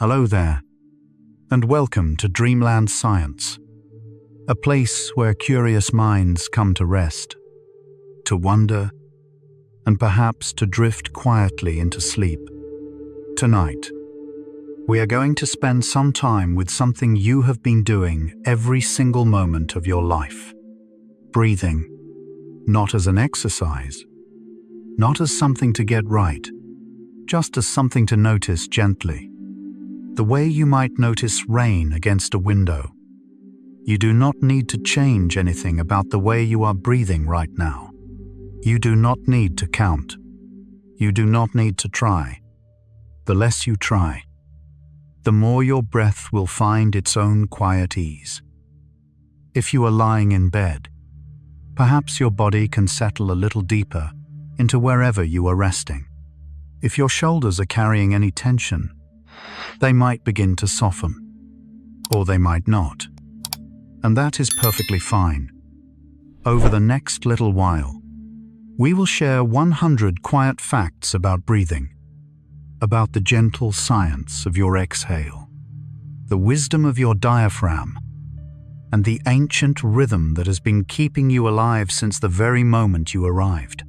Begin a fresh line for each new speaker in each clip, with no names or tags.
Hello there, and welcome to Dreamland Science, a place where curious minds come to rest, to wonder, and perhaps to drift quietly into sleep. Tonight, we are going to spend some time with something you have been doing every single moment of your life. Breathing, not as an exercise, not as something to get right, just as something to notice gently. The way you might notice rain against a window. You do not need to change anything about the way you are breathing right now. You do not need to count. You do not need to try. The less you try, the more your breath will find its own quiet ease. If you are lying in bed, perhaps your body can settle a little deeper into wherever you are resting. If your shoulders are carrying any tension, they might begin to soften, or they might not. And that is perfectly fine. Over the next little while, we will share 100 quiet facts about breathing, about the gentle science of your exhale, the wisdom of your diaphragm, and the ancient rhythm that has been keeping you alive since the very moment you arrived.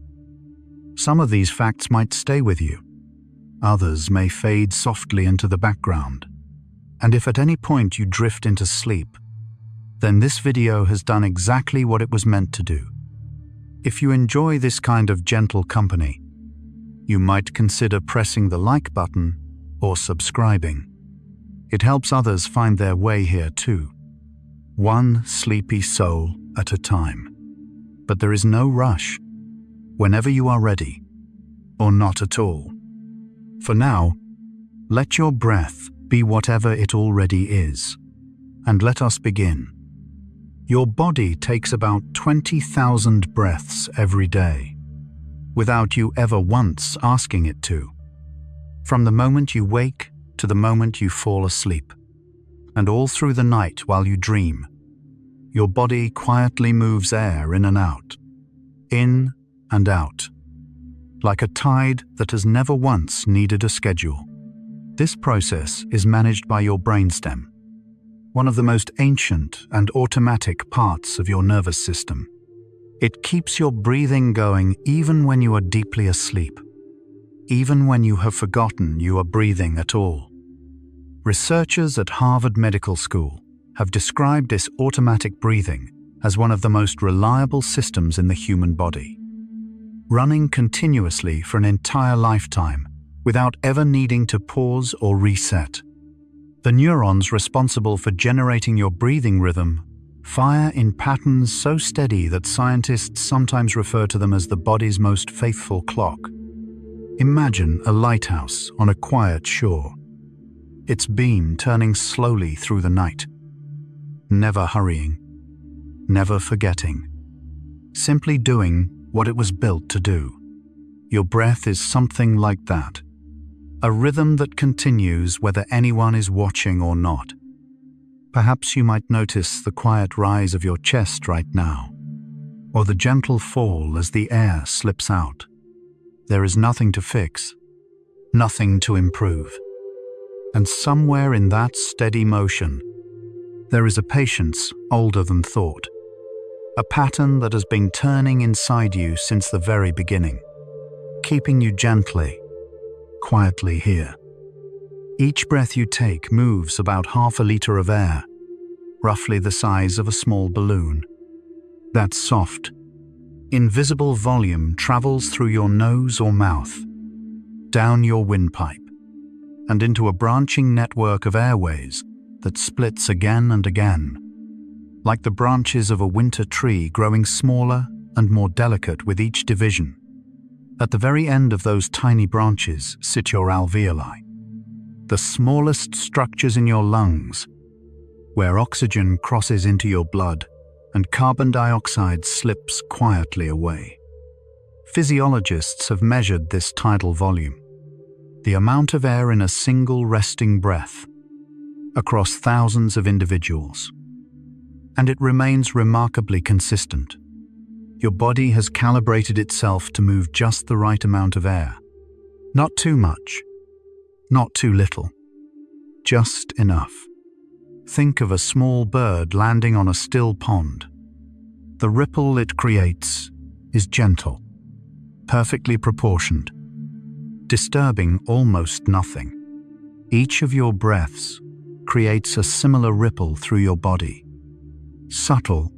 Some of these facts might stay with you. Others may fade softly into the background. And if at any point you drift into sleep, then this video has done exactly what it was meant to do. If you enjoy this kind of gentle company, you might consider pressing the like button or subscribing. It helps others find their way here too. One sleepy soul at a time. But there is no rush. Whenever you are ready, or not at all. For now, let your breath be whatever it already is, and let us begin. Your body takes about 20,000 breaths every day, without you ever once asking it to. From the moment you wake to the moment you fall asleep, and all through the night while you dream, your body quietly moves air in and out, in and out, like a tide that has never once needed a schedule. This process is managed by your brainstem, one of the most ancient and automatic parts of your nervous system. It keeps your breathing going even when you are deeply asleep, even when you have forgotten you are breathing at all. Researchers at Harvard Medical School have described this automatic breathing as one of the most reliable systems in the human body, running continuously for an entire lifetime without ever needing to pause or reset. The neurons responsible for generating your breathing rhythm fire in patterns so steady that scientists sometimes refer to them as the body's most faithful clock. Imagine a lighthouse on a quiet shore, its beam turning slowly through the night, never hurrying, never forgetting, simply doing what it was built to do. Your breath is something like that, a rhythm that continues whether anyone is watching or not. Perhaps you might notice the quiet rise of your chest right now, or the gentle fall as the air slips out. There is nothing to fix, nothing to improve. And somewhere in that steady motion, there is a patience older than thought. A pattern that has been turning inside you since the very beginning, keeping you gently, quietly here. Each breath you take moves about half a liter of air, roughly the size of a small balloon. That soft, invisible volume travels through your nose or mouth, down your windpipe, and into a branching network of airways that splits again and again, like the branches of a winter tree growing smaller and more delicate with each division. At the very end of those tiny branches sit your alveoli, the smallest structures in your lungs, where oxygen crosses into your blood and carbon dioxide slips quietly away. Physiologists have measured this tidal volume, the amount of air in a single resting breath, across thousands of individuals. And it remains remarkably consistent. Your body has calibrated itself to move just the right amount of air. Not too much, not too little. just enough. Think of a small bird landing on a still pond. The ripple it creates is gentle, perfectly proportioned, disturbing almost nothing. Each of your breaths creates a similar ripple through your body. Subtle,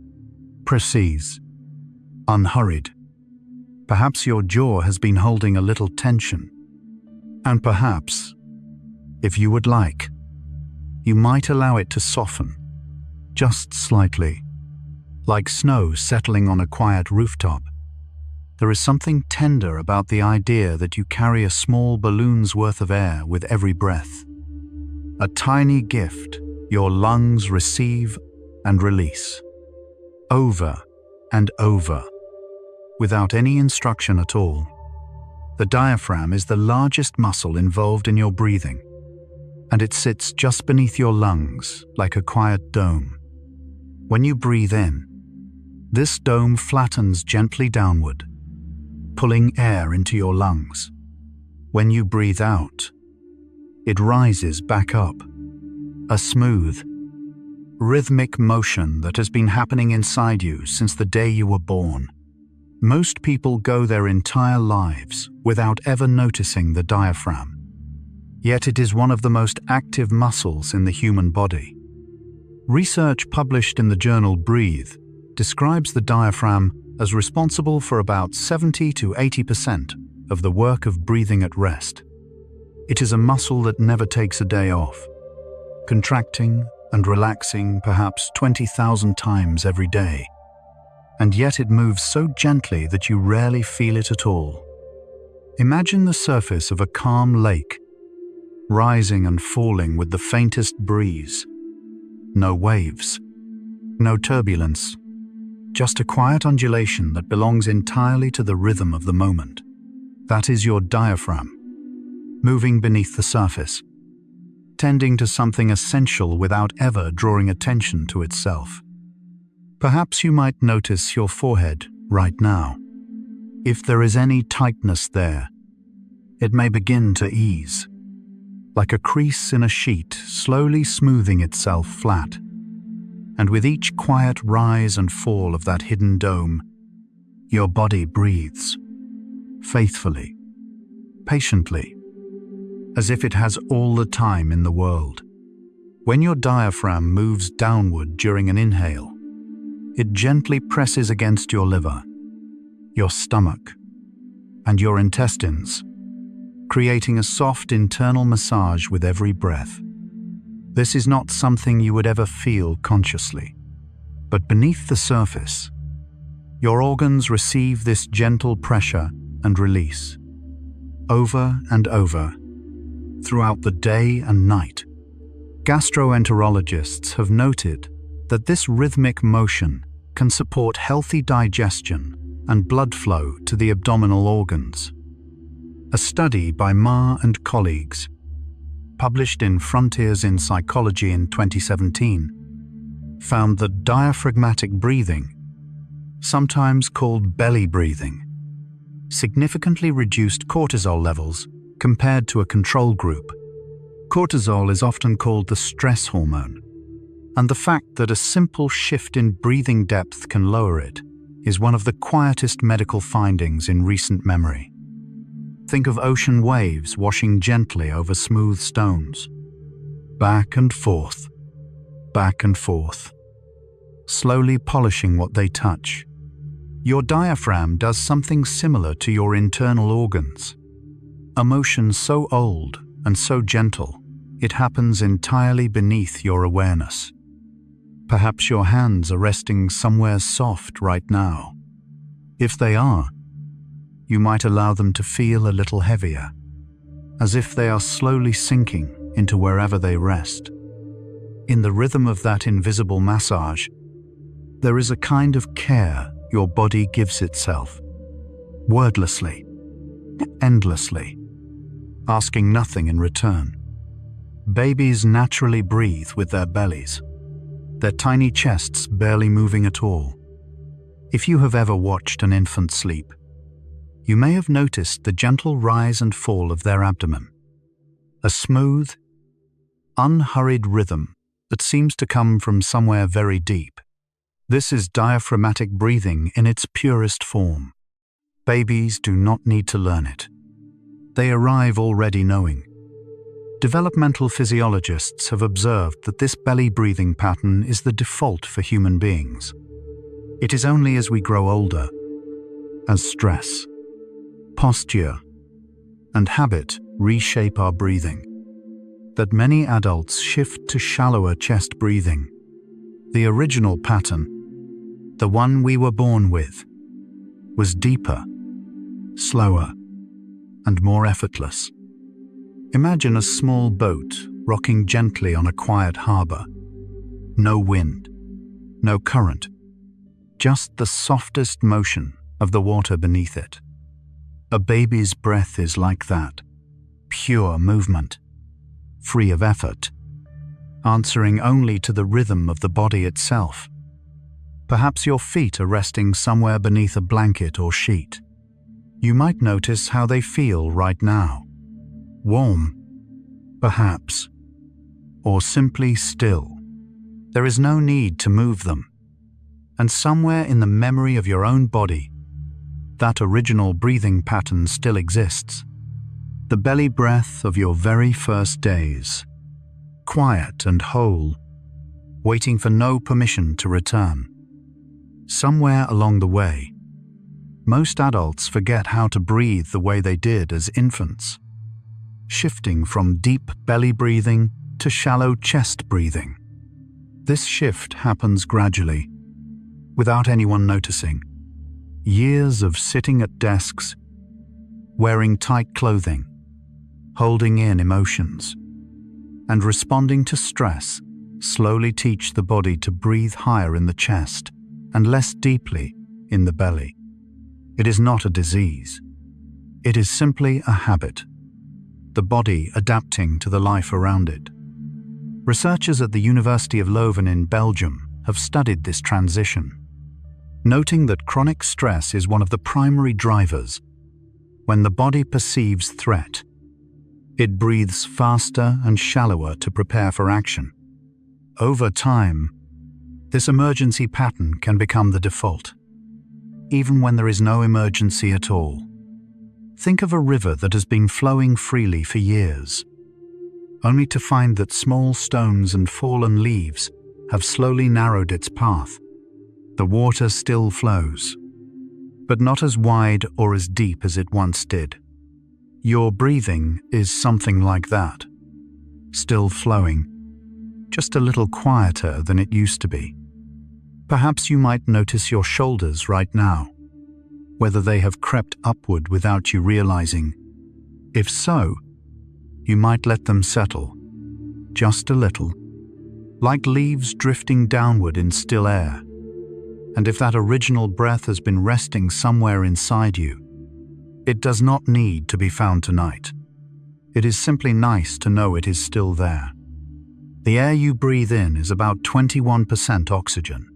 precise, unhurried. Perhaps your jaw has been holding a little tension. And perhaps, if you would like, you might allow it to soften, just slightly, like snow settling on a quiet rooftop. There is something tender about the idea that you carry a small balloon's worth of air with every breath. A tiny gift your lungs receive and release, over and over, without any instruction at all. The diaphragm is the largest muscle involved in your breathing, and it sits just beneath your lungs like a quiet dome. When you breathe in, this dome flattens gently downward, pulling air into your lungs. When you breathe out, it rises back up, a smooth, rhythmic motion that has been happening inside you since the day you were born. Most people go their entire lives without ever noticing the diaphragm. Yet it is one of the most active muscles in the human body. Research published in the journal Breathe describes the diaphragm as responsible for about 70 to 80% of the work of breathing at rest. It is a muscle that never takes a day off, contracting and relaxing perhaps 20,000 times every day. And yet it moves so gently that you rarely feel it at all. Imagine the surface of a calm lake, rising and falling with the faintest breeze. No waves, no turbulence, just a quiet undulation that belongs entirely to the rhythm of the moment. That is your diaphragm, moving beneath the surface, tending to something essential without ever drawing attention to itself. Perhaps you might notice your forehead right now. If there is any tightness there, it may begin to ease, like a crease in a sheet slowly smoothing itself flat. And with each quiet rise and fall of that hidden dome, your body breathes, faithfully, patiently, as if it has all the time in the world. When your diaphragm moves downward during an inhale, it gently presses against your liver, your stomach, and your intestines, creating a soft internal massage with every breath. This is not something you would ever feel consciously, but beneath the surface, your organs receive this gentle pressure and release, over and over, throughout the day and night. Gastroenterologists have noted that this rhythmic motion can support healthy digestion and blood flow to the abdominal organs. A study by Ma and colleagues, published in Frontiers in Psychology in 2017, found that diaphragmatic breathing, sometimes called belly breathing, significantly reduced cortisol levels compared to a control group. Cortisol is often called the stress hormone, and the fact that a simple shift in breathing depth can lower it is one of the quietest medical findings in recent memory. Think of ocean waves washing gently over smooth stones, back and forth, slowly polishing what they touch. Your diaphragm does something similar to your internal organs. A motion so old and so gentle, it happens entirely beneath your awareness. Perhaps your hands are resting somewhere soft right now. If they are, you might allow them to feel a little heavier, as if they are slowly sinking into wherever they rest. In the rhythm of that invisible massage, there is a kind of care your body gives itself, wordlessly, endlessly, asking nothing in return. Babies naturally breathe with their bellies, their tiny chests barely moving at all. If you have ever watched an infant sleep, you may have noticed the gentle rise and fall of their abdomen, a smooth, unhurried rhythm that seems to come from somewhere very deep. This is diaphragmatic breathing in its purest form. Babies do not need to learn it. They arrive already knowing. Developmental physiologists have observed that this belly breathing pattern is the default for human beings. It is only as we grow older, as stress, posture, and habit reshape our breathing, that many adults shift to shallower chest breathing. The original pattern, the one we were born with, was deeper, slower, and more effortless. Imagine a small boat rocking gently on a quiet harbor. No wind, no current, just the softest motion of the water beneath it. A baby's breath is like that, pure movement, free of effort, answering only to the rhythm of the body itself. Perhaps your feet are resting somewhere beneath a blanket or sheet. You might notice how they feel right now. Warm, perhaps, or simply still. There is no need to move them. And somewhere in the memory of your own body, that original breathing pattern still exists. The belly breath of your very first days, quiet and whole, waiting for no permission to return. Somewhere along the way, most adults forget how to breathe the way they did as infants, shifting from deep belly breathing to shallow chest breathing. This shift happens gradually, without anyone noticing. Years of sitting at desks, wearing tight clothing, holding in emotions, and responding to stress slowly teach the body to breathe higher in the chest and less deeply in the belly. It is not a disease. It is simply a habit, the body adapting to the life around it. Researchers at the University of Leuven in Belgium have studied this transition, noting that chronic stress is one of the primary drivers. When the body perceives threat, it breathes faster and shallower to prepare for action. Over time, this emergency pattern can become the default, even when there is no emergency at all. Think of a river that has been flowing freely for years, only to find that small stones and fallen leaves have slowly narrowed its path. The water still flows, but not as wide or as deep as it once did. Your breathing is something like that, still flowing, just a little quieter than it used to be. Perhaps you might notice your shoulders right now, whether they have crept upward without you realizing. If so, you might let them settle, just a little, like leaves drifting downward in still air. And if that original breath has been resting somewhere inside you, it does not need to be found tonight. It is simply nice to know it is still there. The air you breathe in is about 21% oxygen,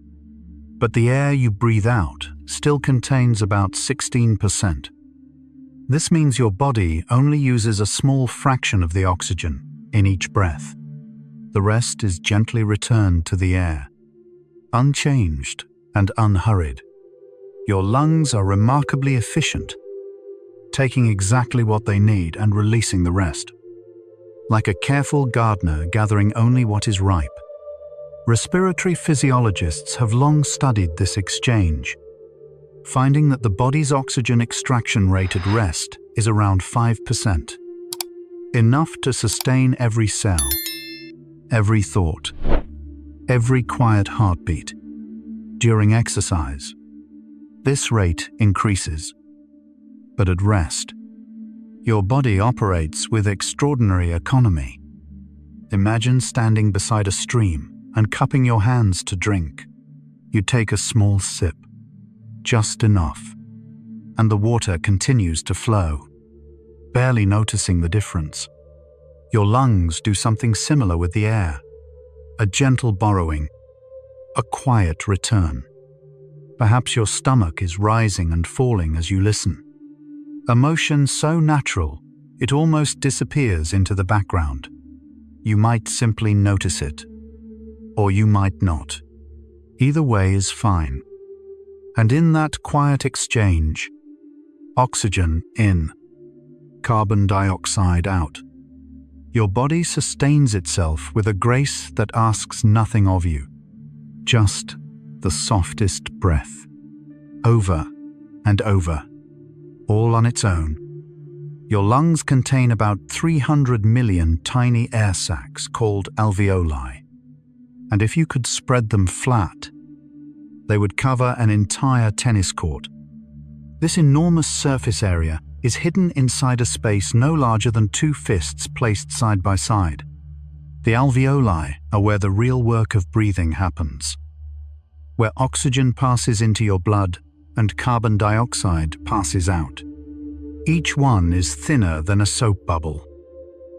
but the air you breathe out still contains about 16%. This means your body only uses a small fraction of the oxygen in each breath. The rest is gently returned to the air, unchanged and unhurried. Your lungs are remarkably efficient, taking exactly what they need and releasing the rest. Like a careful gardener gathering only what is ripe. Respiratory physiologists have long studied this exchange, finding that the body's oxygen extraction rate at rest is around 5%, enough to sustain every cell, every thought, every quiet heartbeat. During exercise, this rate increases. But at rest, your body operates with extraordinary economy. Imagine standing beside a stream and cupping your hands to drink. You take a small sip, just enough, and the water continues to flow, barely noticing the difference. Your lungs do something similar with the air, a gentle borrowing, a quiet return. Perhaps your stomach is rising and falling as you listen. A motion so natural, it almost disappears into the background. You might simply notice it, or you might not. Either way is fine. And in that quiet exchange, oxygen in, carbon dioxide out, your body sustains itself with a grace that asks nothing of you, just the softest breath, over and over, all on its own. Your lungs contain about 300 million tiny air sacs called alveoli, and if you could spread them flat, they would cover an entire tennis court. This enormous surface area is hidden inside a space no larger than 2 fists placed side by side. The alveoli are where the real work of breathing happens, where oxygen passes into your blood and carbon dioxide passes out. Each one is thinner than a soap bubble,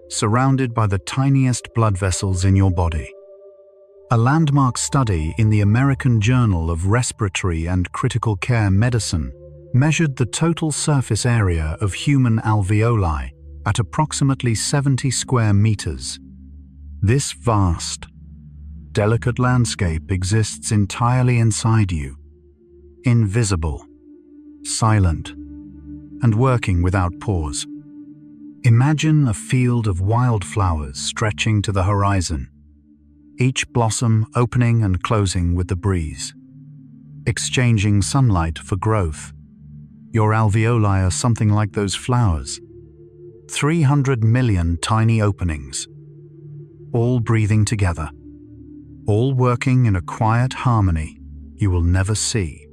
surrounded by the tiniest blood vessels in your body. A landmark study in the American Journal of Respiratory and Critical Care Medicine measured the total surface area of human alveoli at approximately 70 square meters. This vast, delicate landscape exists entirely inside you, invisible, silent, and working without pause. Imagine a field of wildflowers stretching to the horizon, each blossom opening and closing with the breeze, exchanging sunlight for growth. Your alveoli are something like those flowers. 300 million tiny openings, all breathing together, all working in a quiet harmony you will never see.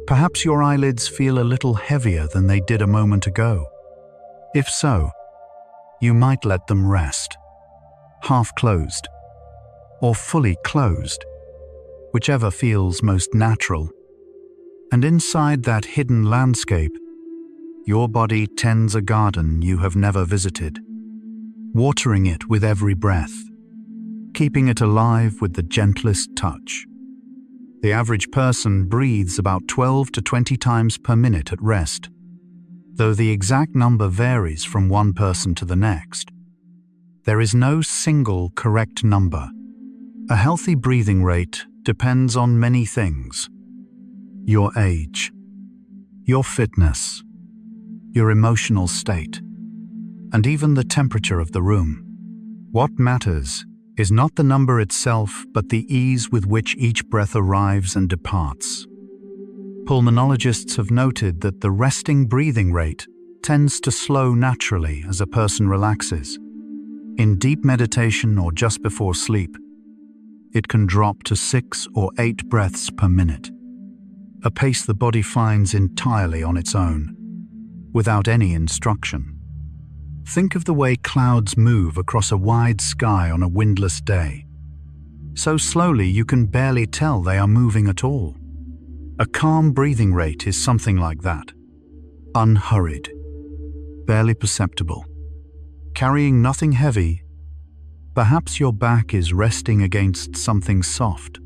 Perhaps your eyelids feel a little heavier than they did a moment ago. If so, you might let them rest, half closed, or fully closed, whichever feels most natural. And inside that hidden landscape, your body tends a garden you have never visited, watering it with every breath, keeping it alive with the gentlest touch. The average person breathes about 12 to 20 times per minute at rest, though the exact number varies from one person to the next. There is no single correct number. A healthy breathing rate depends on many things: your age, your fitness, your emotional state, and even the temperature of the room. What matters is not the number itself, but the ease with which each breath arrives and departs. Pulmonologists have noted that the resting breathing rate tends to slow naturally as a person relaxes. In deep meditation or just before sleep, it can drop to 6 or 8 breaths per minute, a pace the body finds entirely on its own, without any instruction. Think of the way clouds move across a wide sky on a windless day. So slowly you can barely tell they are moving at all. A calm breathing rate is something like that. Unhurried, barely perceptible, carrying nothing heavy. Perhaps your back is resting against something soft.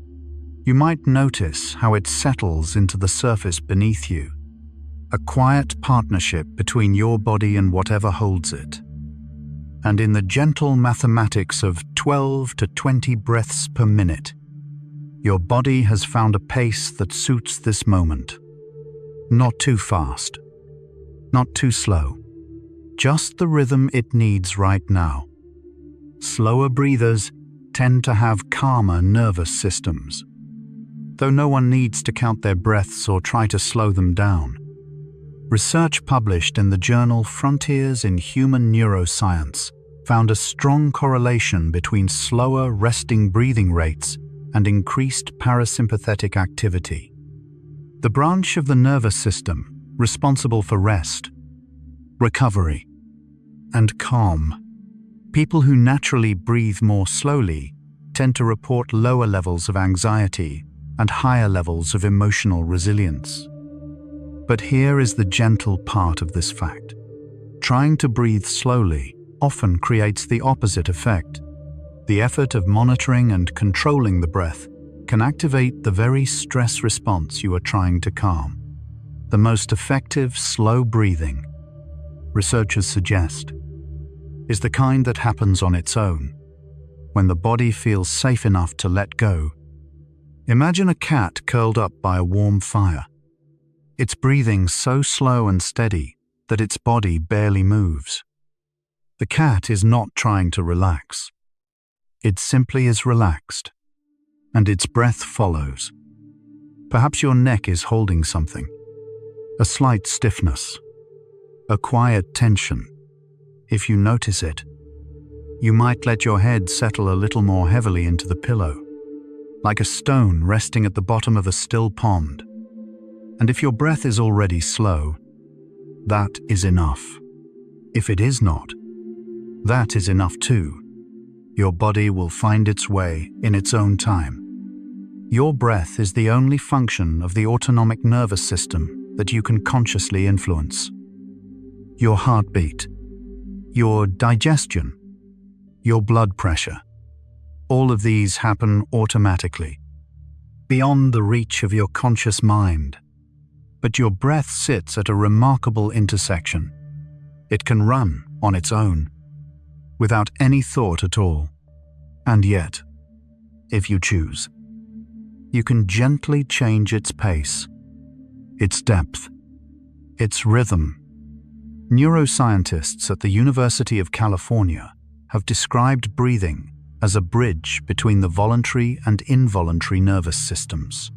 You might notice how it settles into the surface beneath you. A quiet partnership between your body and whatever holds it. And in the gentle mathematics of 12 to 20 breaths per minute, your body has found a pace that suits this moment. Not too fast, not too slow, just the rhythm it needs right now. Slower breathers tend to have calmer nervous systems, though no one needs to count their breaths or try to slow them down. Research published in the journal Frontiers in Human Neuroscience found a strong correlation between slower resting breathing rates and increased parasympathetic activity. The branch of the nervous system responsible for rest, recovery, and calm. People who naturally breathe more slowly tend to report lower levels of anxiety and higher levels of emotional resilience. But here is the gentle part of this fact. Trying to breathe slowly often creates the opposite effect. The effort of monitoring and controlling the breath can activate the very stress response you are trying to calm. The most effective slow breathing, researchers suggest, is the kind that happens on its own, when the body feels safe enough to let go. Imagine a cat curled up by a warm fire. Its breathing so slow and steady that its body barely moves. The cat is not trying to relax. It simply is relaxed, and its breath follows. Perhaps your neck is holding something. A slight stiffness. A quiet tension. If you notice it, you might let your head settle a little more heavily into the pillow, like a stone resting at the bottom of a still pond. And if your breath is already slow, that is enough. If it is not, that is enough too. Your body will find its way in its own time. Your breath is the only function of the autonomic nervous system that you can consciously influence. Your heartbeat, your digestion, your blood pressure, all of these happen automatically, beyond the reach of your conscious mind. But your breath sits at a remarkable intersection. It can run on its own, without any thought at all. And yet, if you choose, you can gently change its pace, its depth, its rhythm. Neuroscientists at the University of California have described breathing as a bridge between the voluntary and involuntary nervous systems.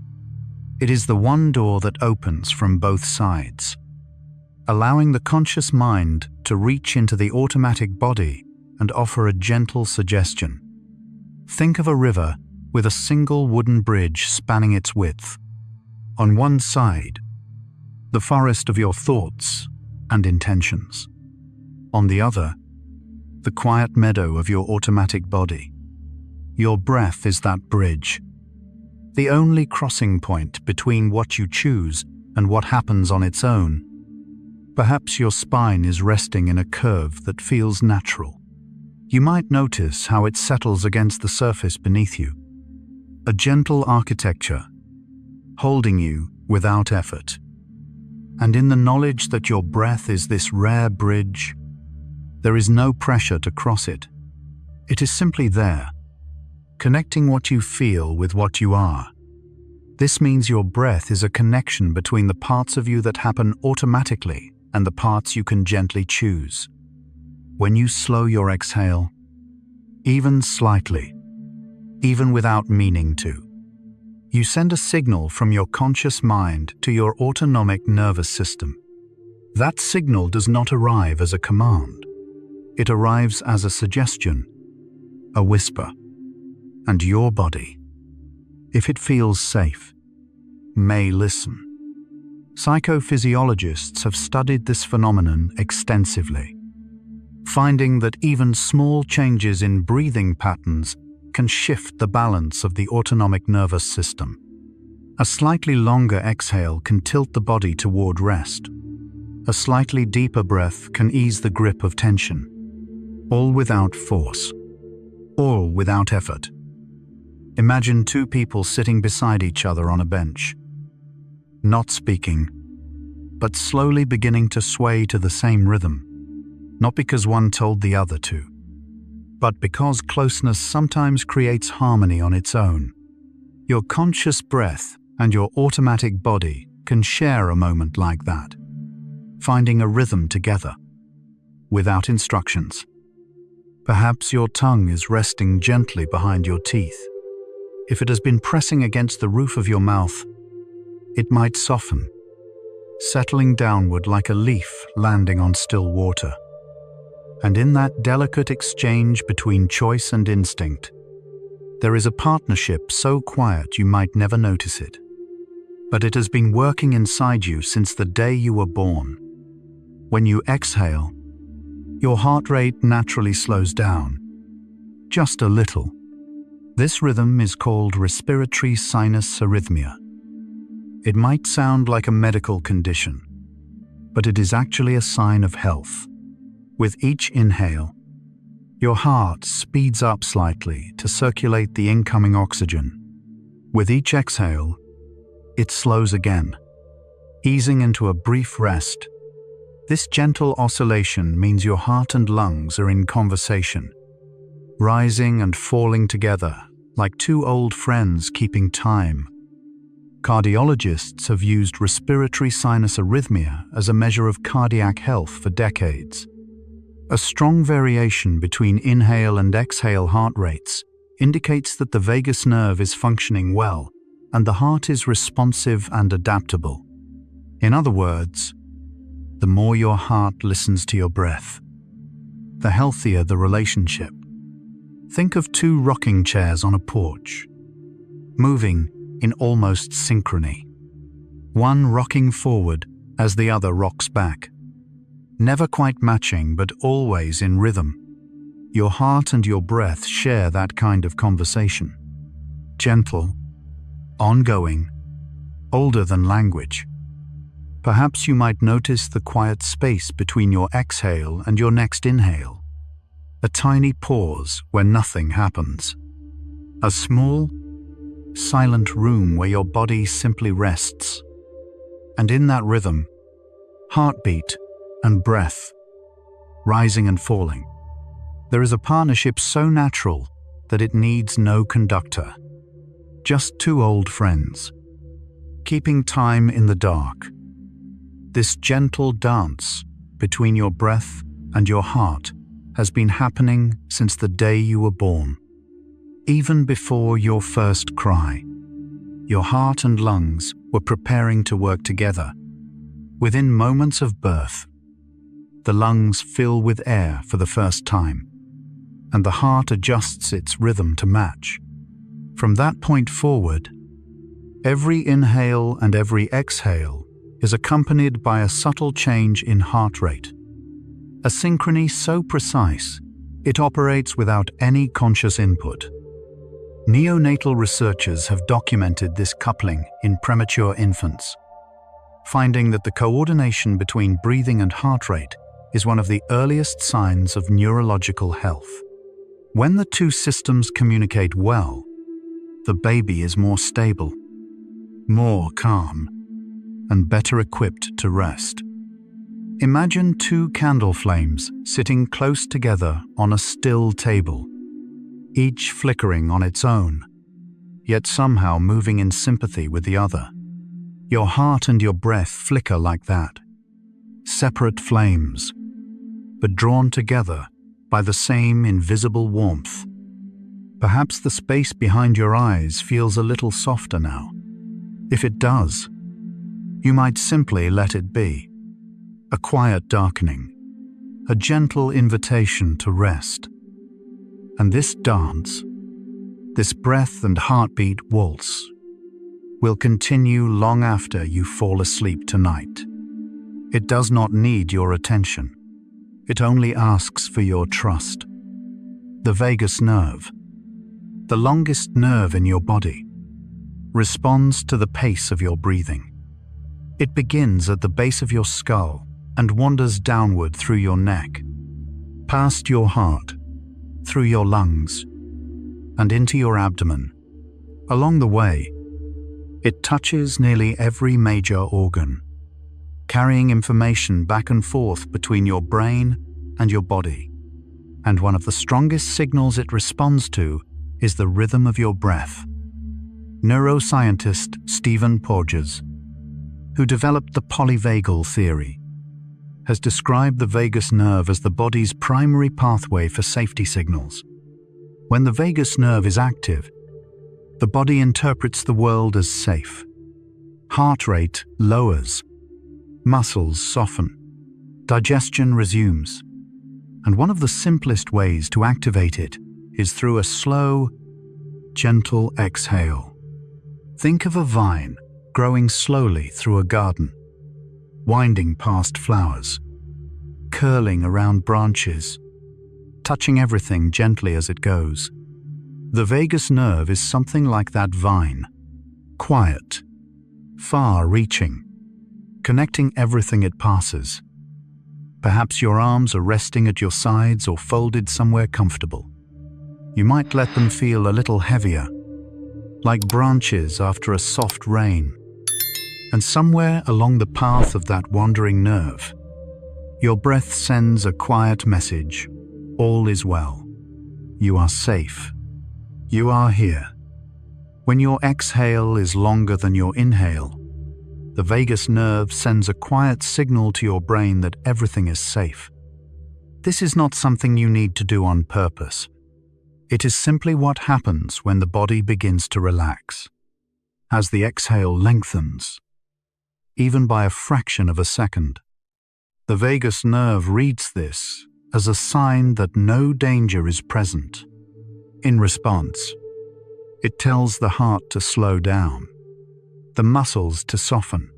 It is the one door that opens from both sides, allowing the conscious mind to reach into the automatic body and offer a gentle suggestion. Think of a river with a single wooden bridge spanning its width. On one side, the forest of your thoughts and intentions. On the other, the quiet meadow of your automatic body. Your breath is that bridge, the only crossing point between what you choose and what happens on its own. Perhaps your spine is resting in a curve that feels natural. You might notice how it settles against the surface beneath you. A gentle architecture, holding you without effort. And in the knowledge that your breath is this rare bridge, there is no pressure to cross it. It is simply there, connecting what you feel with what you are. This means your breath is a connection between the parts of you that happen automatically and the parts you can gently choose. When you slow your exhale, even slightly, even without meaning to, you send a signal from your conscious mind to your autonomic nervous system. That signal does not arrive as a command. It arrives as a suggestion, a whisper. And your body, if it feels safe, may listen. Psychophysiologists have studied this phenomenon extensively, finding that even small changes in breathing patterns can shift the balance of the autonomic nervous system. A slightly longer exhale can tilt the body toward rest. A slightly deeper breath can ease the grip of tension, all without force, all without effort. Imagine two people sitting beside each other on a bench, not speaking, but slowly beginning to sway to the same rhythm, not because one told the other to, but because closeness sometimes creates harmony on its own. Your conscious breath and your automatic body can share a moment like that, finding a rhythm together, without instructions. Perhaps your tongue is resting gently behind your teeth. If it has been pressing against the roof of your mouth, it might soften, settling downward like a leaf landing on still water. And in that delicate exchange between choice and instinct, there is a partnership so quiet you might never notice it. But it has been working inside you since the day you were born. When you exhale, your heart rate naturally slows down, just a little. This rhythm is called respiratory sinus arrhythmia. It might sound like a medical condition, but it is actually a sign of health. With each inhale, your heart speeds up slightly to circulate the incoming oxygen. With each exhale, it slows again, easing into a brief rest. This gentle oscillation means your heart and lungs are in conversation. rising and falling together like two old friends keeping time. Cardiologists have used respiratory sinus arrhythmia as a measure of cardiac health for decades. A strong variation between inhale and exhale heart rates indicates that the vagus nerve is functioning well and the heart is responsive and adaptable. In other words, the more your heart listens to your breath, the healthier the relationship. Think of two rocking chairs on a porch, moving in almost synchrony, one rocking forward as the other rocks back. Never quite matching, but always in rhythm. Your heart and your breath share that kind of conversation. Gentle, ongoing, older than language. Perhaps you might notice the quiet space between your exhale and your next inhale. A tiny pause where nothing happens. A small, silent room where your body simply rests. And in that rhythm, heartbeat and breath, rising and falling, there is a partnership so natural that it needs no conductor. Just two old friends, keeping time in the dark. This gentle dance between your breath and your heart has been happening since the day you were born. Even before your first cry, your heart and lungs were preparing to work together. Within moments of birth, the lungs fill with air for the first time, and the heart adjusts its rhythm to match. From that point forward, every inhale and every exhale is accompanied by a subtle change in heart rate. A synchrony so precise, it operates without any conscious input. Neonatal researchers have documented this coupling in premature infants, finding that the coordination between breathing and heart rate is one of the earliest signs of neurological health. When the two systems communicate well, the baby is more stable, more calm, and better equipped to rest. Imagine two candle flames sitting close together on a still table, each flickering on its own, yet somehow moving in sympathy with the other. Your heart and your breath flicker like that, separate flames, but drawn together by the same invisible warmth. Perhaps the space behind your eyes feels a little softer now. If it does, you might simply let it be. A quiet darkening, a gentle invitation to rest. And this dance, this breath and heartbeat waltz, will continue long after you fall asleep tonight. It does not need your attention. It only asks for your trust. The vagus nerve, the longest nerve in your body, responds to the pace of your breathing. It begins at the base of your skull and wanders downward through your neck, past your heart, through your lungs, and into your abdomen. Along the way, it touches nearly every major organ, carrying information back and forth between your brain and your body. And one of the strongest signals it responds to is the rhythm of your breath. Neuroscientist Stephen Porges, who developed the polyvagal theory, has described the vagus nerve as the body's primary pathway for safety signals. When the vagus nerve is active, the body interprets the world as safe. Heart rate lowers, muscles soften, digestion resumes, and one of the simplest ways to activate it is through a slow, gentle exhale. Think of a vine growing slowly through a garden, winding past flowers, curling around branches, touching everything gently as it goes. The vagus nerve is something like that vine, quiet, far-reaching, connecting everything it passes. Perhaps your arms are resting at your sides or folded somewhere comfortable. You might let them feel a little heavier, like branches after a soft rain. And somewhere along the path of that wandering nerve, your breath sends a quiet message: all is well. you are safe. You are here. When your exhale is longer than your inhale, the vagus nerve sends a quiet signal to your brain that everything is safe. This is not something you need to do on purpose. It is simply what happens when the body begins to relax. As the exhale lengthens, even by a fraction of a second, the vagus nerve reads this as a sign that no danger is present. In response, it tells the heart to slow down, the muscles to soften,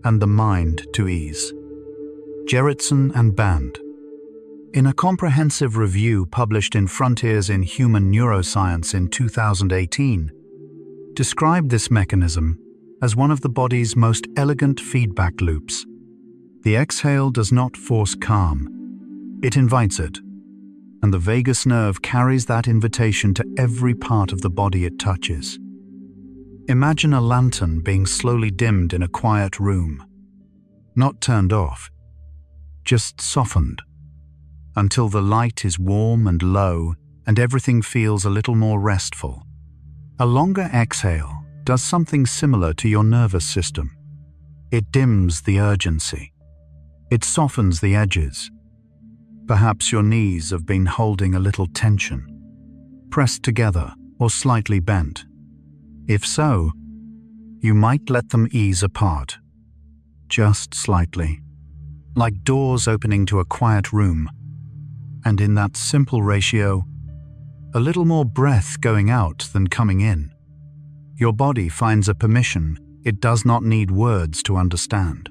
and the mind to ease. Gerritsen and Band, in a comprehensive review published in Frontiers in Human Neuroscience in 2018, described this mechanism as one of the body's most elegant feedback loops. The exhale does not force calm, it invites it, and the vagus nerve carries that invitation to every part of the body it touches. Imagine a lantern being slowly dimmed in a quiet room, not turned off, just softened, until the light is warm and low and everything feels a little more restful. A longer exhale does something similar to your nervous system. It dims the urgency. It softens the edges. Perhaps your knees have been holding a little tension, pressed together or slightly bent. If so, you might let them ease apart, just slightly, like doors opening to a quiet room. And in that simple ratio, a little more breath going out than coming in, your body finds a permission it does not need words to understand.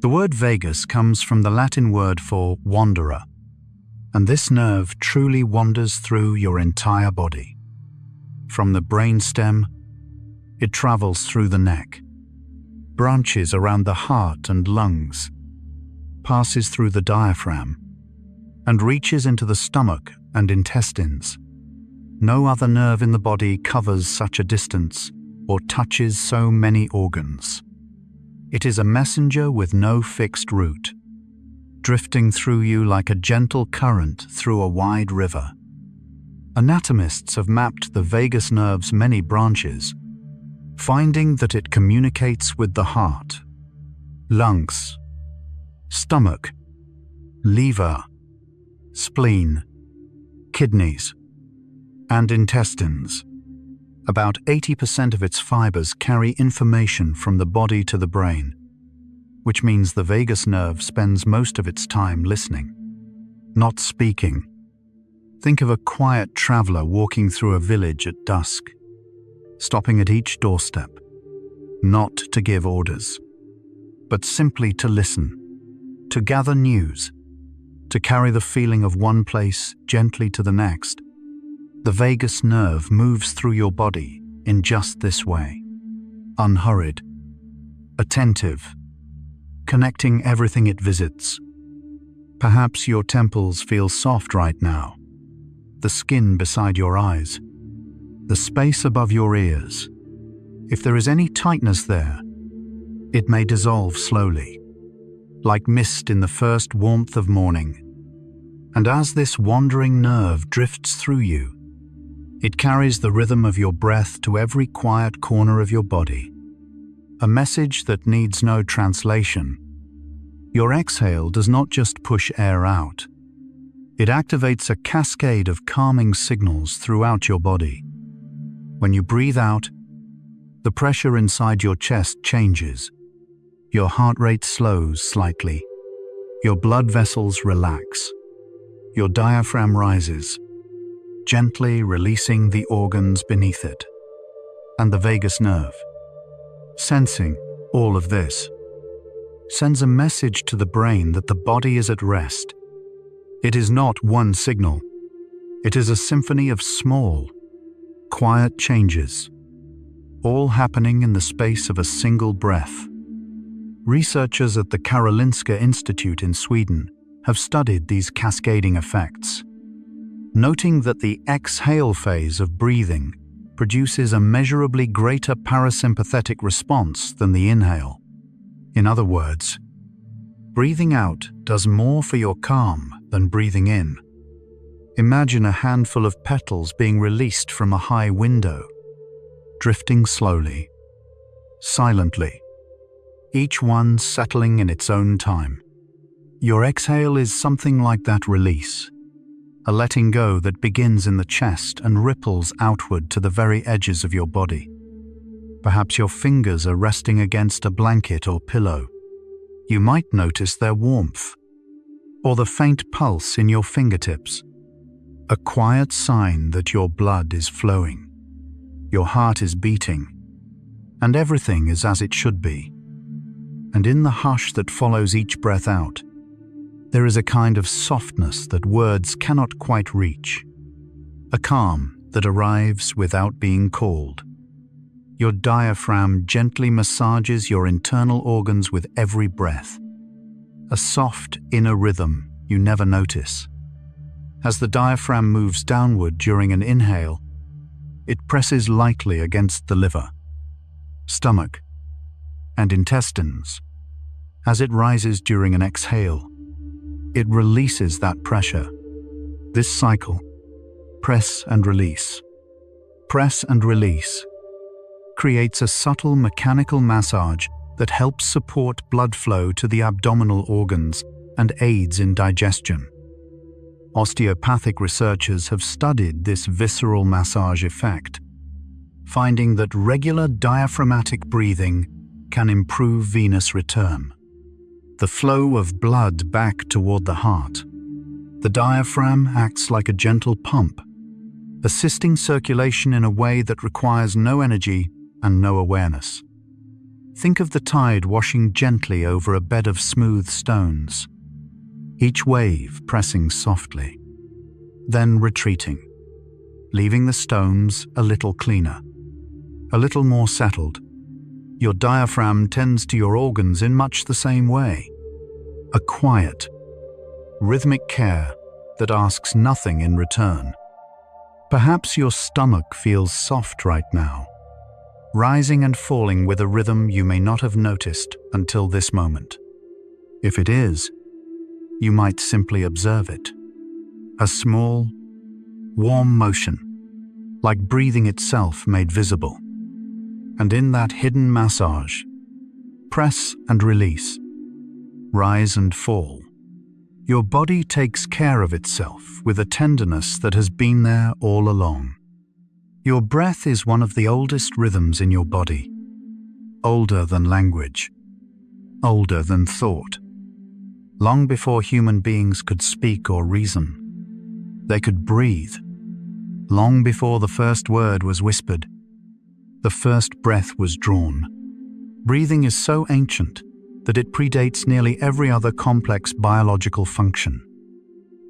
The word vagus comes from the Latin word for wanderer, and this nerve truly wanders through your entire body. From the brainstem, it travels through the neck, branches around the heart and lungs, passes through the diaphragm, and reaches into the stomach and intestines. No other nerve in the body covers such a distance or touches so many organs. It is a messenger with no fixed route, drifting through you like a gentle current through a wide river. Anatomists have mapped the vagus nerve's many branches, finding that it communicates with the heart, lungs, stomach, liver, spleen, kidneys, and intestines. About 80% of its fibers carry information from the body to the brain, which means the vagus nerve spends most of its time listening, not speaking. Think of a quiet traveler walking through a village at dusk, stopping at each doorstep, not to give orders, but simply to listen, to gather news, to carry the feeling of one place gently to the next. The vagus nerve moves through your body in just this way, unhurried, attentive, connecting everything it visits. Perhaps your temples feel soft right now, the skin beside your eyes, the space above your ears. If there is any tightness there, it may dissolve slowly, like mist in the first warmth of morning. And as this wandering nerve drifts through you, it carries the rhythm of your breath to every quiet corner of your body, a message that needs no translation. Your exhale does not just push air out. It activates a cascade of calming signals throughout your body. When you breathe out, the pressure inside your chest changes. Your heart rate slows slightly. Your blood vessels relax. Your diaphragm rises, gently releasing the organs beneath it. And the vagus nerve, sensing all of this, sends a message to the brain that the body is at rest. It is not one signal. It is a symphony of small, quiet changes, all happening in the space of a single breath. Researchers at the Karolinska Institute in Sweden have studied these cascading effects, noting that the exhale phase of breathing produces a measurably greater parasympathetic response than the inhale. In other words, breathing out does more for your calm than breathing in. Imagine a handful of petals being released from a high window, drifting slowly, silently, each one settling in its own time. Your exhale is something like that release, a letting go that begins in the chest and ripples outward to the very edges of your body. Perhaps your fingers are resting against a blanket or pillow. You might notice their warmth, or the faint pulse in your fingertips, a quiet sign that your blood is flowing, your heart is beating, and everything is as it should be. And in the hush that follows each breath out, there is a kind of softness that words cannot quite reach, a calm that arrives without being called. Your diaphragm gently massages your internal organs with every breath, a soft inner rhythm you never notice. As the diaphragm moves downward during an inhale, it presses lightly against the liver, stomach, and intestines. As it rises during an exhale, it releases that pressure. This cycle, press and release, creates a subtle mechanical massage that helps support blood flow to the abdominal organs and aids in digestion. Osteopathic researchers have studied this visceral massage effect, finding that regular diaphragmatic breathing can improve venous return, the flow of blood back toward the heart. The diaphragm acts like a gentle pump, assisting circulation in a way that requires no energy and no awareness. Think of the tide washing gently over a bed of smooth stones, each wave pressing softly, then retreating, leaving the stones a little cleaner, a little more settled. Your diaphragm tends to your organs in much the same way, a quiet, rhythmic care that asks nothing in return. Perhaps your stomach feels soft right now, rising and falling with a rhythm you may not have noticed until this moment. If it is, you might simply observe it. A small, warm motion, like breathing itself made visible. And in that hidden massage, press and release, rise and fall, your body takes care of itself with a tenderness that has been there all along. Your breath is one of the oldest rhythms in your body, older than language, older than thought. Long before human beings could speak or reason, they could breathe. Long before the first word was whispered, the first breath was drawn. Breathing is so ancient that it predates nearly every other complex biological function.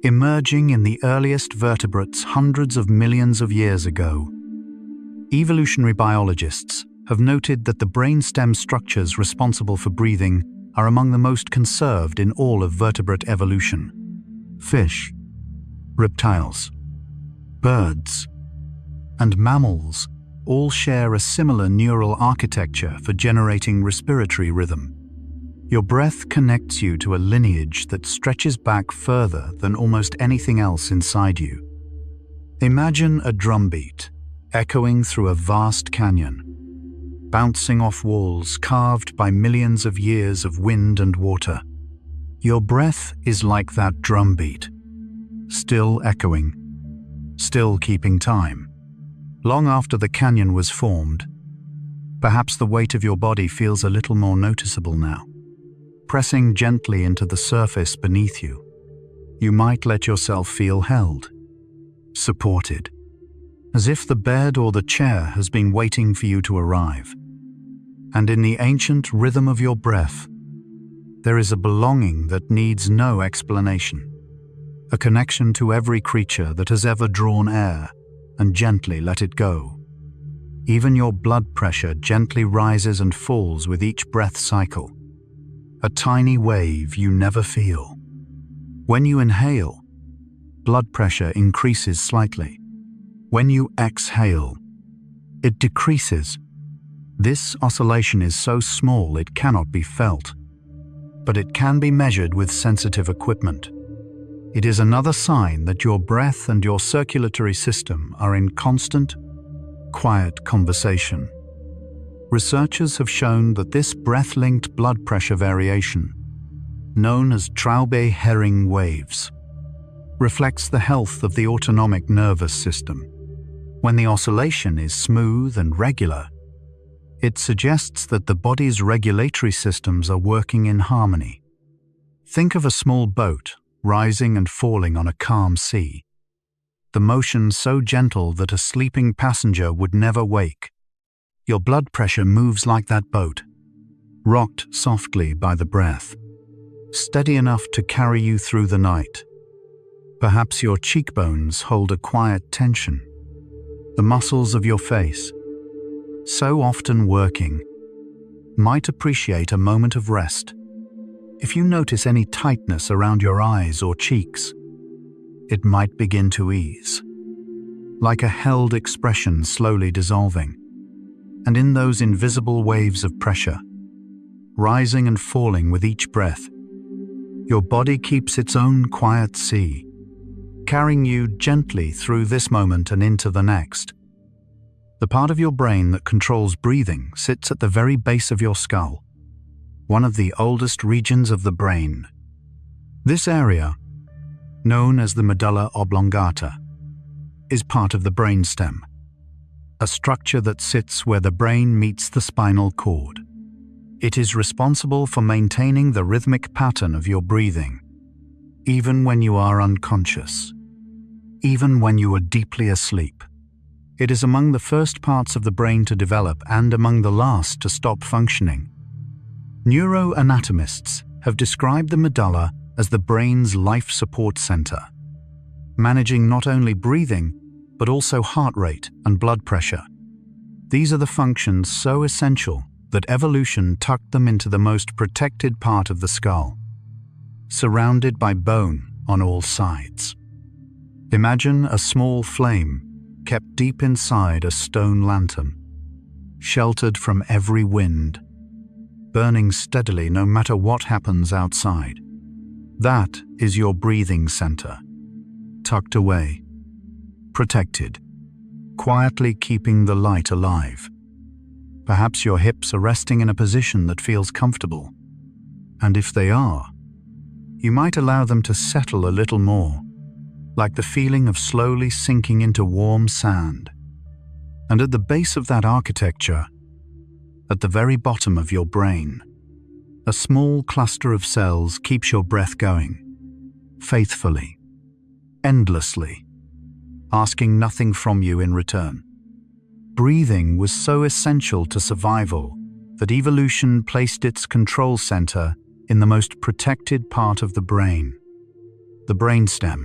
Emerging in the earliest vertebrates hundreds of millions of years ago, evolutionary biologists have noted that the brainstem structures responsible for breathing are among the most conserved in all of vertebrate evolution. Fish, reptiles, birds, and mammals all share a similar neural architecture for generating respiratory rhythm. Your breath connects you to a lineage that stretches back further than almost anything else inside you. Imagine a drumbeat echoing through a vast canyon, bouncing off walls carved by millions of years of wind and water. Your breath is like that drumbeat, still echoing, still keeping time. Long after the canyon was formed, perhaps the weight of your body feels a little more noticeable now, pressing gently into the surface beneath you. You might let yourself feel held, supported, as if the bed or the chair has been waiting for you to arrive. And in the ancient rhythm of your breath, there is a belonging that needs no explanation, a connection to every creature that has ever drawn air and gently let it go. Even your blood pressure gently rises and falls with each breath cycle, a tiny wave you never feel. When you inhale, blood pressure increases slightly. When you exhale, it decreases. This oscillation is so small it cannot be felt, but it can be measured with sensitive equipment. It is another sign that your breath and your circulatory system are in constant, quiet conversation. Researchers have shown that this breath-linked blood pressure variation, known as Traube Herring waves, reflects the health of the autonomic nervous system. When the oscillation is smooth and regular, it suggests that the body's regulatory systems are working in harmony. Think of a small boat rising and falling on a calm sea. The motion so gentle that a sleeping passenger would never wake. Your blood pressure moves like that boat, rocked softly by the breath, steady enough to carry you through the night. Perhaps your cheekbones hold a quiet tension. The muscles of your face, so often working, might appreciate a moment of rest. If you notice any tightness around your eyes or cheeks, it might begin to ease, like a held expression slowly dissolving. And in those invisible waves of pressure, rising and falling with each breath, your body keeps its own quiet sea, carrying you gently through this moment and into the next. The part of your brain that controls breathing sits at the very base of your skull, one of the oldest regions of the brain. This area, known as the medulla oblongata, is part of the brainstem, a structure that sits where the brain meets the spinal cord. It is responsible for maintaining the rhythmic pattern of your breathing, even when you are unconscious, even when you are deeply asleep. It is among the first parts of the brain to develop and among the last to stop functioning. Neuroanatomists have described the medulla as the brain's life support center, managing not only breathing, but also heart rate and blood pressure. These are the functions so essential that evolution tucked them into the most protected part of the skull, surrounded by bone on all sides. Imagine a small flame kept deep inside a stone lantern, sheltered from every wind, burning steadily no matter what happens outside. That is your breathing center, tucked away, protected, quietly keeping the light alive. Perhaps your hips are resting in a position that feels comfortable, and if they are, you might allow them to settle a little more, like the feeling of slowly sinking into warm sand. And at the base of that architecture, at the very bottom of your brain, a small cluster of cells keeps your breath going, faithfully, endlessly, asking nothing from you in return. Breathing was so essential to survival that evolution placed its control center in the most protected part of the brain, the brainstem,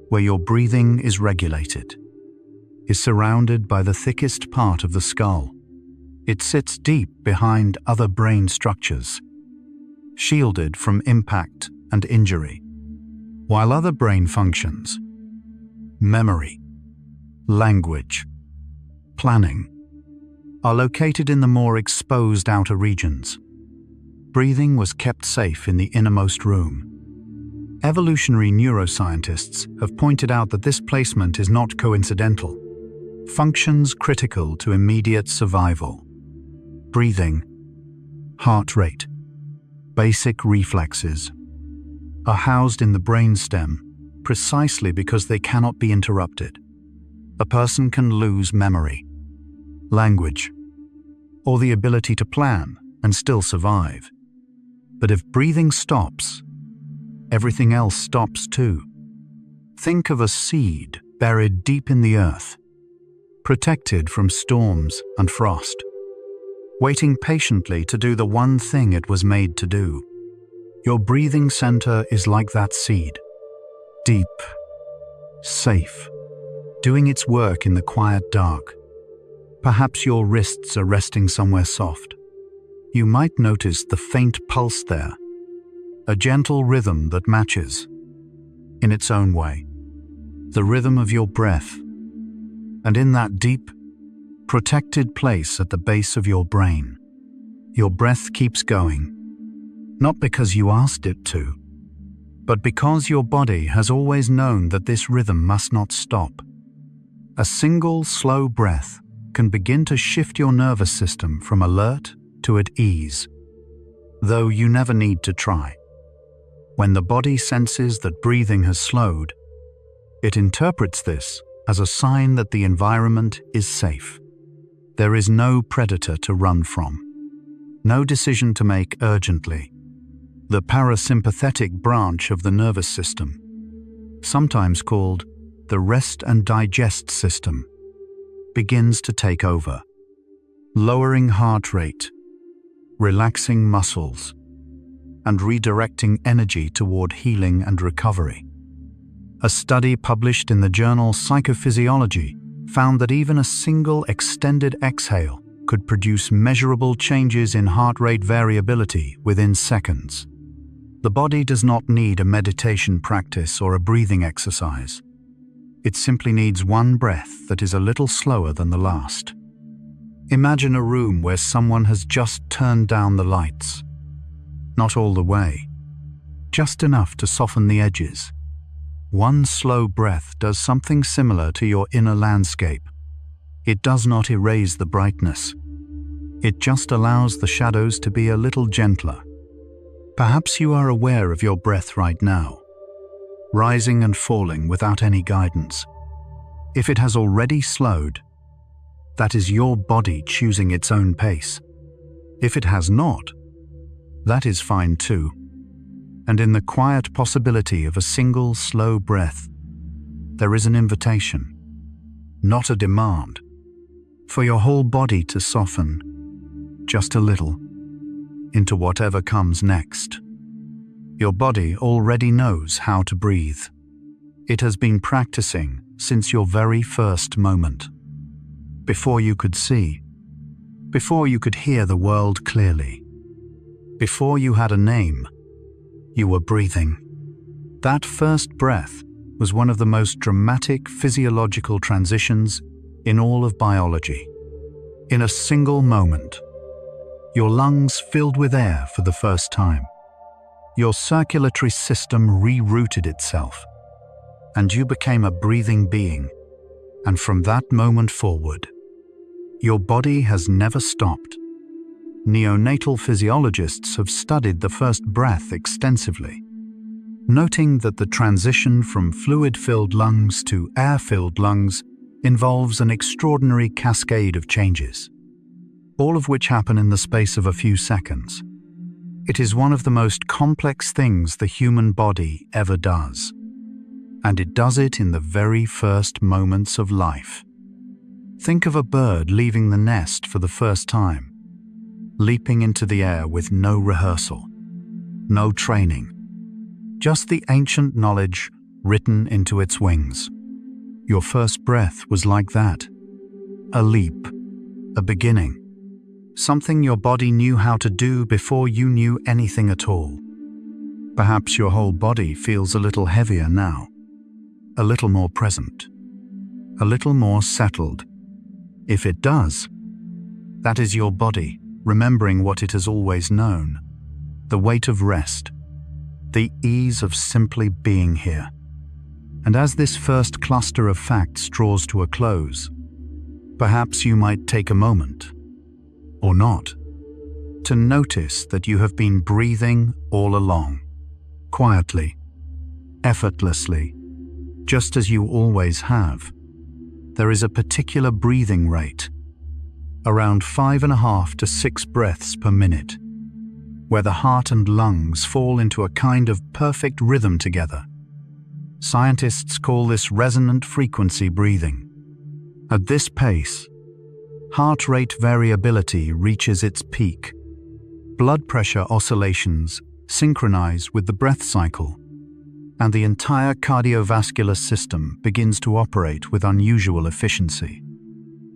where your breathing is regulated, is surrounded by the thickest part of the skull. It sits deep behind other brain structures, shielded from impact and injury, while other brain functions, memory, language, planning, are located in the more exposed outer regions. Breathing was kept safe in the innermost room. Evolutionary neuroscientists have pointed out that this placement is not coincidental. Functions critical to immediate survival, breathing, heart rate, basic reflexes, are housed in the brainstem precisely because they cannot be interrupted. A person can lose memory, language, or the ability to plan and still survive. But if breathing stops, everything else stops too. Think of a seed buried deep in the earth, protected from storms and frost, waiting patiently to do the one thing it was made to do. Your breathing center is like that seed, deep, safe, doing its work in the quiet dark. Perhaps your wrists are resting somewhere soft. You might notice the faint pulse there, a gentle rhythm that matches, in its own way, the rhythm of your breath. And in that deep, protected place at the base of your brain, your breath keeps going, not because you asked it to, but because your body has always known that this rhythm must not stop. A single slow breath can begin to shift your nervous system from alert to at ease, though you never need to try. When the body senses that breathing has slowed, it interprets this as a sign that the environment is safe. There is no predator to run from, no decision to make urgently. The parasympathetic branch of the nervous system, sometimes called the rest and digest system, begins to take over, lowering heart rate, relaxing muscles, and redirecting energy toward healing and recovery. A study published in the journal Psychophysiology found that even a single extended exhale could produce measurable changes in heart rate variability within seconds. The body does not need a meditation practice or a breathing exercise. It simply needs one breath that is a little slower than the last. Imagine a room where someone has just turned down the lights. Not all the way, just enough to soften the edges. One slow breath does something similar to your inner landscape. It does not erase the brightness. It just allows the shadows to be a little gentler. Perhaps you are aware of your breath right now, rising and falling without any guidance. If it has already slowed, that is your body choosing its own pace. If it has not, that is fine too. And in the quiet possibility of a single slow breath, there is an invitation, not a demand, for your whole body to soften, just a little, into whatever comes next. Your body already knows how to breathe. It has been practicing since your very first moment. Before you could see, before you could hear the world clearly, before you had a name, you were breathing. That first breath was one of the most dramatic physiological transitions in all of biology. In a single moment, your lungs filled with air for the first time. Your circulatory system rerouted itself, and you became a breathing being. And from that moment forward, your body has never stopped. Neonatal physiologists have studied the first breath extensively, noting that the transition from fluid-filled lungs to air-filled lungs involves an extraordinary cascade of changes, all of which happen in the space of a few seconds. It is one of the most complex things the human body ever does, and it does it in the very first moments of life. Think of a bird leaving the nest for the first time, leaping into the air with no rehearsal, no training, just the ancient knowledge written into its wings. Your first breath was like that, a leap, a beginning, something your body knew how to do before you knew anything at all. Perhaps your whole body feels a little heavier now, a little more present, a little more settled. If it does, that is your body remembering what it has always known, the weight of rest, the ease of simply being here. And as this first cluster of facts draws to a close, perhaps you might take a moment, or not, to notice that you have been breathing all along, quietly, effortlessly, just as you always have. There is a particular breathing rate, around 5.5 to 6 breaths per minute, where the heart and lungs fall into a kind of perfect rhythm together. Scientists call this resonant frequency breathing. At this pace, heart rate variability reaches its peak. Blood pressure oscillations synchronize with the breath cycle, and the entire cardiovascular system begins to operate with unusual efficiency.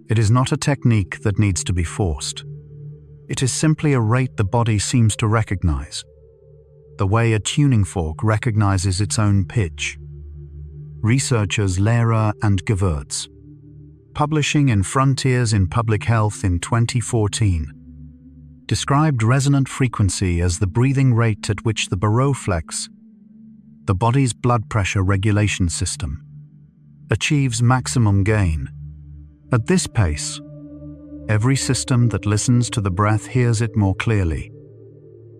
It is not a technique that needs to be forced. It is simply a rate the body seems to recognize, the way a tuning fork recognizes its own pitch. Researchers Lehrer and Gewürz, publishing in Frontiers in Public Health in 2014, described resonant frequency as the breathing rate at which the baroflex, the body's blood pressure regulation system, achieves maximum gain. At this pace, every system that listens to the breath hears it more clearly.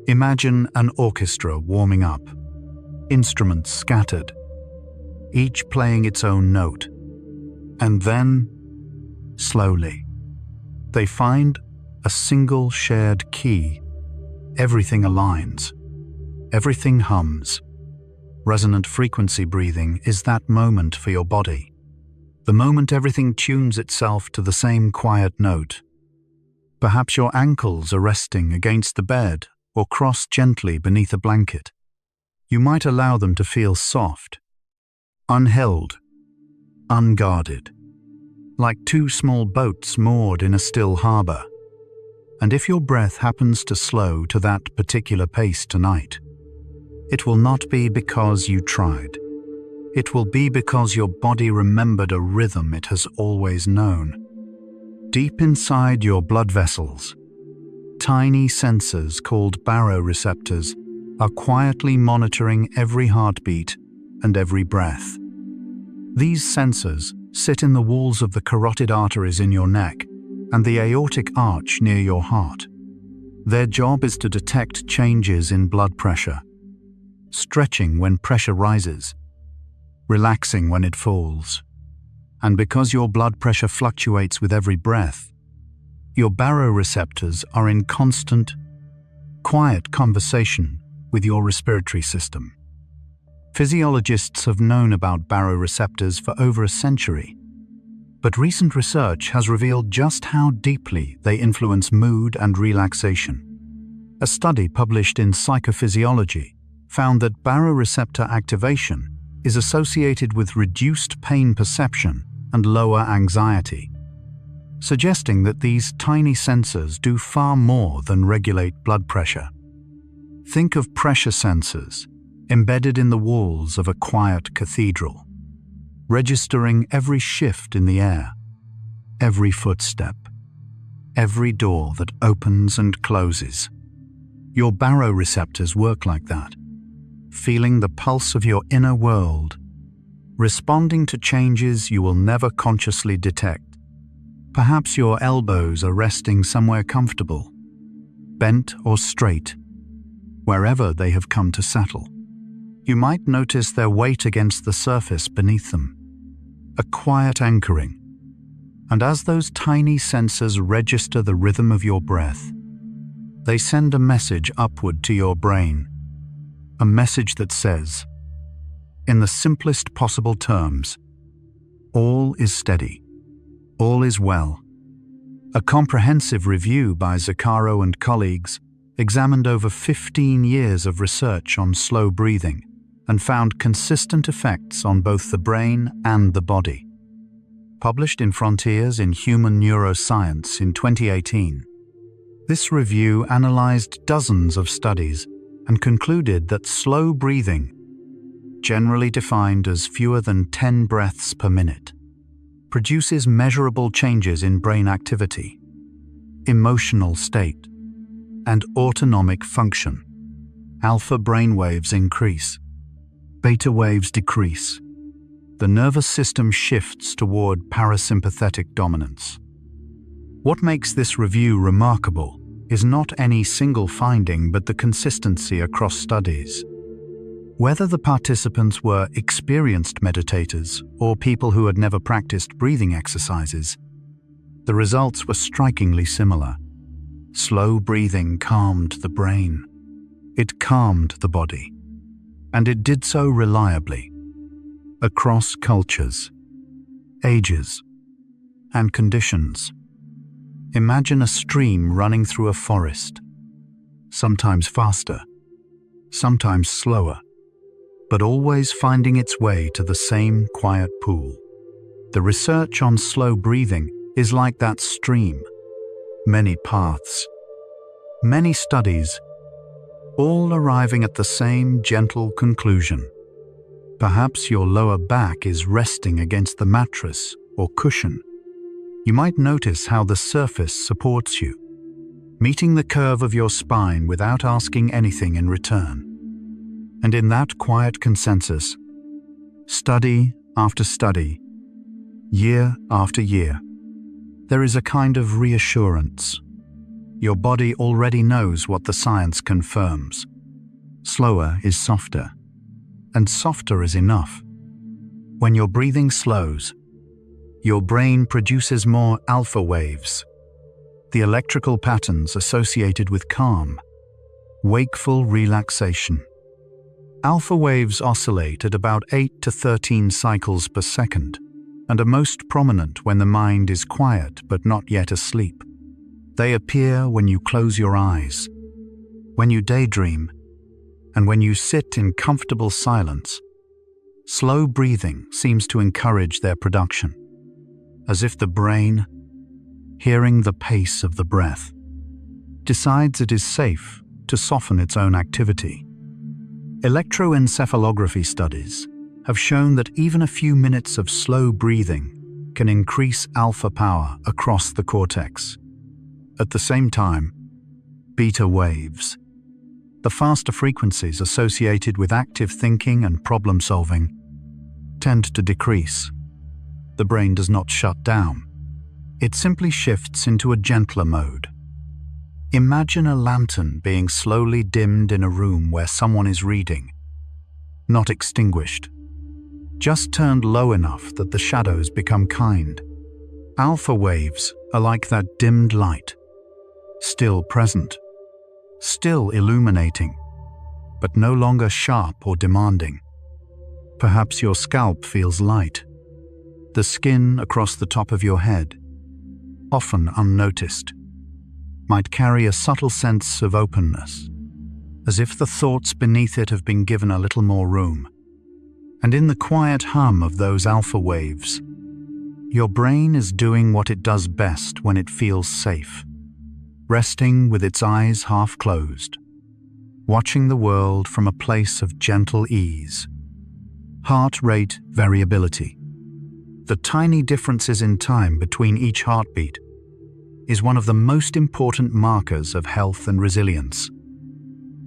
Imagine an orchestra warming up, instruments scattered, each playing its own note. And then, slowly, they find a single shared key. Everything aligns. Everything hums. Resonant frequency breathing is that moment for your body. The moment everything tunes itself to the same quiet note. Perhaps your ankles are resting against the bed or crossed gently beneath a blanket. You might allow them to feel soft, unheld, unguarded, like two small boats moored in a still harbor. And if your breath happens to slow to that particular pace tonight, it will not be because you tried. It will be because your body remembered a rhythm it has always known. Deep inside your blood vessels, tiny sensors called baroreceptors are quietly monitoring every heartbeat and every breath. These sensors sit in the walls of the carotid arteries in your neck and the aortic arch near your heart. Their job is to detect changes in blood pressure, stretching when pressure rises, relaxing when it falls. And because your blood pressure fluctuates with every breath, your baroreceptors are in constant, quiet conversation with your respiratory system. Physiologists have known about baroreceptors for over a century, but recent research has revealed just how deeply they influence mood and relaxation. A study published in Psychophysiology found that baroreceptor activation is associated with reduced pain perception and lower anxiety, suggesting that these tiny sensors do far more than regulate blood pressure. Think of pressure sensors embedded in the walls of a quiet cathedral, registering every shift in the air, every footstep, every door that opens and closes. Your baroreceptors work like that, feeling the pulse of your inner world, responding to changes you will never consciously detect. Perhaps your elbows are resting somewhere comfortable, bent or straight, wherever they have come to settle. You might notice their weight against the surface beneath them, a quiet anchoring. And as those tiny sensors register the rhythm of your breath, they send a message upward to your brain, a message that says, in the simplest possible terms, all is steady, all is well. A comprehensive review by Zuccaro and colleagues examined over 15 years of research on slow breathing and found consistent effects on both the brain and the body. Published in Frontiers in Human Neuroscience in 2018, this review analyzed dozens of studies and concluded that slow breathing, generally defined as fewer than 10 breaths per minute, produces measurable changes in brain activity, emotional state, and autonomic function. Alpha brainwaves increase, beta waves decrease. The nervous system shifts toward parasympathetic dominance. What makes this review remarkable is not any single finding but the consistency across studies. Whether the participants were experienced meditators or people who had never practiced breathing exercises, the results were strikingly similar. Slow breathing calmed the brain. It calmed the body. And it did so reliably, across cultures, ages, and conditions. Imagine a stream running through a forest, sometimes faster, sometimes slower, but always finding its way to the same quiet pool. The research on slow breathing is like that stream. Many paths, many studies, all arriving at the same gentle conclusion. Perhaps your lower back is resting against the mattress or cushion. You might notice how the surface supports you, meeting the curve of your spine without asking anything in return. And in that quiet consensus, study after study, year after year, there is a kind of reassurance. Your body already knows what the science confirms. Slower is softer, and softer is enough. When your breathing slows, your brain produces more alpha waves, the electrical patterns associated with calm, wakeful relaxation. Alpha waves oscillate at about 8 to 13 cycles per second and are most prominent when the mind is quiet but not yet asleep. They appear when you close your eyes, when you daydream, and when you sit in comfortable silence. Slow breathing seems to encourage their production, as if the brain, hearing the pace of the breath, decides it is safe to soften its own activity. Electroencephalography studies have shown that even a few minutes of slow breathing can increase alpha power across the cortex. At the same time, beta waves, the faster frequencies associated with active thinking and problem-solving, tend to decrease. The brain does not shut down. It simply shifts into a gentler mode. Imagine a lantern being slowly dimmed in a room where someone is reading, not extinguished, just turned low enough that the shadows become kind. Alpha waves are like that dimmed light, still present, still illuminating, but no longer sharp or demanding. Perhaps your scalp feels light, the skin across the top of your head, often unnoticed, might carry a subtle sense of openness, as if the thoughts beneath it have been given a little more room. And in the quiet hum of those alpha waves, your brain is doing what it does best when it feels safe, resting with its eyes half closed, watching the world from a place of gentle ease. Heart rate variability, the tiny differences in time between each heartbeat, is one of the most important markers of health and resilience.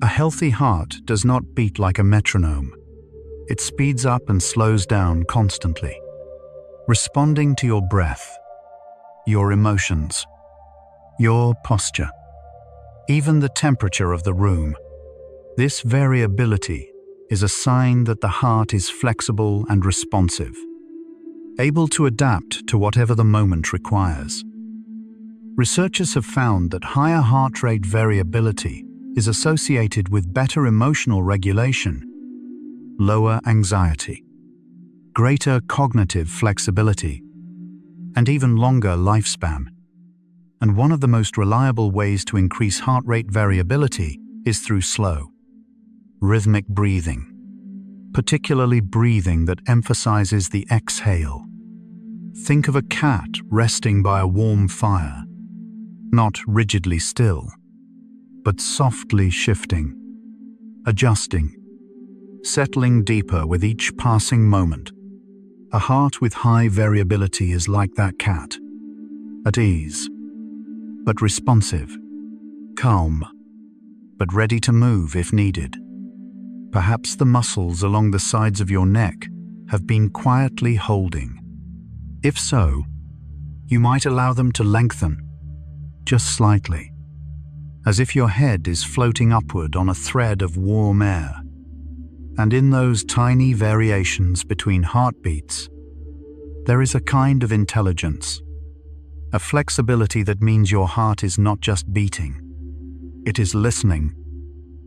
A healthy heart does not beat like a metronome. It speeds up and slows down constantly, responding to your breath, your emotions, your posture, even the temperature of the room. This variability is a sign that the heart is flexible and responsive, able to adapt to whatever the moment requires. Researchers have found that higher heart rate variability is associated with better emotional regulation, lower anxiety, greater cognitive flexibility, and even longer lifespan. And one of the most reliable ways to increase heart rate variability is through slow, rhythmic breathing, particularly breathing that emphasizes the exhale. Think of a cat resting by a warm fire, not rigidly still, but softly shifting, adjusting, settling deeper with each passing moment. A heart with high variability is like that cat, at ease, but responsive, calm, but ready to move if needed. Perhaps the muscles along the sides of your neck have been quietly holding. If so, you might allow them to lengthen, just slightly, as if your head is floating upward on a thread of warm air. And in those tiny variations between heartbeats, there is a kind of intelligence, a flexibility that means your heart is not just beating, it is listening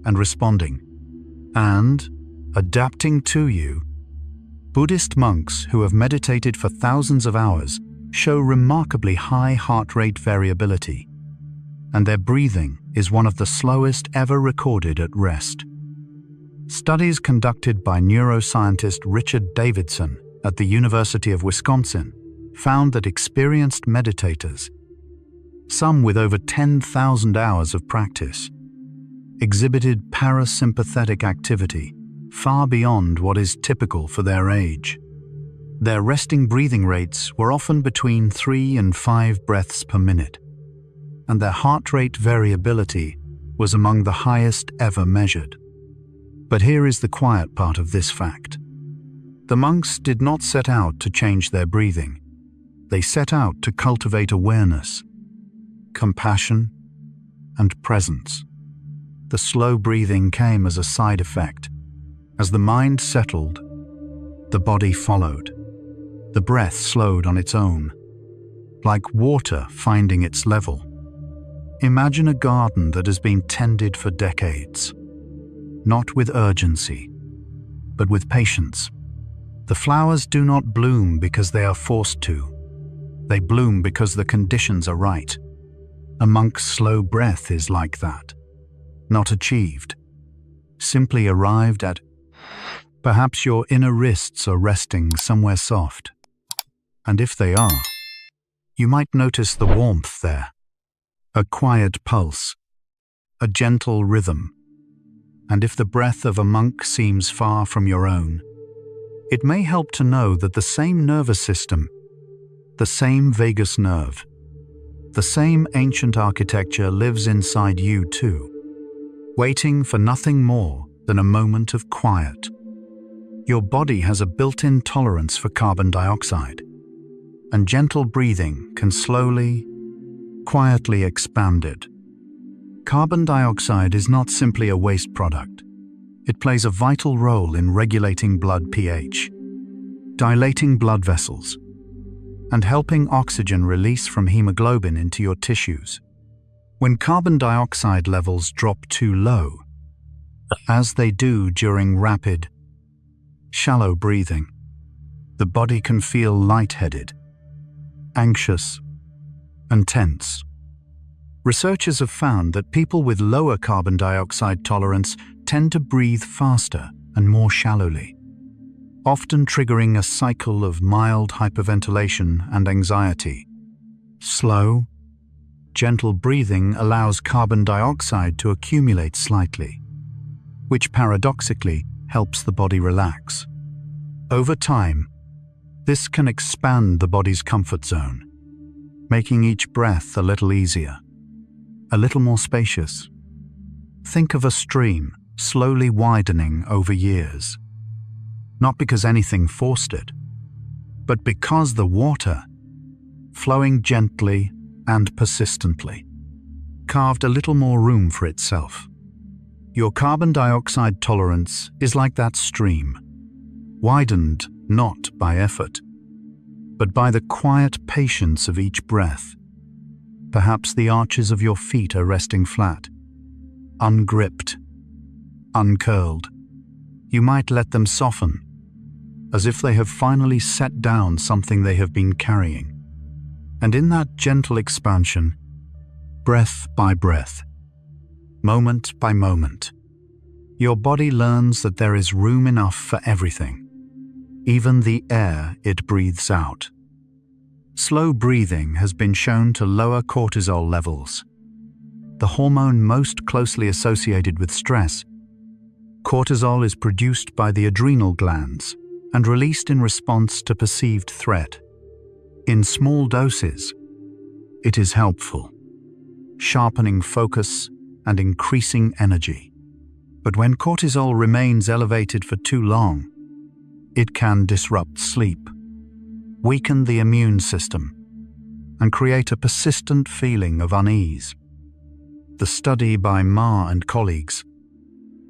and responding, and adapting to you. Buddhist monks who have meditated for thousands of hours show remarkably high heart rate variability, and their breathing is one of the slowest ever recorded at rest. Studies conducted by neuroscientist Richard Davidson at the University of Wisconsin found that experienced meditators, some with over 10,000 hours of practice, exhibited parasympathetic activity far beyond what is typical for their age. Their resting breathing rates were often between 3 and 5 breaths per minute, and their heart rate variability was among the highest ever measured. But here is the quiet part of this fact. The monks did not set out to change their breathing. They set out to cultivate awareness, compassion, and presence. The slow breathing came as a side effect. As the mind settled, the body followed. The breath slowed on its own, like water finding its level. Imagine a garden that has been tended for decades, not with urgency, but with patience. The flowers do not bloom because they are forced to. They bloom because the conditions are right. A monk's slow breath is like that. Not achieved, simply arrived at. Perhaps your inner wrists are resting somewhere soft. And if they are, you might notice the warmth there. A quiet pulse, a gentle rhythm. And if the breath of a monk seems far from your own, it may help to know that the same nervous system, the same vagus nerve, the same ancient architecture lives inside you too, waiting for nothing more than a moment of quiet. Your body has a built-in tolerance for carbon dioxide, and gentle breathing can slowly, quietly expand it. Carbon dioxide is not simply a waste product. It plays a vital role in regulating blood pH, dilating blood vessels, and helping oxygen release from hemoglobin into your tissues. When carbon dioxide levels drop too low, as they do during rapid, shallow breathing, the body can feel lightheaded, anxious, and tense. Researchers have found that people with lower carbon dioxide tolerance tend to breathe faster and more shallowly, often triggering a cycle of mild hyperventilation and anxiety. Slow, gentle breathing allows carbon dioxide to accumulate slightly, which paradoxically helps the body relax. Over time, this can expand the body's comfort zone, making each breath a little easier, a little more spacious. Think of a stream slowly widening over years, not because anything forced it, but because the water, flowing gently and persistently, carved a little more room for itself. Your carbon dioxide tolerance is like that stream, widened not by effort, but by the quiet patience of each breath. Perhaps the arches of your feet are resting flat, ungripped, uncurled. You might let them soften, as if they have finally set down something they have been carrying. And in that gentle expansion, breath by breath, moment by moment, your body learns that there is room enough for everything, even the air it breathes out. Slow breathing has been shown to lower cortisol levels, the hormone most closely associated with stress. Cortisol is produced by the adrenal glands and released in response to perceived threat. In small doses, it is helpful, sharpening focus and increasing energy. But when cortisol remains elevated for too long, it can disrupt sleep, weaken the immune system, and create a persistent feeling of unease. The study by Ma and colleagues,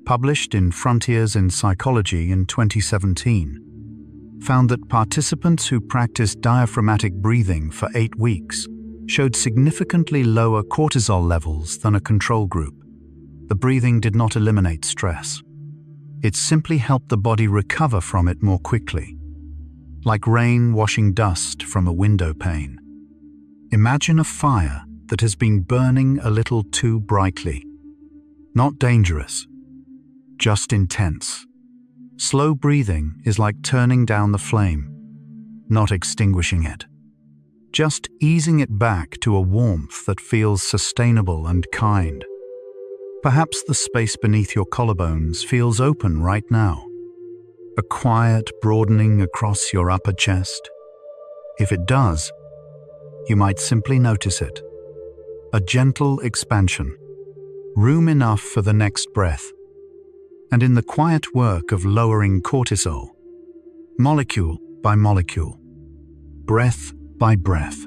published in Frontiers in Psychology in 2017, found that participants who practiced diaphragmatic breathing for 8 weeks showed significantly lower cortisol levels than a control group. The breathing did not eliminate stress. It simply helped the body recover from it more quickly, like rain washing dust from a window pane. Imagine a fire that has been burning a little too brightly. Not dangerous, just intense. Slow breathing is like turning down the flame, not extinguishing it, just easing it back to a warmth that feels sustainable and kind. Perhaps the space beneath your collarbones feels open right now, a quiet broadening across your upper chest. If it does, you might simply notice it. A gentle expansion, room enough for the next breath. and in the quiet work of lowering cortisol, molecule by molecule, breath by breath,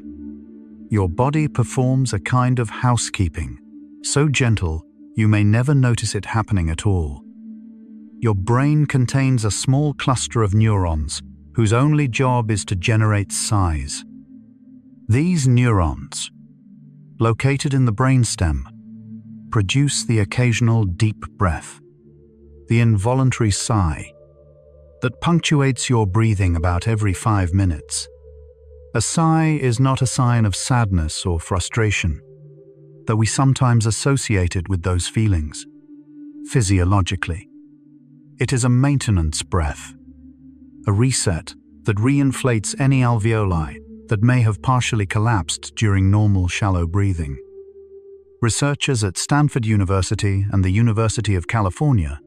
your body performs a kind of housekeeping, so gentle you may never notice it happening at all. Your brain contains a small cluster of neurons whose only job is to generate sighs. These neurons, located in the brainstem, produce the occasional deep breath, the involuntary sigh that punctuates your breathing about every 5 minutes. A sigh is not a sign of sadness or frustration, though we sometimes associate it with those feelings. Physiologically, it is a maintenance breath, a reset that reinflates any alveoli that may have partially collapsed during normal shallow breathing. Researchers at Stanford University and the University of California,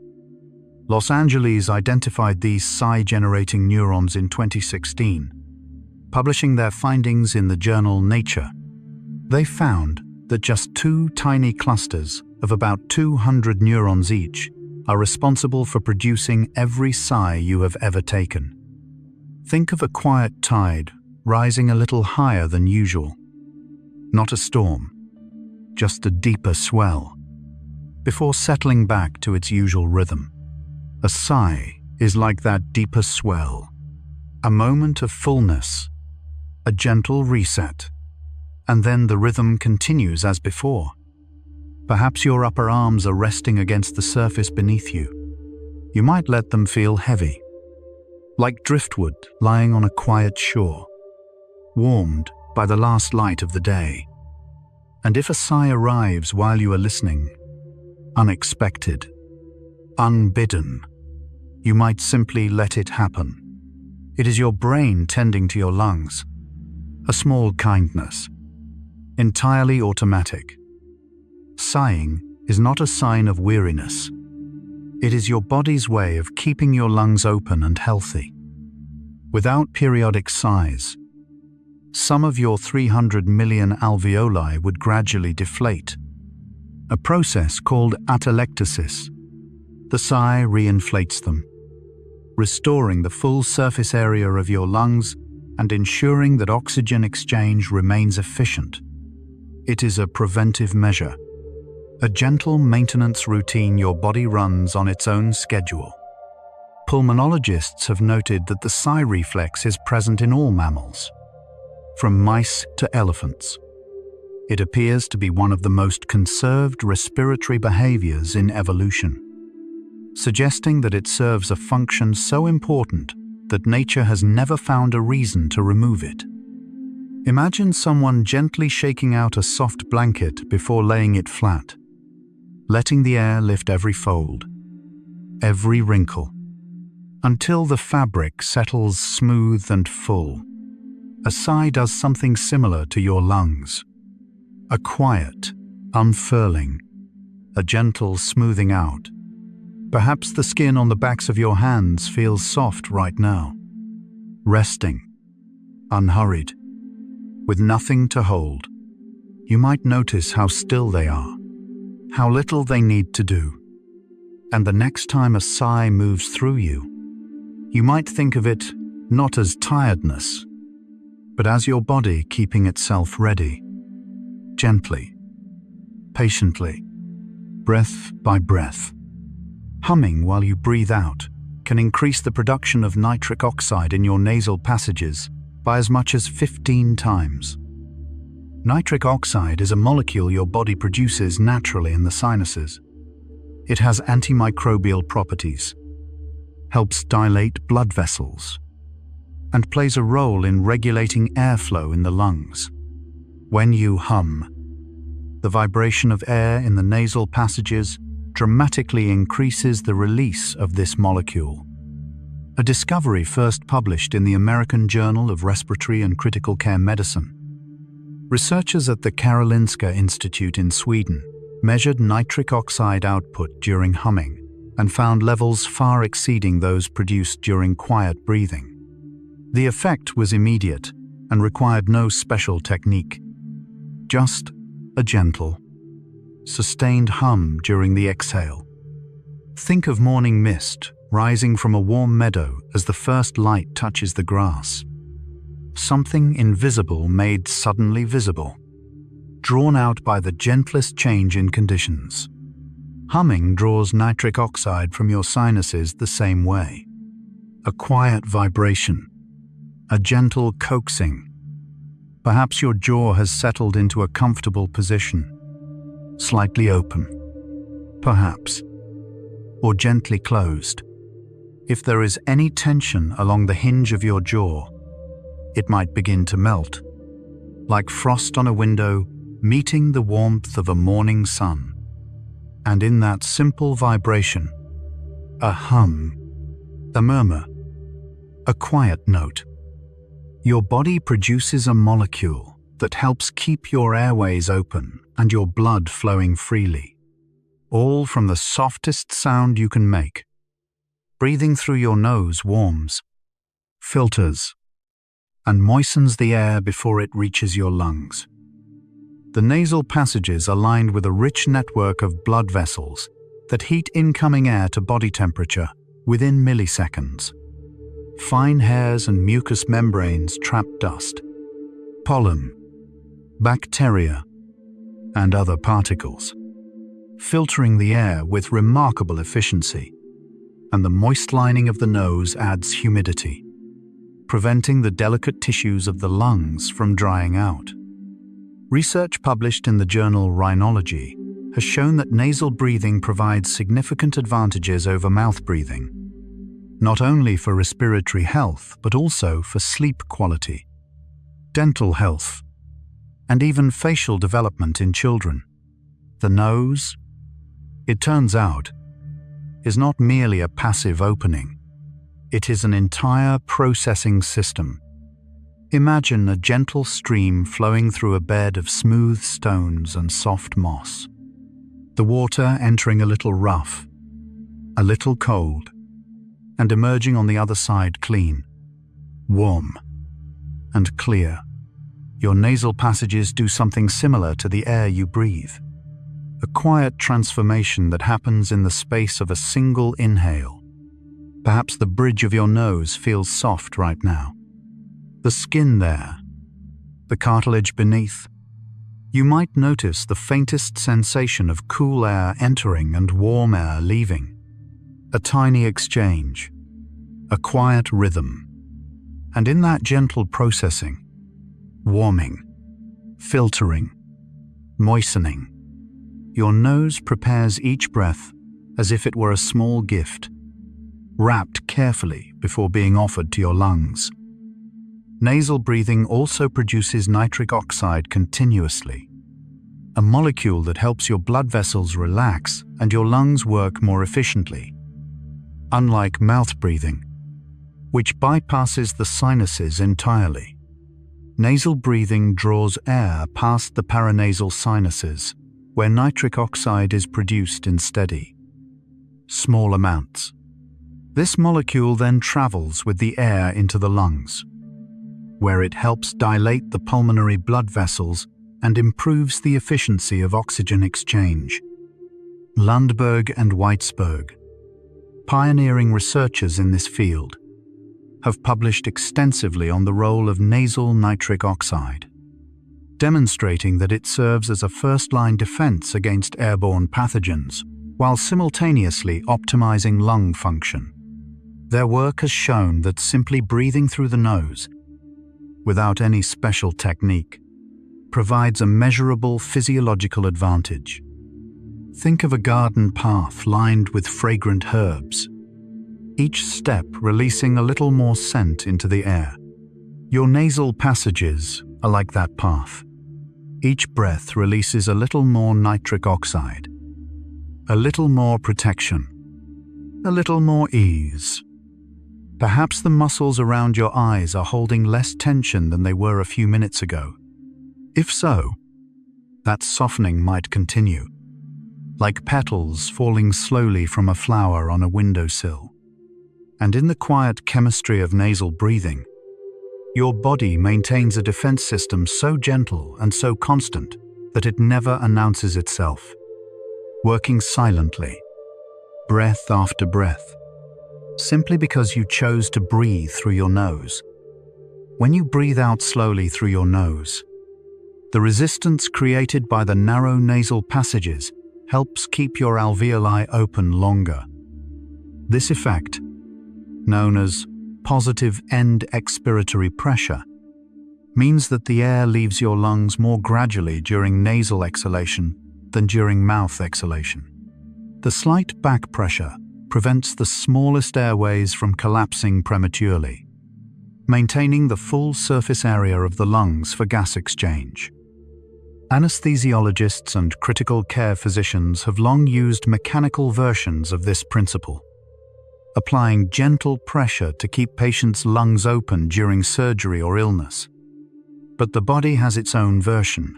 Los Angeles identified these sigh-generating neurons in 2016, publishing their findings in the journal Nature. They found that just 2 tiny clusters of about 200 neurons each are responsible for producing every sigh you have ever taken. Think of a quiet tide rising a little higher than usual. Not a storm, just a deeper swell, before settling back to its usual rhythm. A sigh is like that deeper swell, a moment of fullness, a gentle reset, and then the rhythm continues as before. Perhaps your upper arms are resting against the surface beneath you. You might let them feel heavy, like driftwood lying on a quiet shore, warmed by the last light of the day. And if a sigh arrives while you are listening, unexpected, unbidden, you might simply let it happen. It is your brain tending to your lungs, a small kindness, entirely automatic. Sighing is not a sign of weariness. It is your body's way of keeping your lungs open and healthy. Without periodic sighs, some of your 300 million alveoli would gradually deflate, a process called atelectasis. The sigh reinflates them, restoring the full surface area of your lungs and ensuring that oxygen exchange remains efficient. It is a preventive measure, a gentle maintenance routine your body runs on its own schedule. Pulmonologists have noted that the sigh reflex is present in all mammals, from mice to elephants. It appears to be one of the most conserved respiratory behaviors in evolution, suggesting that it serves a function so important that nature has never found a reason to remove it. Imagine someone gently shaking out a soft blanket before laying it flat, letting the air lift every fold, every wrinkle, until the fabric settles smooth and full. A sigh does something similar to your lungs. A quiet, unfurling, a gentle smoothing out. Perhaps the skin on the backs of your hands feels soft right now, resting, unhurried, with nothing to hold. You might notice how still they are, how little they need to do. And the next time a sigh moves through you, you might think of it not as tiredness, but as your body keeping itself ready, gently, patiently, breath by breath. Humming while you breathe out can increase the production of nitric oxide in your nasal passages by as much as 15 times. Nitric oxide is a molecule your body produces naturally in the sinuses. It has antimicrobial properties, helps dilate blood vessels, and plays a role in regulating airflow in the lungs. When you hum, the vibration of air in the nasal passages dramatically increases the release of this molecule. A discovery first published in the American Journal of Respiratory and Critical Care Medicine. Researchers at the Karolinska Institute in Sweden measured nitric oxide output during humming and found levels far exceeding those produced during quiet breathing. The effect was immediate and required no special technique, just a gentle, sustained hum during the exhale. Think of morning mist rising from a warm meadow as the first light touches the grass. Something invisible made suddenly visible, drawn out by the gentlest change in conditions. Humming draws nitric oxide from your sinuses the same way. A quiet vibration, a gentle coaxing. Perhaps your jaw has settled into a comfortable position, slightly open, perhaps, or gently closed. If there is any tension along the hinge of your jaw, it might begin to melt, like frost on a window meeting the warmth of a morning sun. And in that simple vibration, a hum, a murmur, a quiet note, your body produces a molecule that helps keep your airways open and your blood flowing freely, all from the softest sound you can make. Breathing through your nose warms, filters, and moistens the air before it reaches your lungs. The nasal passages are lined with a rich network of blood vessels that heat incoming air to body temperature within milliseconds. Fine hairs and mucous membranes trap dust, pollen, bacteria, and other particles, filtering the air with remarkable efficiency. And the moist lining of the nose adds humidity, preventing the delicate tissues of the lungs from drying out. Research published in the journal Rhinology has shown that nasal breathing provides significant advantages over mouth breathing, not only for respiratory health but also for sleep quality, dental health, and even facial development in children. The nose, it turns out, is not merely a passive opening. It is an entire processing system. Imagine a gentle stream flowing through a bed of smooth stones and soft moss. The water entering a little rough, a little cold, and emerging on the other side clean, warm, and clear. Your nasal passages do something similar to the air you breathe. A quiet transformation that happens in the space of a single inhale. Perhaps the bridge of your nose feels soft right now. The skin there, the cartilage beneath. You might notice the faintest sensation of cool air entering and warm air leaving. A tiny exchange, a quiet rhythm. And in that gentle processing, warming, filtering, moistening, your nose prepares each breath as if it were a small gift, wrapped carefully before being offered to your lungs. Nasal breathing also produces nitric oxide continuously, a molecule that helps your blood vessels relax and your lungs work more efficiently. Unlike mouth breathing, which bypasses the sinuses entirely, nasal breathing draws air past the paranasal sinuses, where nitric oxide is produced in steady, small amounts. This molecule then travels with the air into the lungs, where it helps dilate the pulmonary blood vessels and improves the efficiency of oxygen exchange. Lundberg and Weitzberg, pioneering researchers in this field, have published extensively on the role of nasal nitric oxide, demonstrating that it serves as a first-line defense against airborne pathogens, while simultaneously optimizing lung function. Their work has shown that simply breathing through the nose, without any special technique, provides a measurable physiological advantage. Think of a garden path lined with fragrant herbs, each step releasing a little more scent into the air. Your nasal passages are like that path. Each breath releases a little more nitric oxide, a little more protection, a little more ease. Perhaps the muscles around your eyes are holding less tension than they were a few minutes ago. If so, that softening might continue, like petals falling slowly from a flower on a windowsill. And in the quiet chemistry of nasal breathing, your body maintains a defense system so gentle and so constant that it never announces itself, working silently, breath after breath, simply because you chose to breathe through your nose. When you breathe out slowly through your nose, the resistance created by the narrow nasal passages helps keep your alveoli open longer. This effect, known as positive end expiratory pressure, means that the air leaves your lungs more gradually during nasal exhalation than during mouth exhalation. The slight back pressure prevents the smallest airways from collapsing prematurely, maintaining the full surface area of the lungs for gas exchange. Anesthesiologists and critical care physicians have long used mechanical versions of this principle, applying gentle pressure to keep patients' lungs open during surgery or illness. But the body has its own version,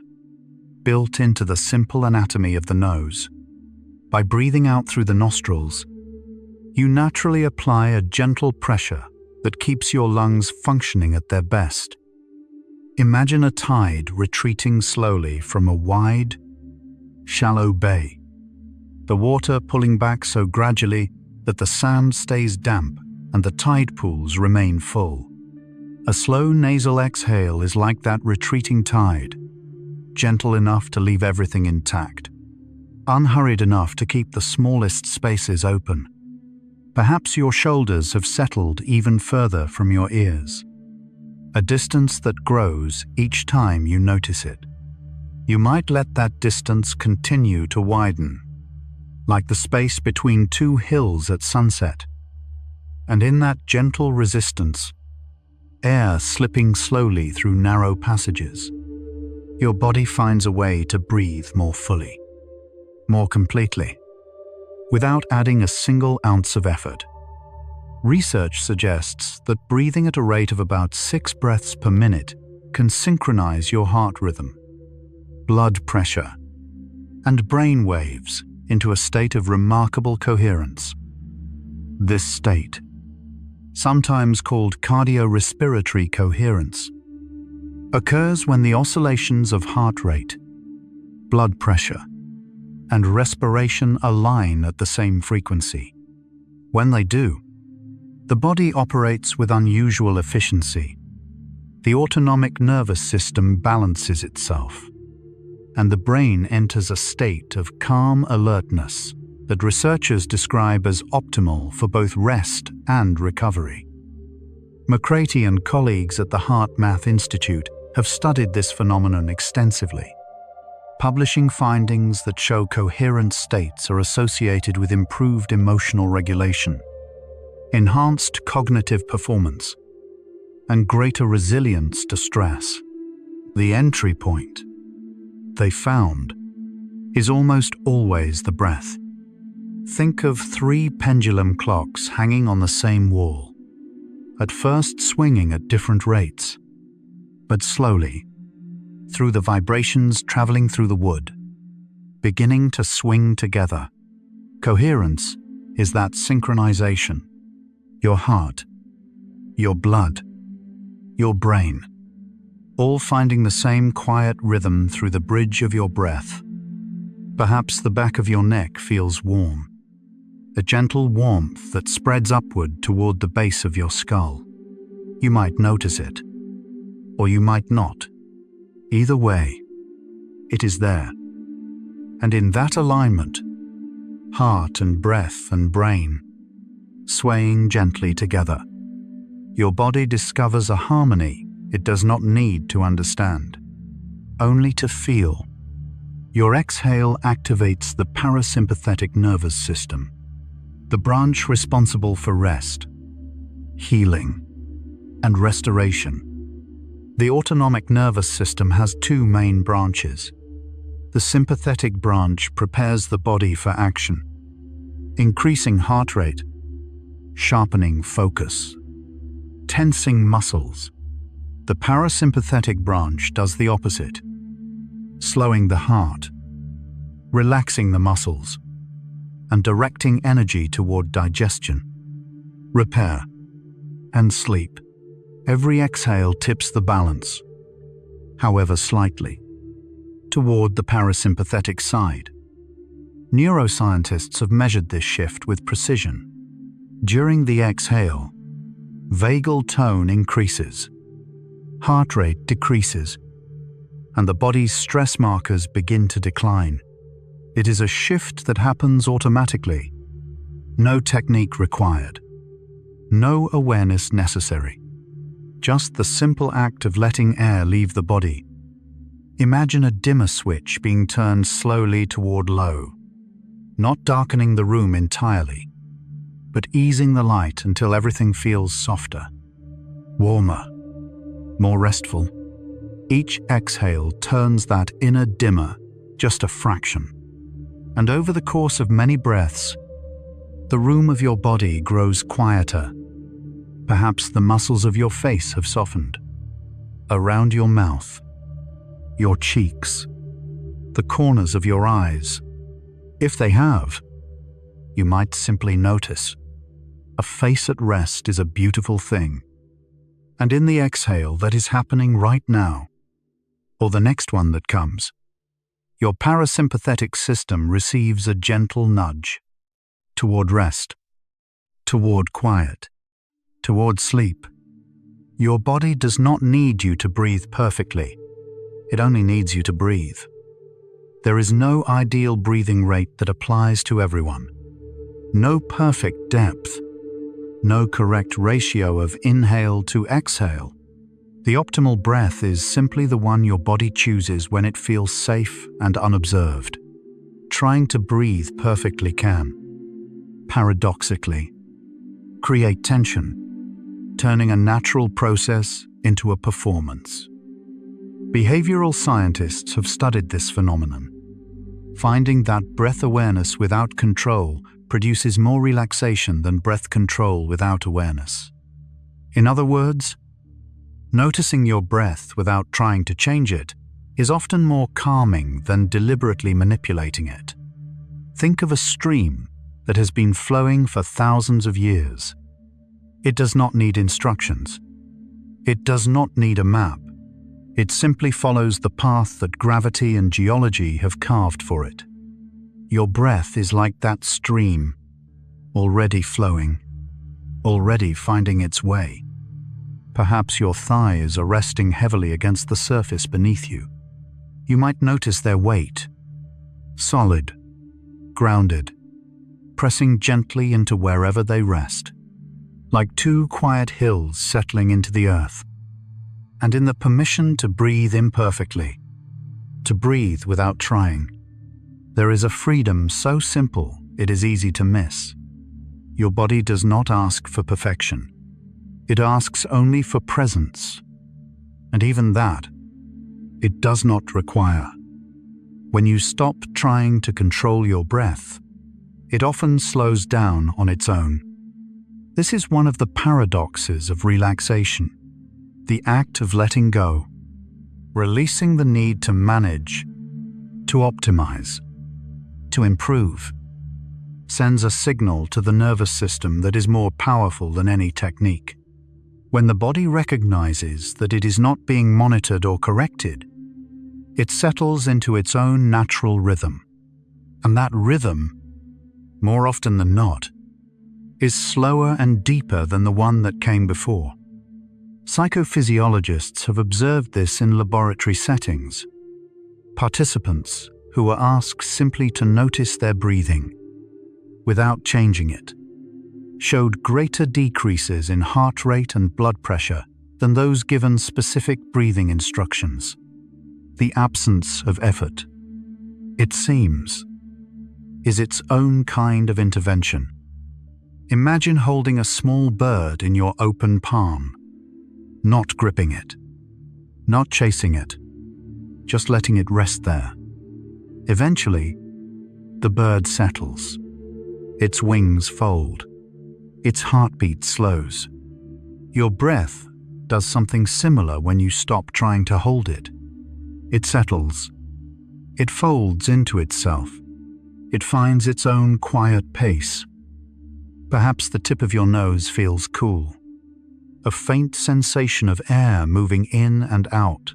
built into the simple anatomy of the nose. By breathing out through the nostrils, you naturally apply a gentle pressure that keeps your lungs functioning at their best. Imagine a tide retreating slowly from a wide, shallow bay, the water pulling back so gradually that the sand stays damp and the tide pools remain full. A slow nasal exhale is like that retreating tide, gentle enough to leave everything intact, unhurried enough to keep the smallest spaces open. Perhaps your shoulders have settled even further from your ears, a distance that grows each time you notice it. You might let that distance continue to widen, like the space between two hills at sunset. And in that gentle resistance, air slipping slowly through narrow passages, your body finds a way to breathe more fully, more completely, without adding a single ounce of effort. Research suggests that breathing at a rate of about 6 breaths per minute can synchronize your heart rhythm, blood pressure, and brain waves into a state of remarkable coherence. This state, sometimes called cardiorespiratory coherence, occurs when the oscillations of heart rate, blood pressure, and respiration align at the same frequency. When they do, the body operates with unusual efficiency. The autonomic nervous system balances itself, and the brain enters a state of calm alertness that researchers describe as optimal for both rest and recovery. McCraty and colleagues at the HeartMath Institute have studied this phenomenon extensively, publishing findings that show coherent states are associated with improved emotional regulation, enhanced cognitive performance, and greater resilience to stress. The entry point, they found, is almost always the breath. Think of 3 pendulum clocks hanging on the same wall, at first swinging at different rates, but slowly, through the vibrations traveling through the wood, beginning to swing together. Coherence is that synchronization. Your heart, your blood, your brain, all finding the same quiet rhythm through the bridge of your breath. Perhaps the back of your neck feels warm, a gentle warmth that spreads upward toward the base of your skull. You might notice it, or you might not. Either way, it is there. And in that alignment, heart and breath and brain, swaying gently together, your body discovers a harmony it does not need to understand, only to feel. Your exhale activates the parasympathetic nervous system, the branch responsible for rest, healing, and restoration. The autonomic nervous system has 2 main branches. The sympathetic branch prepares the body for action, increasing heart rate, sharpening focus, tensing muscles. The parasympathetic branch does the opposite, slowing the heart, relaxing the muscles, and directing energy toward digestion, repair, and sleep. Every exhale tips the balance, however slightly, toward the parasympathetic side. Neuroscientists have measured this shift with precision. During the exhale, vagal tone increases, heart rate decreases, and the body's stress markers begin to decline. It is a shift that happens automatically. No technique required. No awareness necessary. Just the simple act of letting air leave the body. Imagine a dimmer switch being turned slowly toward low, not darkening the room entirely, but easing the light until everything feels softer, warmer, more restful. Each exhale turns that inner dimmer just a fraction. And over the course of many breaths, the room of your body grows quieter. Perhaps the muscles of your face have softened. Around your mouth, your cheeks, the corners of your eyes. If they have, you might simply notice. A face at rest is a beautiful thing. And in the exhale that is happening right now, or the next one that comes, your parasympathetic system receives a gentle nudge toward rest, toward quiet, toward sleep. Your body does not need you to breathe perfectly. It only needs you to breathe. There is no ideal breathing rate that applies to everyone. No perfect depth. No correct ratio of inhale to exhale. The optimal breath is simply the one your body chooses when it feels safe and unobserved. Trying to breathe perfectly can, paradoxically, create tension, turning a natural process into a performance. Behavioral scientists have studied this phenomenon, finding that breath awareness without control produces more relaxation than breath control without awareness. In other words, noticing your breath without trying to change it is often more calming than deliberately manipulating it. Think of a stream that has been flowing for thousands of years. It does not need instructions. It does not need a map. It simply follows the path that gravity and geology have carved for it. Your breath is like that stream, already flowing, already finding its way. Perhaps your thighs are resting heavily against the surface beneath you. You might notice their weight, solid, grounded, pressing gently into wherever they rest, like two quiet hills settling into the earth. And in the permission to breathe imperfectly, to breathe without trying, there is a freedom so simple it is easy to miss. Your body does not ask for perfection. It asks only for presence. And even that, it does not require. When you stop trying to control your breath, it often slows down on its own. This is one of the paradoxes of relaxation, the act of letting go, releasing the need to manage, to optimize, to improve, sends a signal to the nervous system that is more powerful than any technique. When the body recognizes that it is not being monitored or corrected, it settles into its own natural rhythm. And that rhythm, more often than not, is slower and deeper than the one that came before. Psychophysiologists have observed this in laboratory settings. Participants who were asked simply to notice their breathing, without changing it, showed greater decreases in heart rate and blood pressure than those given specific breathing instructions. The absence of effort, it seems, is its own kind of intervention. Imagine holding a small bird in your open palm, not gripping it, not chasing it, just letting it rest there. Eventually, the bird settles. Its wings fold. Its heartbeat slows. Your breath does something similar when you stop trying to hold it. It settles. It folds into itself. It finds its own quiet pace. Perhaps the tip of your nose feels cool. A faint sensation of air moving in and out.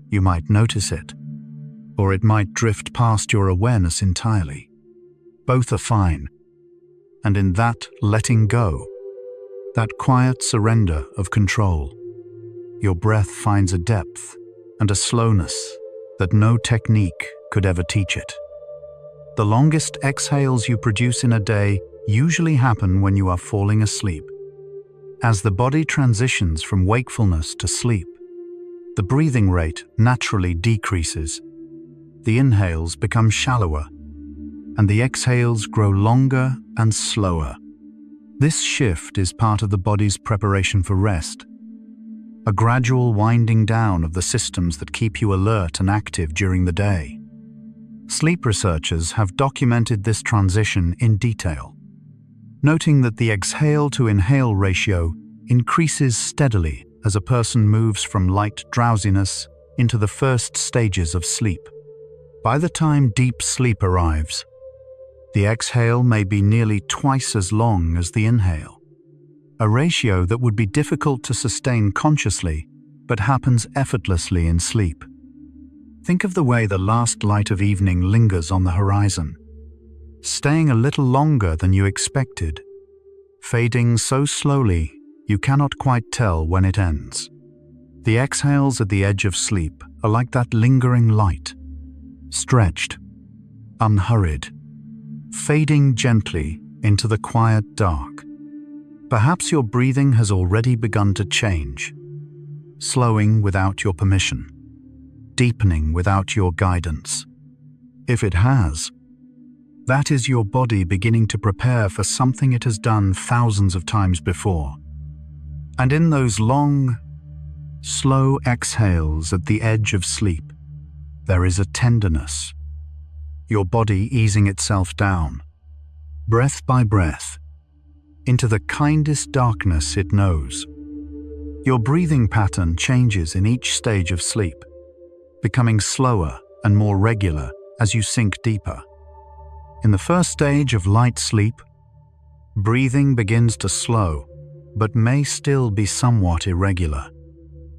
You might notice it, or it might drift past your awareness entirely. Both are fine. And in that letting go, that quiet surrender of control, your breath finds a depth and a slowness that no technique could ever teach it. The longest exhales you produce in a day usually happen when you are falling asleep. As the body transitions from wakefulness to sleep, the breathing rate naturally decreases. The inhales become shallower, and the exhales grow longer and slower. This shift is part of the body's preparation for rest, a gradual winding down of the systems that keep you alert and active during the day. Sleep researchers have documented this transition in detail, noting that the exhale-to-inhale ratio increases steadily as a person moves from light drowsiness into the first stages of sleep. By the time deep sleep arrives, the exhale may be nearly twice as long as the inhale, a ratio that would be difficult to sustain consciously but happens effortlessly in sleep. Think of the way the last light of evening lingers on the horizon, staying a little longer than you expected, fading so slowly you cannot quite tell when it ends. The exhales at the edge of sleep are like that lingering light, stretched, unhurried, fading gently into the quiet dark. Perhaps your breathing has already begun to change, slowing without your permission, deepening without your guidance. If it has, that is your body beginning to prepare for something it has done thousands of times before. And in those long, slow exhales at the edge of sleep, there is a tenderness, your body easing itself down, breath by breath, into the kindest darkness it knows. Your breathing pattern changes in each stage of sleep, becoming slower and more regular as you sink deeper. In the first stage of light sleep, breathing begins to slow, but may still be somewhat irregular.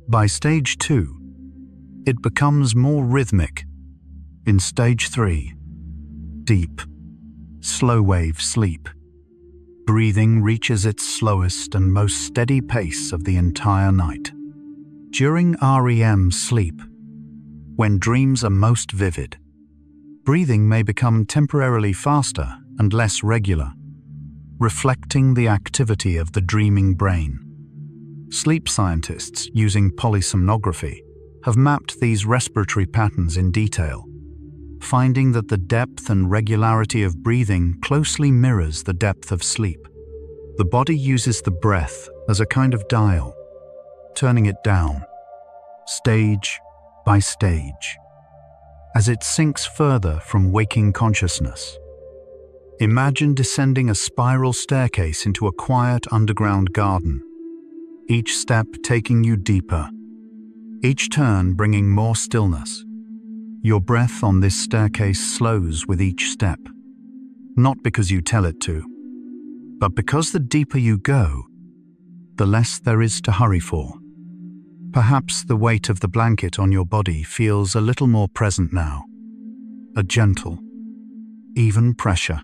By stage 2, it becomes more rhythmic. In stage 3, deep, slow-wave sleep, breathing reaches its slowest and most steady pace of the entire night. During REM sleep, when dreams are most vivid, breathing may become temporarily faster and less regular, reflecting the activity of the dreaming brain. Sleep scientists using polysomnography have mapped these respiratory patterns in detail, finding that the depth and regularity of breathing closely mirrors the depth of sleep. The body uses the breath as a kind of dial, turning it down, stage by stage, as it sinks further from waking consciousness. Imagine descending a spiral staircase into a quiet underground garden, each step taking you deeper, each turn bringing more stillness. Your breath on this staircase slows with each step, not because you tell it to, but because the deeper you go, the less there is to hurry for. Perhaps the weight of the blanket on your body feels a little more present now, a gentle, even pressure,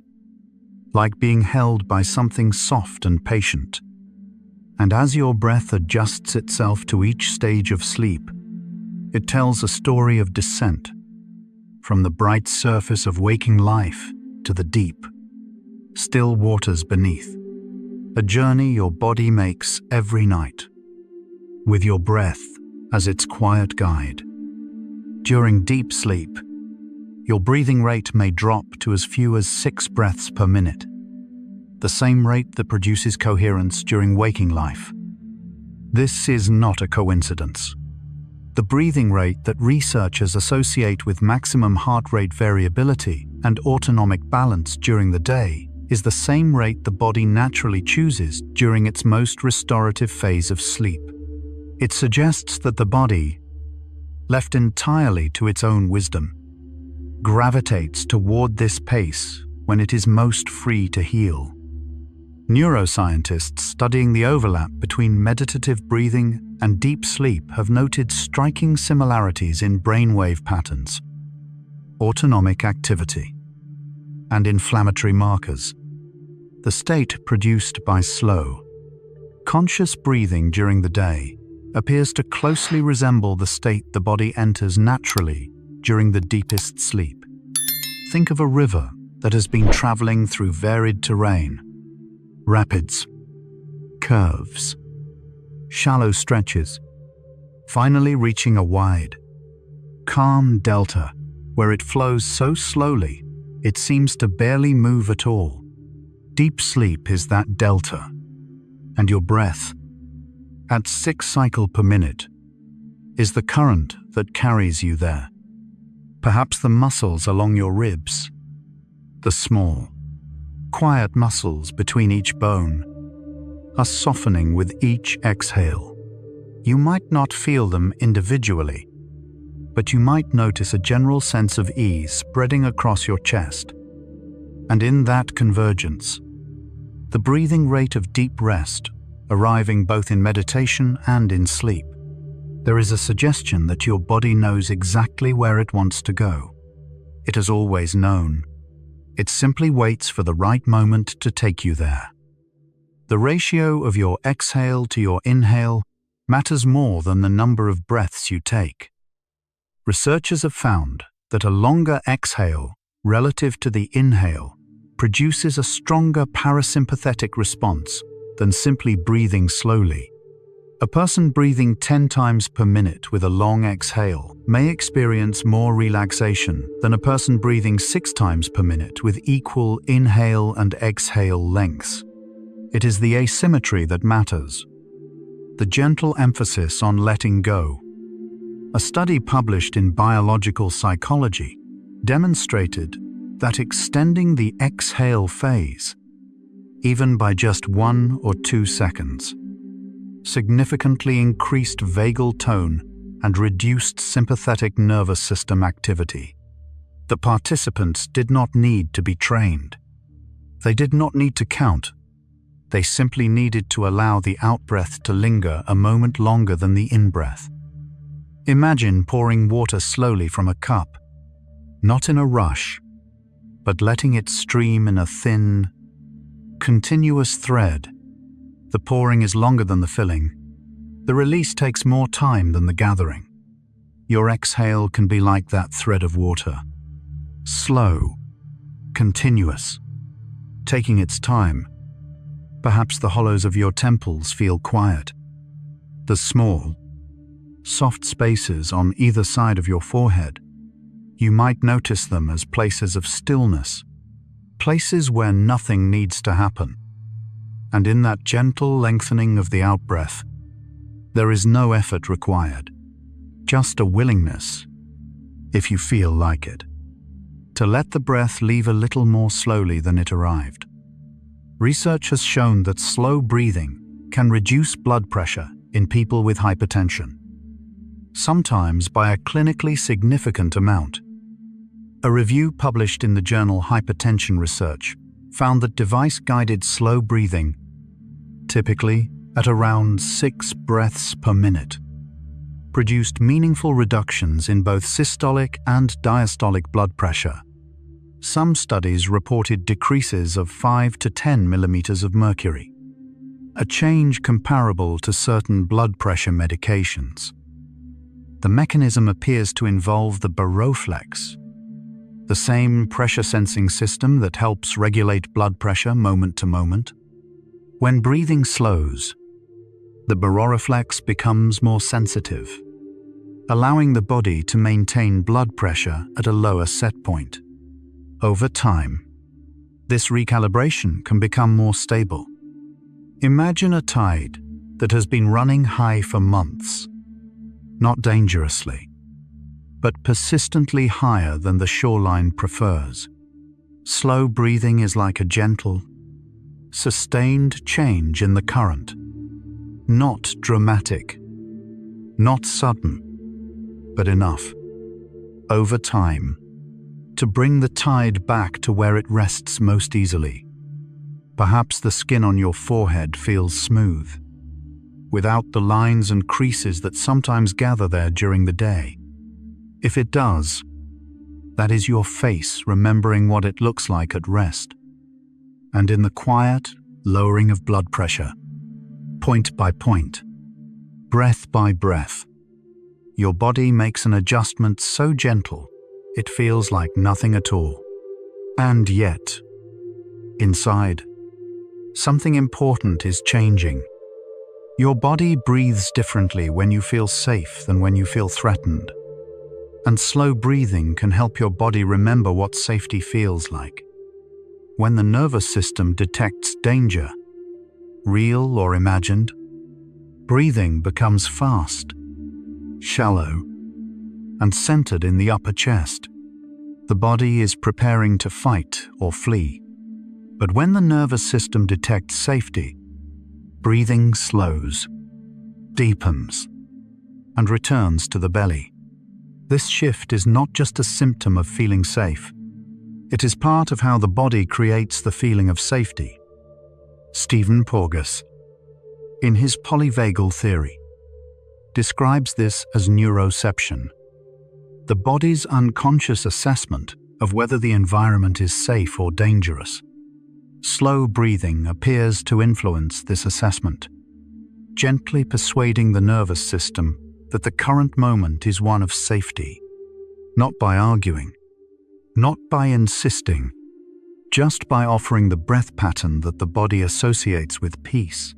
like being held by something soft and patient. And as your breath adjusts itself to each stage of sleep, it tells a story of descent, from the bright surface of waking life to the deep, still waters beneath, a journey your body makes every night, with your breath as its quiet guide. During deep sleep, your breathing rate may drop to as few as 6 breaths per minute, the same rate that produces coherence during waking life. This is not a coincidence. The breathing rate that researchers associate with maximum heart rate variability and autonomic balance during the day is the same rate the body naturally chooses during its most restorative phase of sleep. It suggests that the body, left entirely to its own wisdom, gravitates toward this pace when it is most free to heal. Neuroscientists studying the overlap between meditative breathing and deep sleep have noted striking similarities in brainwave patterns, autonomic activity, and inflammatory markers. The state produced by slow, conscious breathing during the day appears to closely resemble the state the body enters naturally during the deepest sleep. Think of a river that has been traveling through varied terrain, rapids, curves, shallow stretches, finally reaching a wide, calm delta where it flows so slowly it seems to barely move at all. Deep sleep is that delta, and your breath, at 6 cycles per minute, is the current that carries you there. Perhaps the muscles along your ribs, the small, quiet muscles between each bone, are softening with each exhale. You might not feel them individually, but you might notice a general sense of ease spreading across your chest. And in that convergence, the breathing rate of deep rest, arriving both in meditation and in sleep, there is a suggestion that your body knows exactly where it wants to go. It has always known. It simply waits for the right moment to take you there. The ratio of your exhale to your inhale matters more than the number of breaths you take. Researchers have found that a longer exhale relative to the inhale produces a stronger parasympathetic response than simply breathing slowly. A person breathing 10 times per minute with a long exhale may experience more relaxation than a person breathing 6 times per minute with equal inhale and exhale lengths. It is the asymmetry that matters, the gentle emphasis on letting go. A study published in Biological Psychology demonstrated that extending the exhale phase, even by just 1 or 2 seconds, significantly increased vagal tone and reduced sympathetic nervous system activity. The participants did not need to be trained. They did not need to count. They simply needed to allow the out-breath to linger a moment longer than the in-breath. Imagine pouring water slowly from a cup, not in a rush, but letting it stream in a thin, continuous thread. The pouring is longer than the filling. The release takes more time than the gathering. Your exhale can be like that thread of water. Slow, continuous, taking its time. Perhaps the hollows of your temples feel quiet. The small, soft spaces on either side of your forehead, you might notice them as places of stillness, places where nothing needs to happen. And in that gentle lengthening of the out-breath, there is no effort required, just a willingness, if you feel like it, to let the breath leave a little more slowly than it arrived. Research has shown that slow breathing can reduce blood pressure in people with hypertension, sometimes by a clinically significant amount. A review published in the journal Hypertension Research found that device-guided slow breathing, typically at around 6 breaths per minute, produced meaningful reductions in both systolic and diastolic blood pressure. Some studies reported decreases of 5 to 10 millimeters of mercury, a change comparable to certain blood pressure medications. The mechanism appears to involve the baroflex, the same pressure-sensing system that helps regulate blood pressure moment to moment. When breathing slows, the baroreflex becomes more sensitive, allowing the body to maintain blood pressure at a lower set point. Over time, this recalibration can become more stable. Imagine a tide that has been running high for months, not dangerously, but persistently higher than the shoreline prefers. Slow breathing is like a gentle, sustained change in the current, not dramatic, not sudden, but enough, over time, to bring the tide back to where it rests most easily. Perhaps the skin on your forehead feels smooth, without the lines and creases that sometimes gather there during the day. If it does, That is your face remembering what it looks like at rest. And in the quiet lowering of blood pressure, point by point, breath by breath, your body makes an adjustment so gentle it feels like nothing at all. And yet, inside, something important is changing. Your body breathes differently when you feel safe than when you feel threatened. And slow breathing can help your body remember what safety feels like. When the nervous system detects danger, real or imagined, breathing becomes fast, shallow, and centered in the upper chest. The body is preparing to fight or flee. But when the nervous system detects safety, breathing slows, deepens, and returns to the belly. This shift is not just a symptom of feeling safe. It is part of how the body creates the feeling of safety. Stephen Porges, in his polyvagal theory, describes this as neuroception, the body's unconscious assessment of whether the environment is safe or dangerous. Slow breathing appears to influence this assessment, gently persuading the nervous system that the current moment is one of safety, not by arguing, not by insisting, just by offering the breath pattern that the body associates with peace.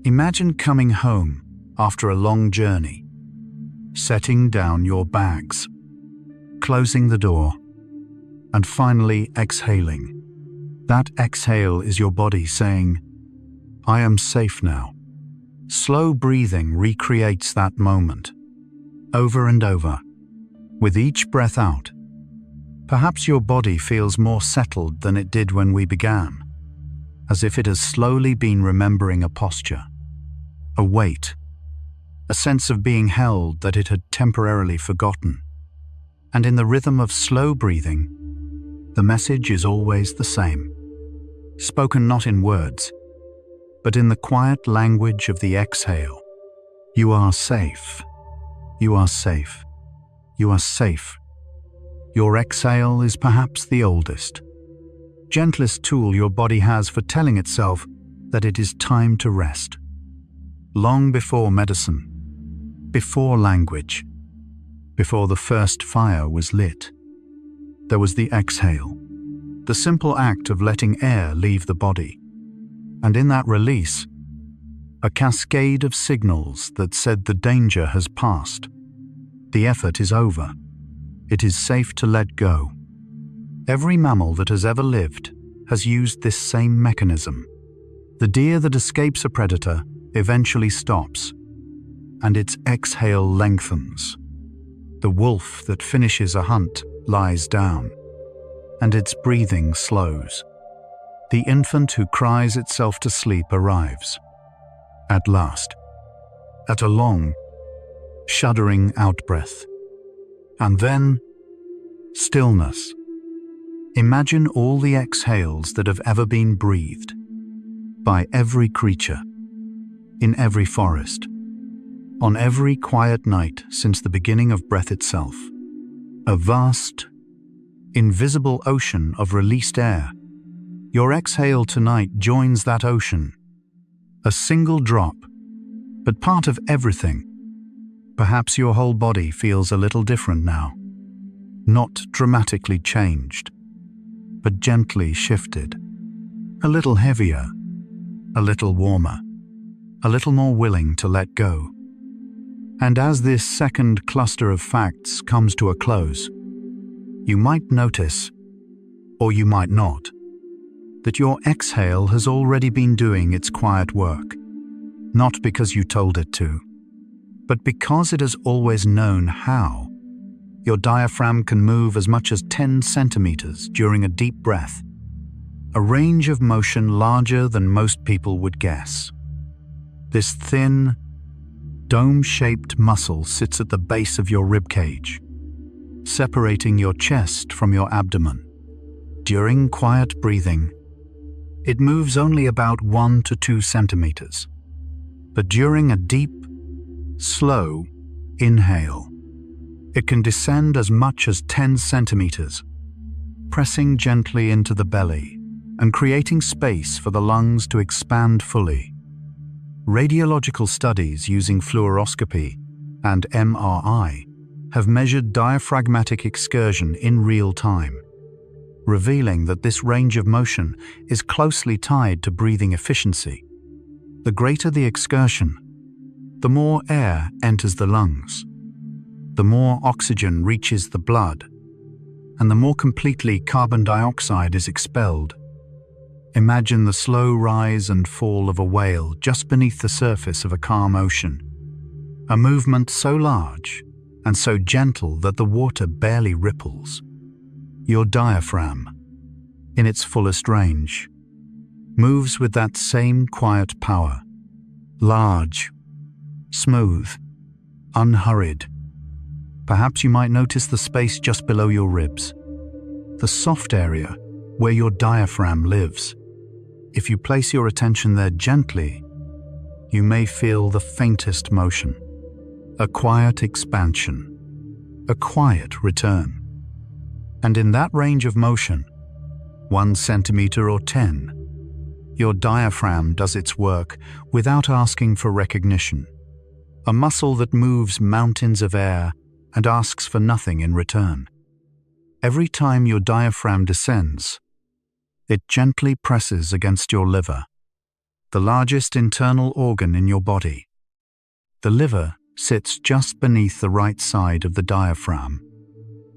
Imagine coming home after a long journey, setting down your bags, closing the door, and finally exhaling. That exhale is your body saying, "I am safe now." Slow breathing recreates that moment, over and over. With each breath out, perhaps your body feels more settled than it did when we began, as if it has slowly been remembering a posture, a weight, a sense of being held that it had temporarily forgotten. And in the rhythm of slow breathing, the message is always the same, spoken not in words, but in the quiet language of the exhale. You are safe. You are safe. You are safe. Your exhale is perhaps the oldest, gentlest tool your body has for telling itself that it is time to rest. Long before medicine, before language, before the first fire was lit, there was the exhale, the simple act of letting air leave the body. And in that release, a cascade of signals that said the danger has passed. The effort is over. It is safe to let go. Every mammal that has ever lived has used this same mechanism. The deer that escapes a predator eventually stops, and its exhale lengthens. The wolf that finishes a hunt lies down, and its breathing slows. The infant who cries itself to sleep arrives, at last, at a long, shuddering outbreath. And then, stillness. Imagine all the exhales that have ever been breathed, by every creature, in every forest, on every quiet night since the beginning of breath itself. A vast, invisible ocean of released air. Your exhale tonight joins that ocean. A single drop, but part of everything. Perhaps your whole body feels a little different now. Not dramatically changed, but gently shifted. A little heavier, a little warmer, a little more willing to let go. And as this second cluster of facts comes to a close, you might notice, or you might not, that your exhale has already been doing its quiet work, not because you told it to, but because it has always known how. Your diaphragm can move as much as 10 centimeters during a deep breath, a range of motion larger than most people would guess. This thin, dome-shaped muscle sits at the base of your ribcage, separating your chest from your abdomen. During quiet breathing, it moves only about 1 to 2 centimeters. But during a deep, slow inhale, It can descend as much as 10 centimeters, pressing gently into the belly and creating space for the lungs to expand fully. Radiological studies using fluoroscopy and MRI have measured diaphragmatic excursion in real time, revealing that this range of motion is closely tied to breathing efficiency. The greater the excursion, the more air enters the lungs, the more oxygen reaches the blood, and the more completely carbon dioxide is expelled. Imagine the slow rise and fall of a whale just beneath the surface of a calm ocean, a movement so large and so gentle that the water barely ripples. Your diaphragm, in its fullest range, moves with that same quiet power, large, smooth, unhurried. Perhaps you might notice the space just below your ribs, the soft area where your diaphragm lives. If you place your attention there gently, you may feel the faintest motion, a quiet expansion, a quiet return. And in that range of motion, 1 centimeter or 10, your diaphragm does its work without asking for recognition, a muscle that moves mountains of air and asks for nothing in return. Every time your diaphragm descends, it gently presses against your liver, the largest internal organ in your body. The liver sits just beneath the right side of the diaphragm,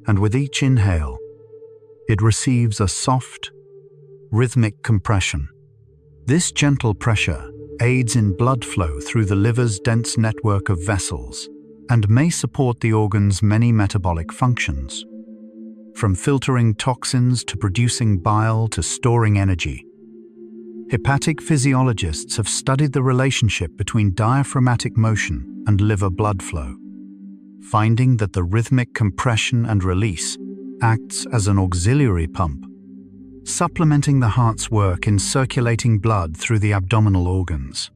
and with each inhale, it receives a soft, rhythmic compression. This gentle pressure aids in blood flow through the liver's dense network of vessels and may support the organ's many metabolic functions, from filtering toxins to producing bile to storing energy. Hepatic physiologists have studied the relationship between diaphragmatic motion and liver blood flow, finding that the rhythmic compression and release acts as an auxiliary pump, supplementing the heart's work in circulating blood through the abdominal organs.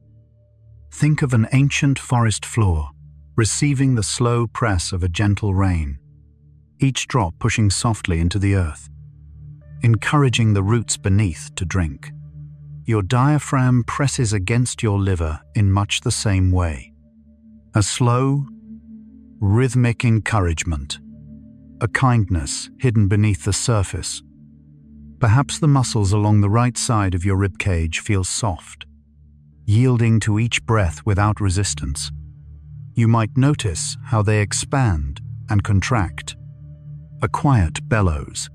Think of an ancient forest floor receiving the slow press of a gentle rain, each drop pushing softly into the earth, encouraging the roots beneath to drink. Your diaphragm presses against your liver in much the same way. A slow, rhythmic encouragement, a kindness hidden beneath the surface. Perhaps the muscles along the right side of your ribcage feel soft, yielding to each breath without resistance. You might notice how they expand and contract, a quiet bellows,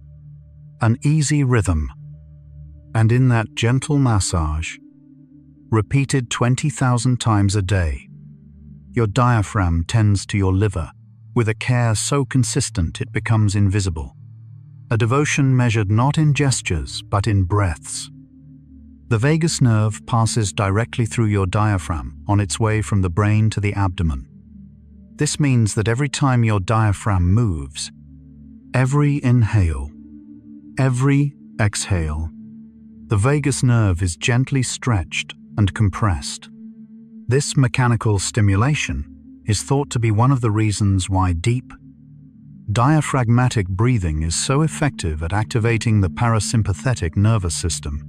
an easy rhythm. And in that gentle massage, repeated 20,000 times a day, your diaphragm tends to your liver with a care so consistent it becomes invisible. A devotion measured not in gestures but in breaths. The vagus nerve passes directly through your diaphragm on its way from the brain to the abdomen. This means that every time your diaphragm moves, every inhale, every exhale, the vagus nerve is gently stretched and compressed. This mechanical stimulation is thought to be one of the reasons why deep, diaphragmatic breathing is so effective at activating the parasympathetic nervous system.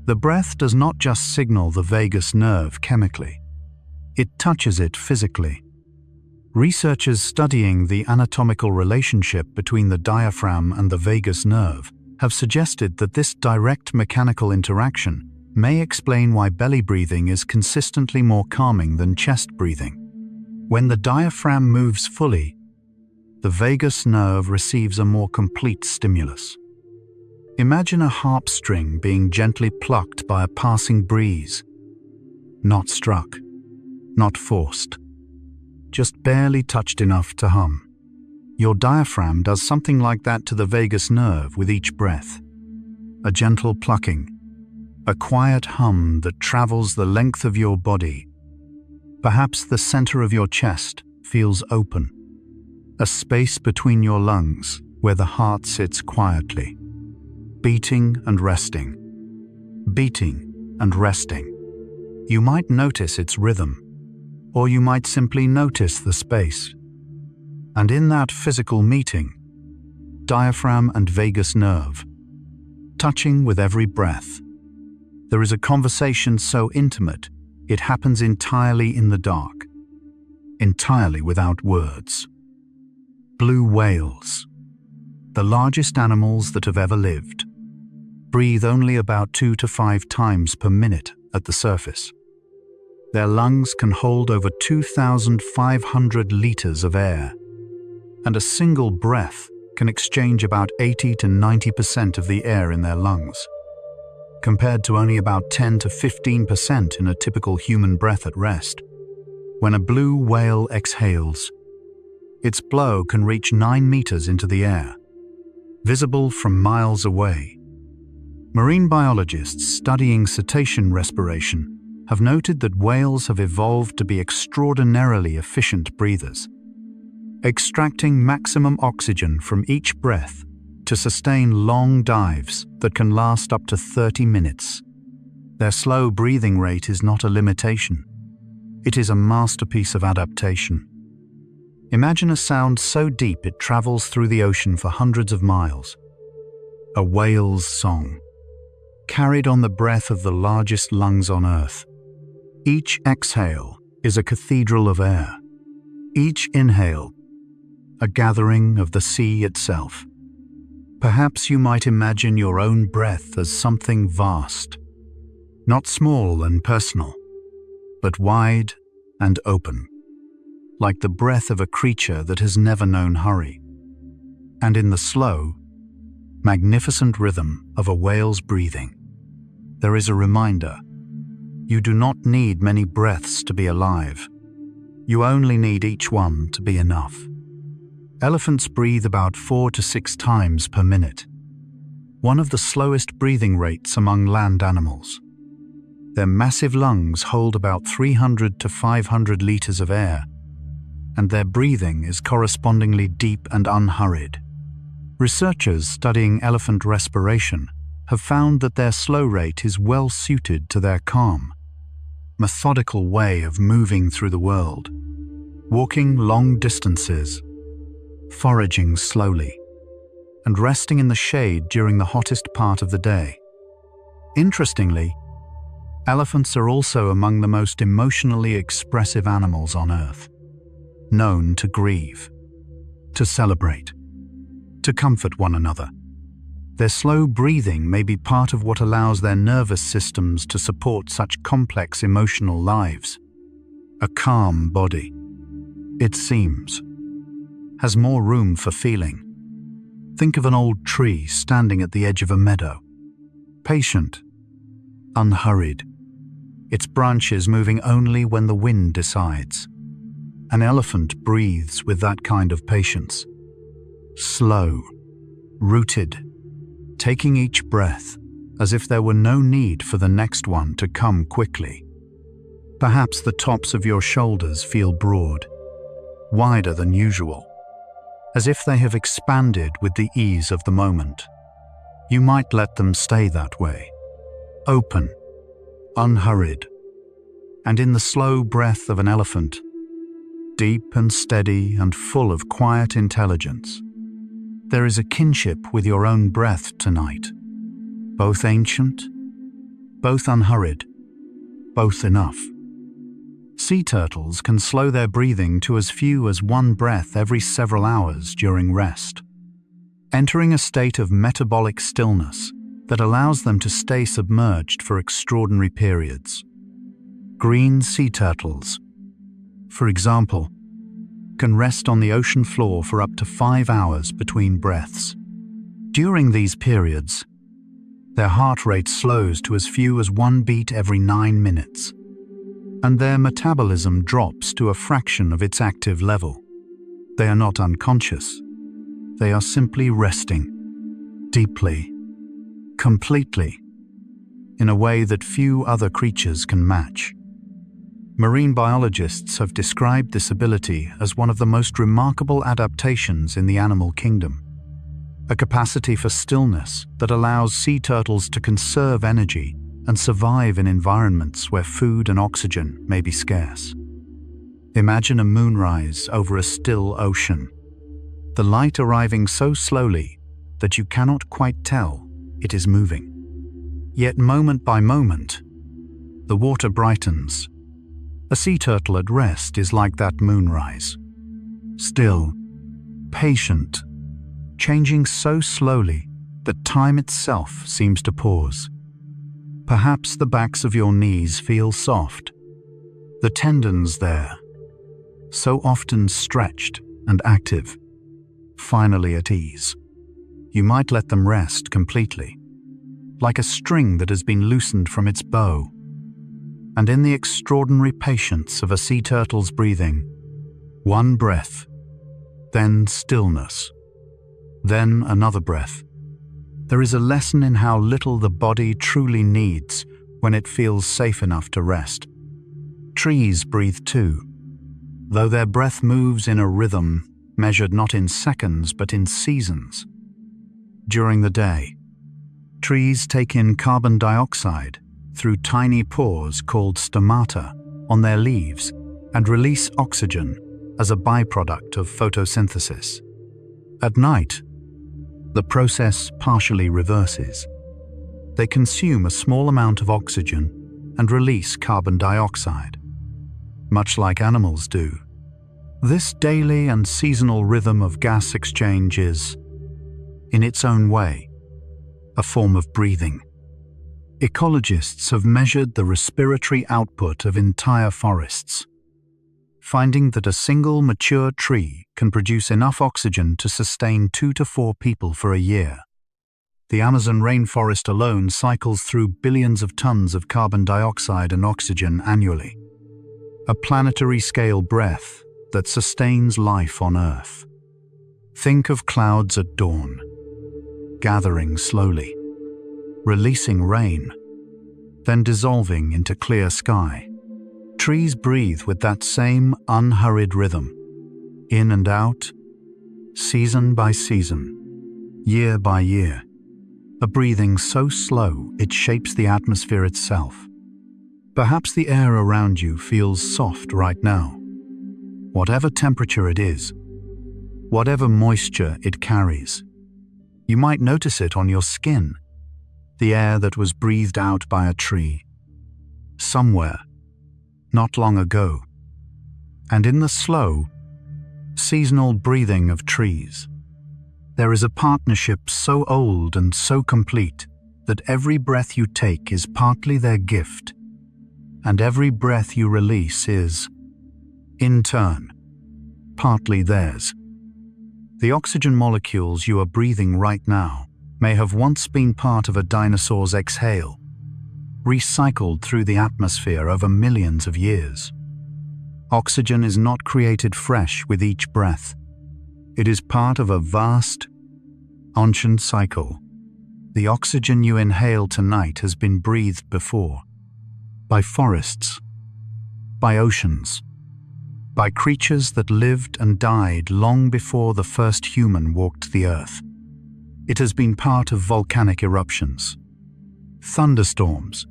The breath does not just signal the vagus nerve chemically, it touches it physically. Researchers studying the anatomical relationship between the diaphragm and the vagus nerve have suggested that this direct mechanical interaction may explain why belly breathing is consistently more calming than chest breathing. When the diaphragm moves fully, the vagus nerve receives a more complete stimulus. Imagine a harp string being gently plucked by a passing breeze, not struck, not forced, just barely touched enough to hum. Your diaphragm does something like that to the vagus nerve with each breath. A gentle plucking, a quiet hum that travels the length of your body. Perhaps the center of your chest feels open, a space between your lungs where the heart sits quietly, beating and resting, beating and resting. You might notice its rhythm, or you might simply notice the space. And in that physical meeting, diaphragm and vagus nerve, touching with every breath, there is a conversation so intimate it happens entirely in the dark, entirely without words. Blue whales, the largest animals that have ever lived, breathe only about 2 to 5 times per minute at the surface. Their lungs can hold over 2,500 liters of air, and a single breath can exchange about 80 to 90% of the air in their lungs, compared to only about 10 to 15% in a typical human breath at rest. When a blue whale exhales, its blow can reach 9 meters into the air, visible from miles away. Marine biologists studying cetacean respiration have noted that whales have evolved to be extraordinarily efficient breathers, extracting maximum oxygen from each breath to sustain long dives that can last up to 30 minutes. Their slow breathing rate is not a limitation. It is a masterpiece of adaptation. Imagine a sound so deep it travels through the ocean for hundreds of miles. A whale's song, carried on the breath of the largest lungs on Earth. Each exhale is a cathedral of air. Each inhale, a gathering of the sea itself. Perhaps you might imagine your own breath as something vast, not small and personal, but wide and open, like the breath of a creature that has never known hurry. And in the slow, magnificent rhythm of a whale's breathing, there is a reminder: you do not need many breaths to be alive. You only need each one to be enough. Elephants breathe about 4 to 6 times per minute, one of the slowest breathing rates among land animals. Their massive lungs hold about 300 to 500 liters of air, and their breathing is correspondingly deep and unhurried. Researchers studying elephant respiration have found that their slow rate is well suited to their calm, methodical way of moving through the world, walking long distances, foraging slowly, and resting in the shade during the hottest part of the day. Interestingly, elephants are also among the most emotionally expressive animals on Earth, known to grieve, to celebrate, to comfort one another. Their slow breathing may be part of what allows their nervous systems to support such complex emotional lives. A calm body, it seems, has more room for feeling. Think of an old tree standing at the edge of a meadow, patient, unhurried, its branches moving only when the wind decides. An elephant breathes with that kind of patience, slow, rooted, taking each breath as if there were no need for the next one to come quickly. Perhaps the tops of your shoulders feel broad, wider than usual, as if they have expanded with the ease of the moment. You might let them stay that way, open, unhurried, and in the slow breath of an elephant, deep and steady and full of quiet intelligence. There is a kinship with your own breath tonight, both ancient, both unhurried, both enough. Sea turtles can slow their breathing to as few as 1 breath every several hours during rest, entering a state of metabolic stillness that allows them to stay submerged for extraordinary periods. Green sea turtles, for example, can rest on the ocean floor for up to 5 hours between breaths. During these periods, their heart rate slows to as few as 1 beat every 9 minutes, and their metabolism drops to a fraction of its active level. They are not unconscious. They are simply resting, deeply, completely, in a way that few other creatures can match. Marine biologists have described this ability as one of the most remarkable adaptations in the animal kingdom, a capacity for stillness that allows sea turtles to conserve energy and survive in environments where food and oxygen may be scarce. Imagine a moonrise over a still ocean, the light arriving so slowly that you cannot quite tell it is moving. Yet moment by moment, the water brightens. A sea turtle at rest is like that moonrise. Still, patient, changing so slowly that time itself seems to pause. Perhaps the backs of your knees feel soft, the tendons there, so often stretched and active, finally at ease. You might let them rest completely, like a string that has been loosened from its bow. And in the extraordinary patience of a sea turtle's breathing, one breath, then stillness, then another breath. There is a lesson in how little the body truly needs when it feels safe enough to rest. Trees breathe too, though their breath moves in a rhythm measured not in seconds but in seasons. During the day, trees take in carbon dioxide through tiny pores called stomata on their leaves and release oxygen as a byproduct of photosynthesis. At night, the process partially reverses. They consume a small amount of oxygen and release carbon dioxide, much like animals do. This daily and seasonal rhythm of gas exchange is, in its own way, a form of breathing. Ecologists have measured the respiratory output of entire forests, finding that a single mature tree can produce enough oxygen to sustain 2 to 4 people for a year. The Amazon rainforest alone cycles through billions of tons of carbon dioxide and oxygen annually, a planetary-scale breath that sustains life on Earth. Think of clouds at dawn, gathering slowly, releasing rain, then dissolving into clear sky. Trees breathe with that same unhurried rhythm, in and out, season by season, year by year, a breathing so slow it shapes the atmosphere itself. Perhaps the air around you feels soft right now. Whatever temperature it is, whatever moisture it carries, you might notice it on your skin, the air that was breathed out by a tree, somewhere, not long ago, and in the slow, seasonal breathing of trees, there is a partnership so old and so complete that every breath you take is partly their gift, and every breath you release is, in turn, partly theirs. The oxygen molecules you are breathing right now may have once been part of a dinosaur's exhale, recycled through the atmosphere over millions of years. Oxygen is not created fresh with each breath. It is part of a vast, ancient cycle. The oxygen you inhale tonight has been breathed before, by forests, by oceans, by creatures that lived and died long before the first human walked the earth. It has been part of volcanic eruptions, thunderstorms,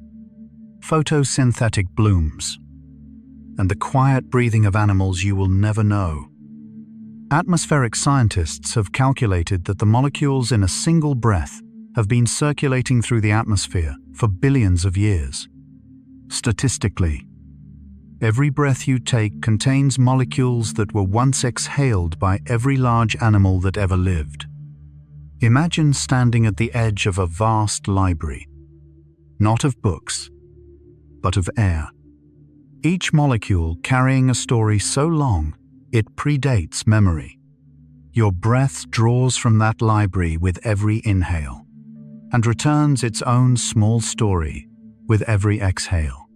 photosynthetic blooms, and the quiet breathing of animals you will never know. Atmospheric scientists have calculated that the molecules in a single breath have been circulating through the atmosphere for billions of years. Statistically, every breath you take contains molecules that were once exhaled by every large animal that ever lived. Imagine standing at the edge of a vast library, not of books, but of air. Each molecule carrying a story so long it predates memory. Your breath draws from that library with every inhale and returns its own small story with every exhale.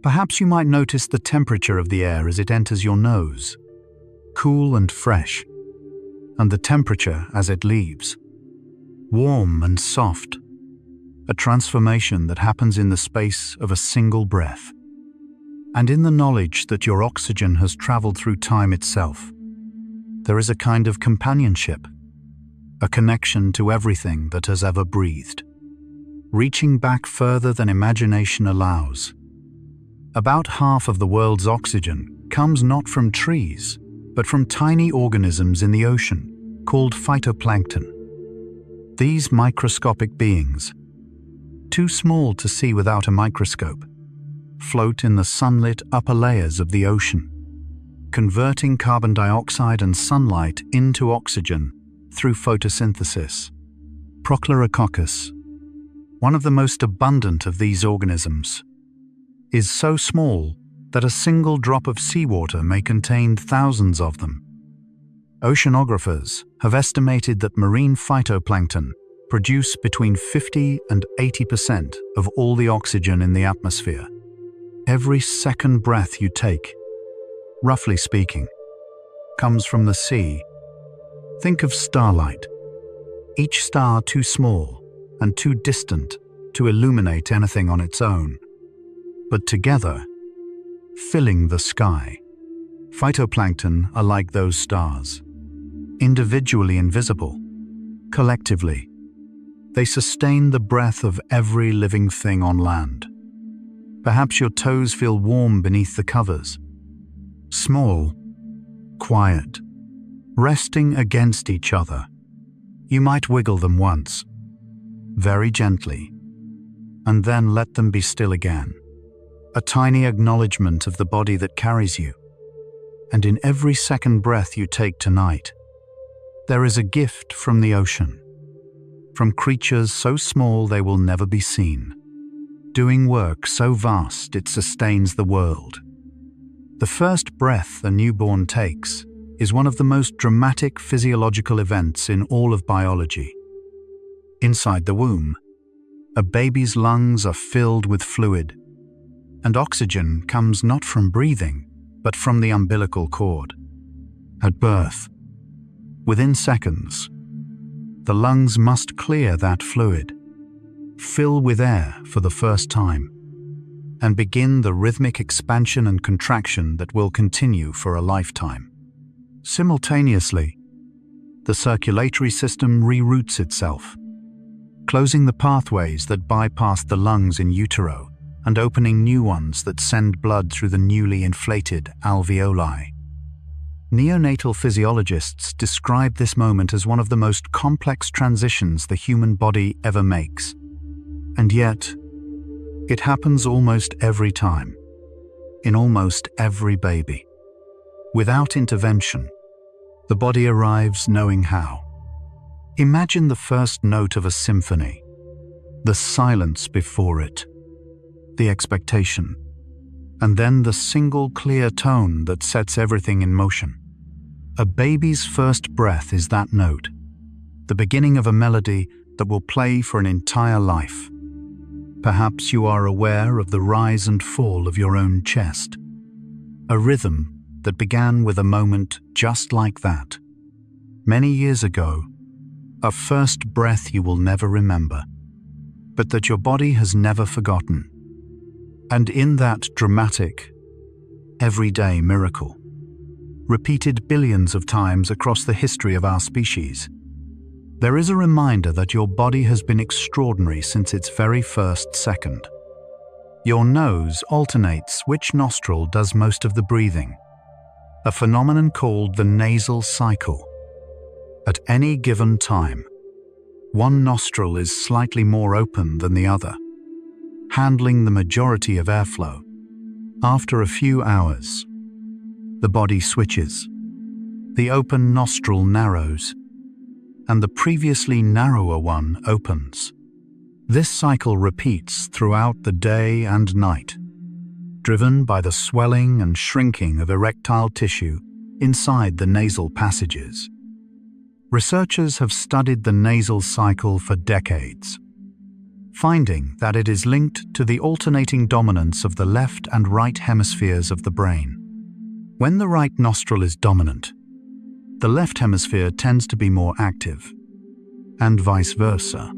Perhaps you might notice the temperature of the air as it enters your nose, cool and fresh, and the temperature as it leaves, warm and soft, a transformation that happens in the space of a single breath. And in the knowledge that your oxygen has traveled through time itself, there is a kind of companionship, a connection to everything that has ever breathed, reaching back further than imagination allows. About half of the world's oxygen comes not from trees, but from tiny organisms in the ocean, called phytoplankton. These microscopic beings, too small to see without a microscope, float in the sunlit upper layers of the ocean, converting carbon dioxide and sunlight into oxygen through photosynthesis. Prochlorococcus, one of the most abundant of these organisms, is so small that a single drop of seawater may contain thousands of them. Oceanographers have estimated that marine phytoplankton produce between 50 and 80% of all the oxygen in the atmosphere. Every second breath you take, roughly speaking, comes from the sea. Think of starlight, each star too small and too distant to illuminate anything on its own, but together, filling the sky. Phytoplankton are like those stars, individually invisible. Collectively, they sustain the breath of every living thing on land. Perhaps your toes feel warm beneath the covers. Small, quiet, resting against each other. You might wiggle them once, very gently, and then let them be still again. A tiny acknowledgement of the body that carries you. And in every second breath you take tonight, there is a gift from the ocean, from creatures so small they will never be seen, doing work so vast it sustains the world. The first breath a newborn takes is one of the most dramatic physiological events in all of biology. Inside the womb, a baby's lungs are filled with fluid, and oxygen comes not from breathing, but from the umbilical cord. At birth, within seconds, the lungs must clear that fluid, fill with air for the first time, and begin the rhythmic expansion and contraction that will continue for a lifetime. Simultaneously, the circulatory system reroutes itself, closing the pathways that bypass the lungs in utero and opening new ones that send blood through the newly inflated alveoli. Neonatal physiologists describe this moment as one of the most complex transitions the human body ever makes. And yet, it happens almost every time, in almost every baby. Without intervention, the body arrives knowing how. Imagine the first note of a symphony, the silence before it, the expectation, and then the single clear tone that sets everything in motion. A baby's first breath is that note, the beginning of a melody that will play for an entire life. Perhaps you are aware of the rise and fall of your own chest, a rhythm that began with a moment just like that. Many years ago, a first breath you will never remember, but that your body has never forgotten. And in that dramatic, everyday miracle, repeated billions of times across the history of our species, there is a reminder that your body has been extraordinary since its very first second. Your nose alternates which nostril does most of the breathing, a phenomenon called the nasal cycle. At any given time, one nostril is slightly more open than the other, handling the majority of airflow. After a few hours, the body switches. The open nostril narrows, and the previously narrower one opens. This cycle repeats throughout the day and night, driven by the swelling and shrinking of erectile tissue inside the nasal passages. Researchers have studied the nasal cycle for decades, finding that it is linked to the alternating dominance of the left and right hemispheres of the brain. When the right nostril is dominant, the left hemisphere tends to be more active, and vice versa.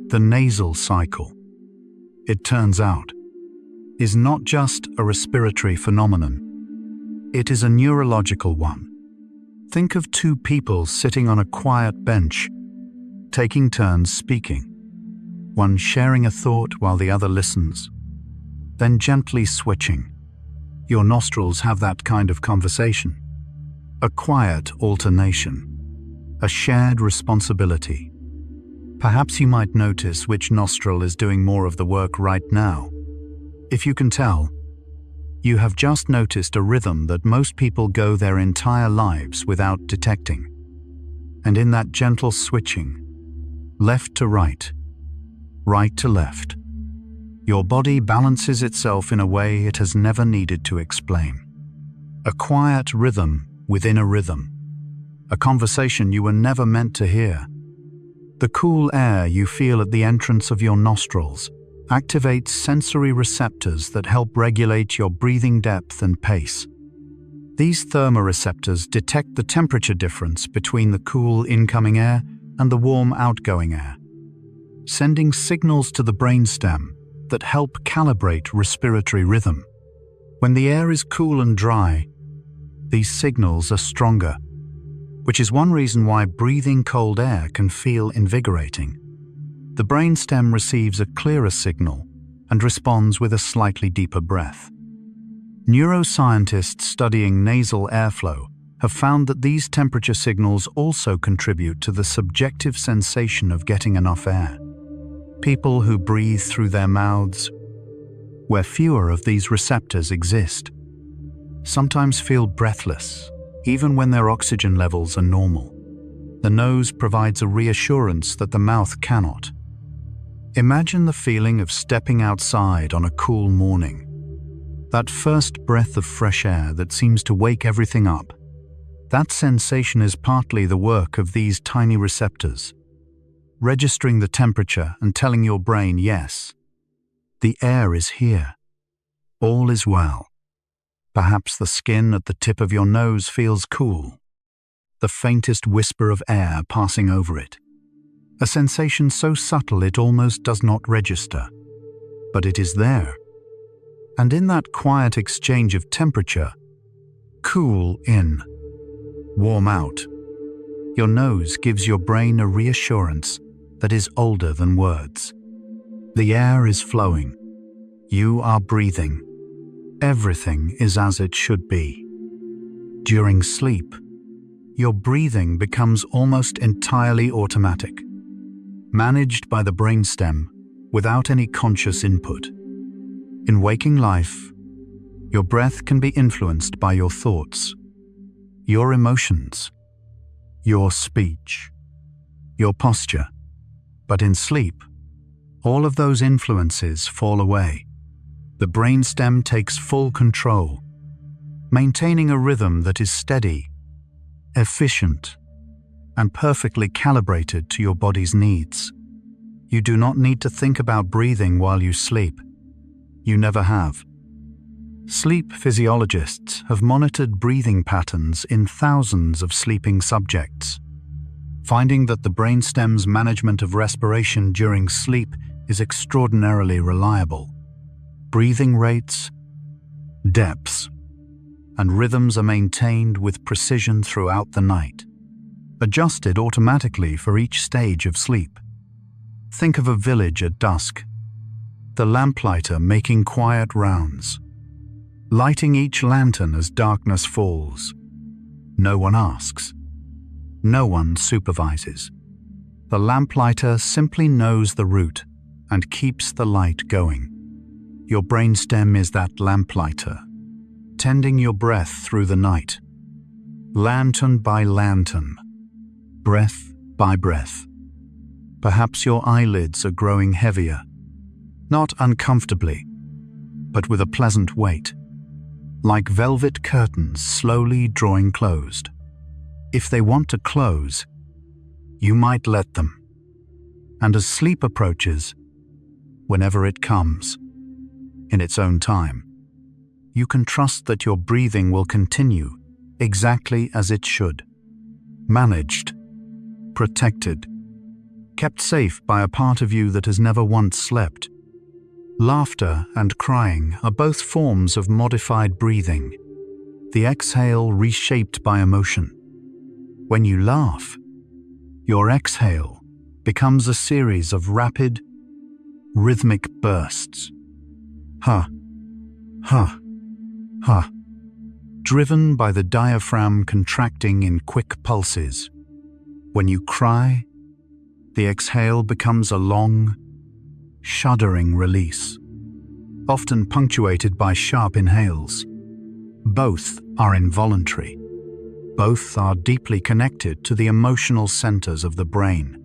The nasal cycle, it turns out, is not just a respiratory phenomenon. It is a neurological one. Think of two people sitting on a quiet bench, taking turns speaking, one sharing a thought while the other listens, then gently switching. Your nostrils have that kind of conversation, a quiet alternation. a shared responsibility. Perhaps you might notice which nostril is doing more of the work right now. If you can tell, you have just noticed a rhythm that most people go their entire lives without detecting. And in that gentle switching, left to right, right to left, your body balances itself in a way it has never needed to explain. A quiet rhythm within a rhythm, a conversation you were never meant to hear. The cool air you feel at the entrance of your nostrils activates sensory receptors that help regulate your breathing depth and pace. These thermoreceptors detect the temperature difference between the cool incoming air and the warm outgoing air, sending signals to the brainstem that help calibrate respiratory rhythm. When the air is cool and dry, these signals are stronger, which is one reason why breathing cold air can feel invigorating. The brainstem receives a clearer signal and responds with a slightly deeper breath. Neuroscientists studying nasal airflow have found that these temperature signals also contribute to the subjective sensation of getting enough air. People who breathe through their mouths, where fewer of these receptors exist, sometimes feel breathless, even when their oxygen levels are normal. The nose provides a reassurance that the mouth cannot. Imagine the feeling of stepping outside on a cool morning. That first breath of fresh air that seems to wake everything up. That sensation is partly the work of these tiny receptors, registering the temperature and telling your brain, yes, the air is here. All is well. Perhaps the skin at the tip of your nose feels cool, the faintest whisper of air passing over it. A sensation so subtle it almost does not register, but it is there. And in that quiet exchange of temperature, cool in, warm out, your nose gives your brain a reassurance that is older than words. The air is flowing. You are breathing. Everything is as it should be. During sleep, your breathing becomes almost entirely automatic, managed by the brainstem without any conscious input. In waking life, your breath can be influenced by your thoughts, your emotions, your speech, your posture. But in sleep, all of those influences fall away. The brainstem takes full control, maintaining a rhythm that is steady, efficient, and perfectly calibrated to your body's needs. You do not need to think about breathing while you sleep. You never have. Sleep physiologists have monitored breathing patterns in thousands of sleeping subjects, finding that the brainstem's management of respiration during sleep is extraordinarily reliable. Breathing rates, depths, and rhythms are maintained with precision throughout the night, adjusted automatically for each stage of sleep. Think of a village at dusk, the lamplighter making quiet rounds, lighting each lantern as darkness falls. No one asks. No one supervises. The lamplighter simply knows the route and keeps the light going. Your brainstem is that lamplighter, tending your breath through the night, lantern by lantern, breath by breath. Perhaps your eyelids are growing heavier, not uncomfortably, but with a pleasant weight, like velvet curtains slowly drawing closed. If they want to close, you might let them. And as sleep approaches, whenever it comes, in its own time, you can trust that your breathing will continue exactly as it should. Managed, protected, kept safe by a part of you that has never once slept. Laughter and crying are both forms of modified breathing, the exhale reshaped by emotion. When you laugh, your exhale becomes a series of rapid, rhythmic bursts. Ha, ha, ha, driven by the diaphragm contracting in quick pulses. When you cry, the exhale becomes a long, shuddering release, often punctuated by sharp inhales. Both are involuntary. Both are deeply connected to the emotional centers of the brain,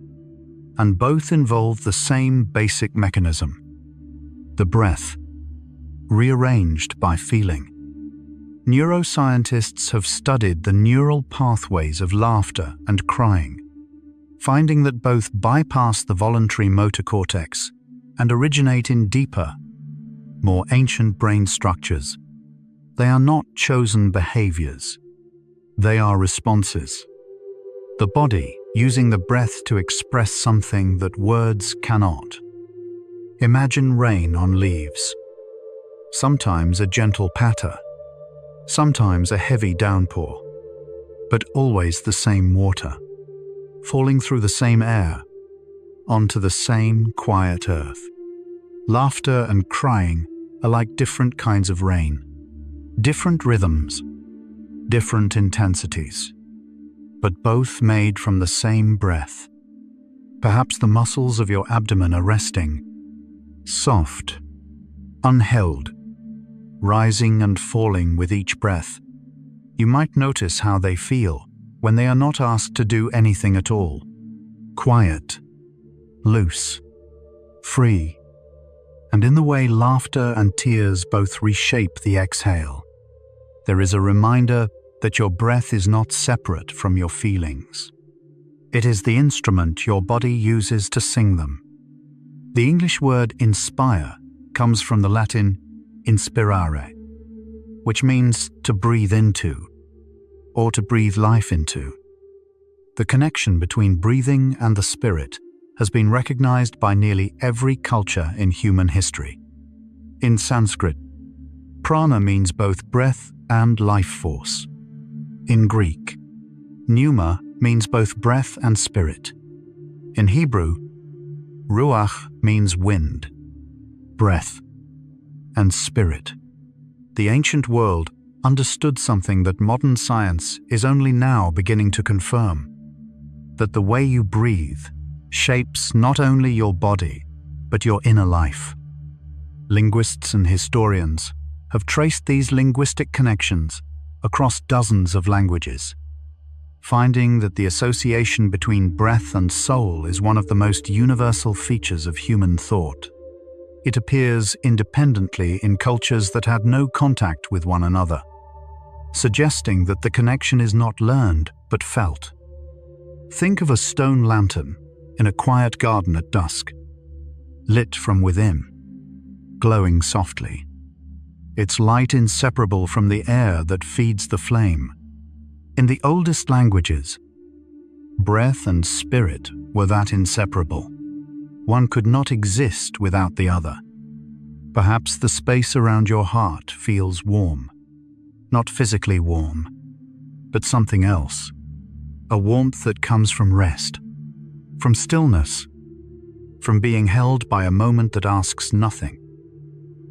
and both involve the same basic mechanism: the breath, rearranged by feeling. Neuroscientists have studied the neural pathways of laughter and crying, finding that both bypass the voluntary motor cortex and originate in deeper, more ancient brain structures. They are not chosen behaviors. They are responses. The body using the breath to express something that words cannot. Imagine rain on leaves. Sometimes a gentle patter, sometimes a heavy downpour, but always the same water, falling through the same air, onto the same quiet earth. Laughter and crying are like different kinds of rain, different rhythms, different intensities, but both made from the same breath. Perhaps the muscles of your abdomen are resting, soft, unheld, rising and falling with each breath. You might notice how they feel when they are not asked to do anything at all. Quiet, loose, free, and in the way laughter and tears both reshape the exhale, there is a reminder that your breath is not separate from your feelings. It is the instrument your body uses to sing them. The English word inspire comes from the Latin inspirare, which means to breathe into, or to breathe life into. The connection between breathing and the spirit has been recognized by nearly every culture in human history. In Sanskrit, prana means both breath and life force. In Greek, pneuma means both breath and spirit. In Hebrew, ruach means wind, breath, and spirit. The ancient world understood something that modern science is only now beginning to confirm: that the way you breathe shapes not only your body, but your inner life. Linguists and historians have traced these linguistic connections across dozens of languages, finding that the association between breath and soul is one of the most universal features of human thought. It appears independently in cultures that had no contact with one another, suggesting that the connection is not learned but felt. Think of a stone lantern in a quiet garden at dusk, lit from within, glowing softly. Its light inseparable from the air that feeds the flame. In the oldest languages, breath and spirit were that inseparable. One could not exist without the other. Perhaps the space around your heart feels warm. Not physically warm, but something else. A warmth that comes from rest, from stillness, from being held by a moment that asks nothing.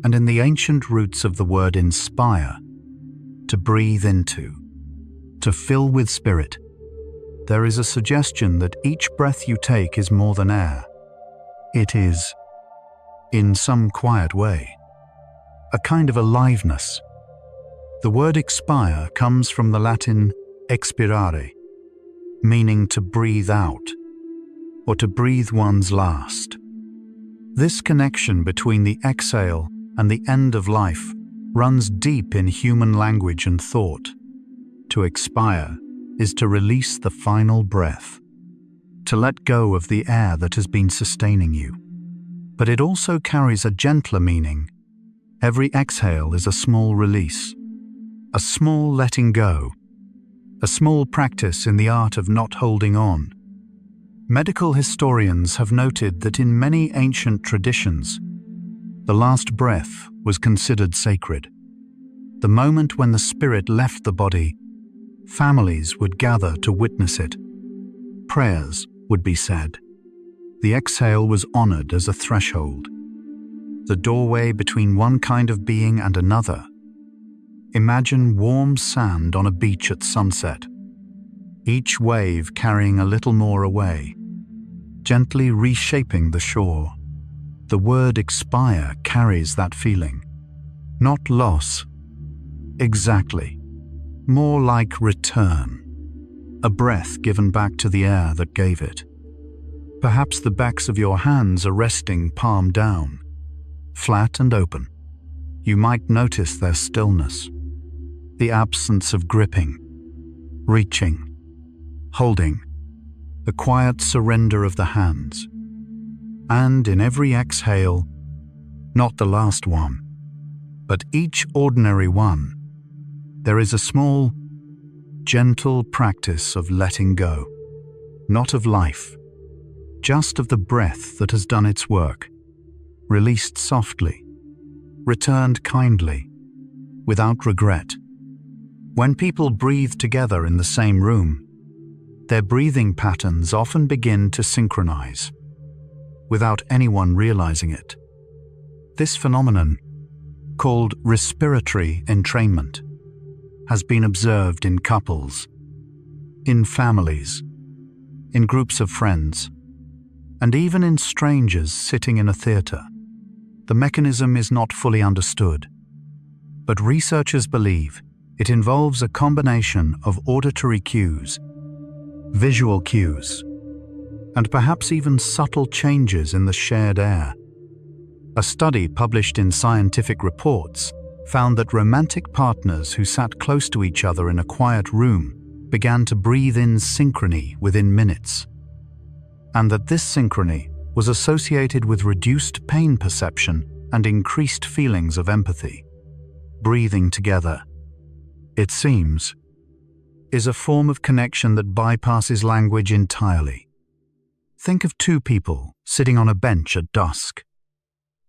And in the ancient roots of the word inspire, to breathe into, to fill with spirit, there is a suggestion that each breath you take is more than air. It is, in some quiet way, a kind of aliveness. The word expire comes from the Latin expirare, meaning to breathe out, or to breathe one's last. This connection between the exhale and the end of life runs deep in human language and thought. To expire is to release the final breath, to let go of the air that has been sustaining you. But it also carries a gentler meaning. Every exhale is a small release, a small letting go, a small practice in the art of not holding on. Medical historians have noted that in many ancient traditions, the last breath was considered sacred. The moment when the spirit left the body, families would gather to witness it. Prayers would be said. The exhale was honored as a threshold, the doorway between one kind of being and another. Imagine warm sand on a beach at sunset. each wave carrying a little more away, gently reshaping the shore. The word expire carries that feeling. Not loss. Exactly. More like return. A breath given back to the air that gave it. Perhaps the backs of your hands are resting palm down, flat and open. You might notice their stillness, the absence of gripping, reaching, holding, the quiet surrender of the hands. And in every exhale, not the last one, but each ordinary one, there is a small, gentle practice of letting go, not of life, just of the breath that has done its work, released softly, returned kindly, without regret. When people breathe together in the same room, their breathing patterns often begin to synchronize, without anyone realizing it. This phenomenon, called respiratory entrainment, has been observed in couples, in families, in groups of friends, and even in strangers sitting in a theater. The mechanism is not fully understood, but researchers believe it involves a combination of auditory cues, visual cues, and perhaps even subtle changes in the shared air. A study published in Scientific Reports found that romantic partners who sat close to each other in a quiet room began to breathe in synchrony within minutes, and that this synchrony was associated with reduced pain perception and increased feelings of empathy. Breathing together, it seems, is a form of connection that bypasses language entirely. Think of two people sitting on a bench at dusk,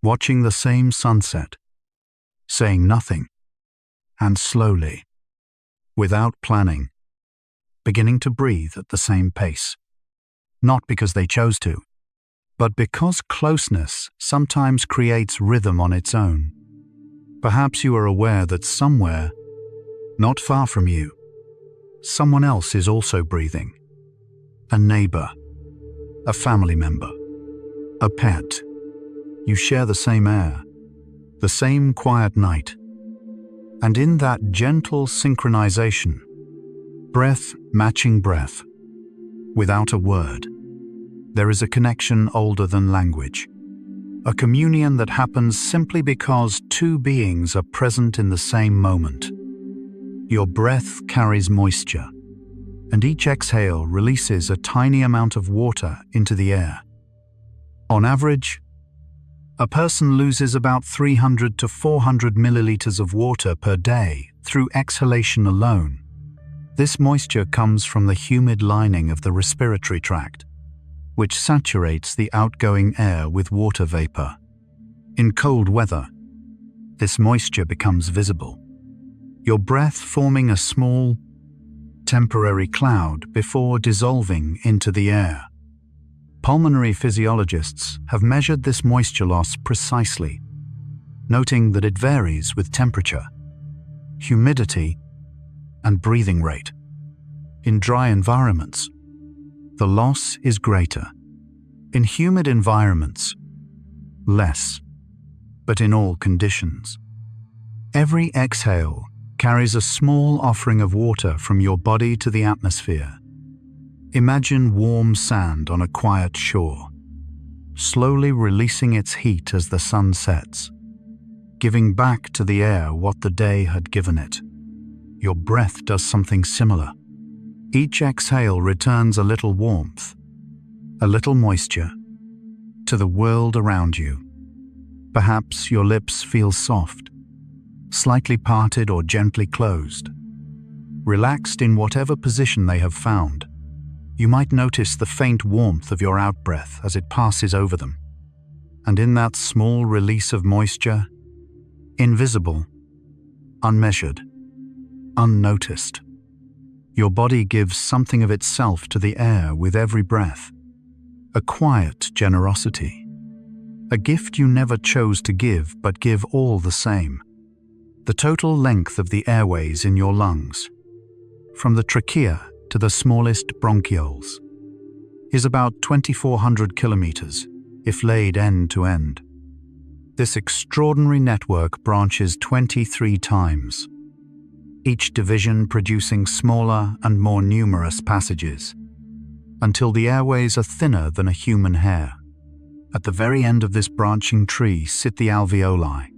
watching the same sunset, saying nothing, and slowly, without planning, beginning to breathe at the same pace. Not because they chose to, but because closeness sometimes creates rhythm on its own. Perhaps you are aware that somewhere, not far from you, someone else is also breathing. A neighbor, a family member, a pet. You share the same air, the same quiet night. And in that gentle synchronization, breath matching breath, without a word, there is a connection older than language. A communion that happens simply because two beings are present in the same moment. Your breath carries moisture, and each exhale releases a tiny amount of water into the air. On average, a person loses about 300 to 400 milliliters of water per day through exhalation alone. This moisture comes from the humid lining of the respiratory tract, which saturates the outgoing air with water vapor. In cold weather, this moisture becomes visible, your breath forming a small, temporary cloud before dissolving into the air. Pulmonary physiologists have measured this moisture loss precisely, noting that it varies with temperature, humidity, and breathing rate. In dry environments, the loss is greater. In humid environments, less, but in all conditions. Every exhale carries a small offering of water from your body to the atmosphere. Imagine warm sand on a quiet shore, slowly releasing its heat as the sun sets, giving back to the air what the day had given it. Your breath does something similar. Each exhale returns a little warmth, a little moisture, to the world around you. Perhaps your lips feel soft, slightly parted or gently closed. Relaxed in whatever position they have found, you might notice the faint warmth of your out-breath as it passes over them. And in that small release of moisture, invisible, unmeasured, unnoticed, your body gives something of itself to the air with every breath. A quiet generosity. A gift you never chose to give, but give all the same. The total length of the airways in your lungs, from the trachea to the smallest bronchioles, is about 2,400 kilometers if laid end to end. This extraordinary network branches 23 times, each division producing smaller and more numerous passages, until the airways are thinner than a human hair. At the very end of this branching tree sit the alveoli,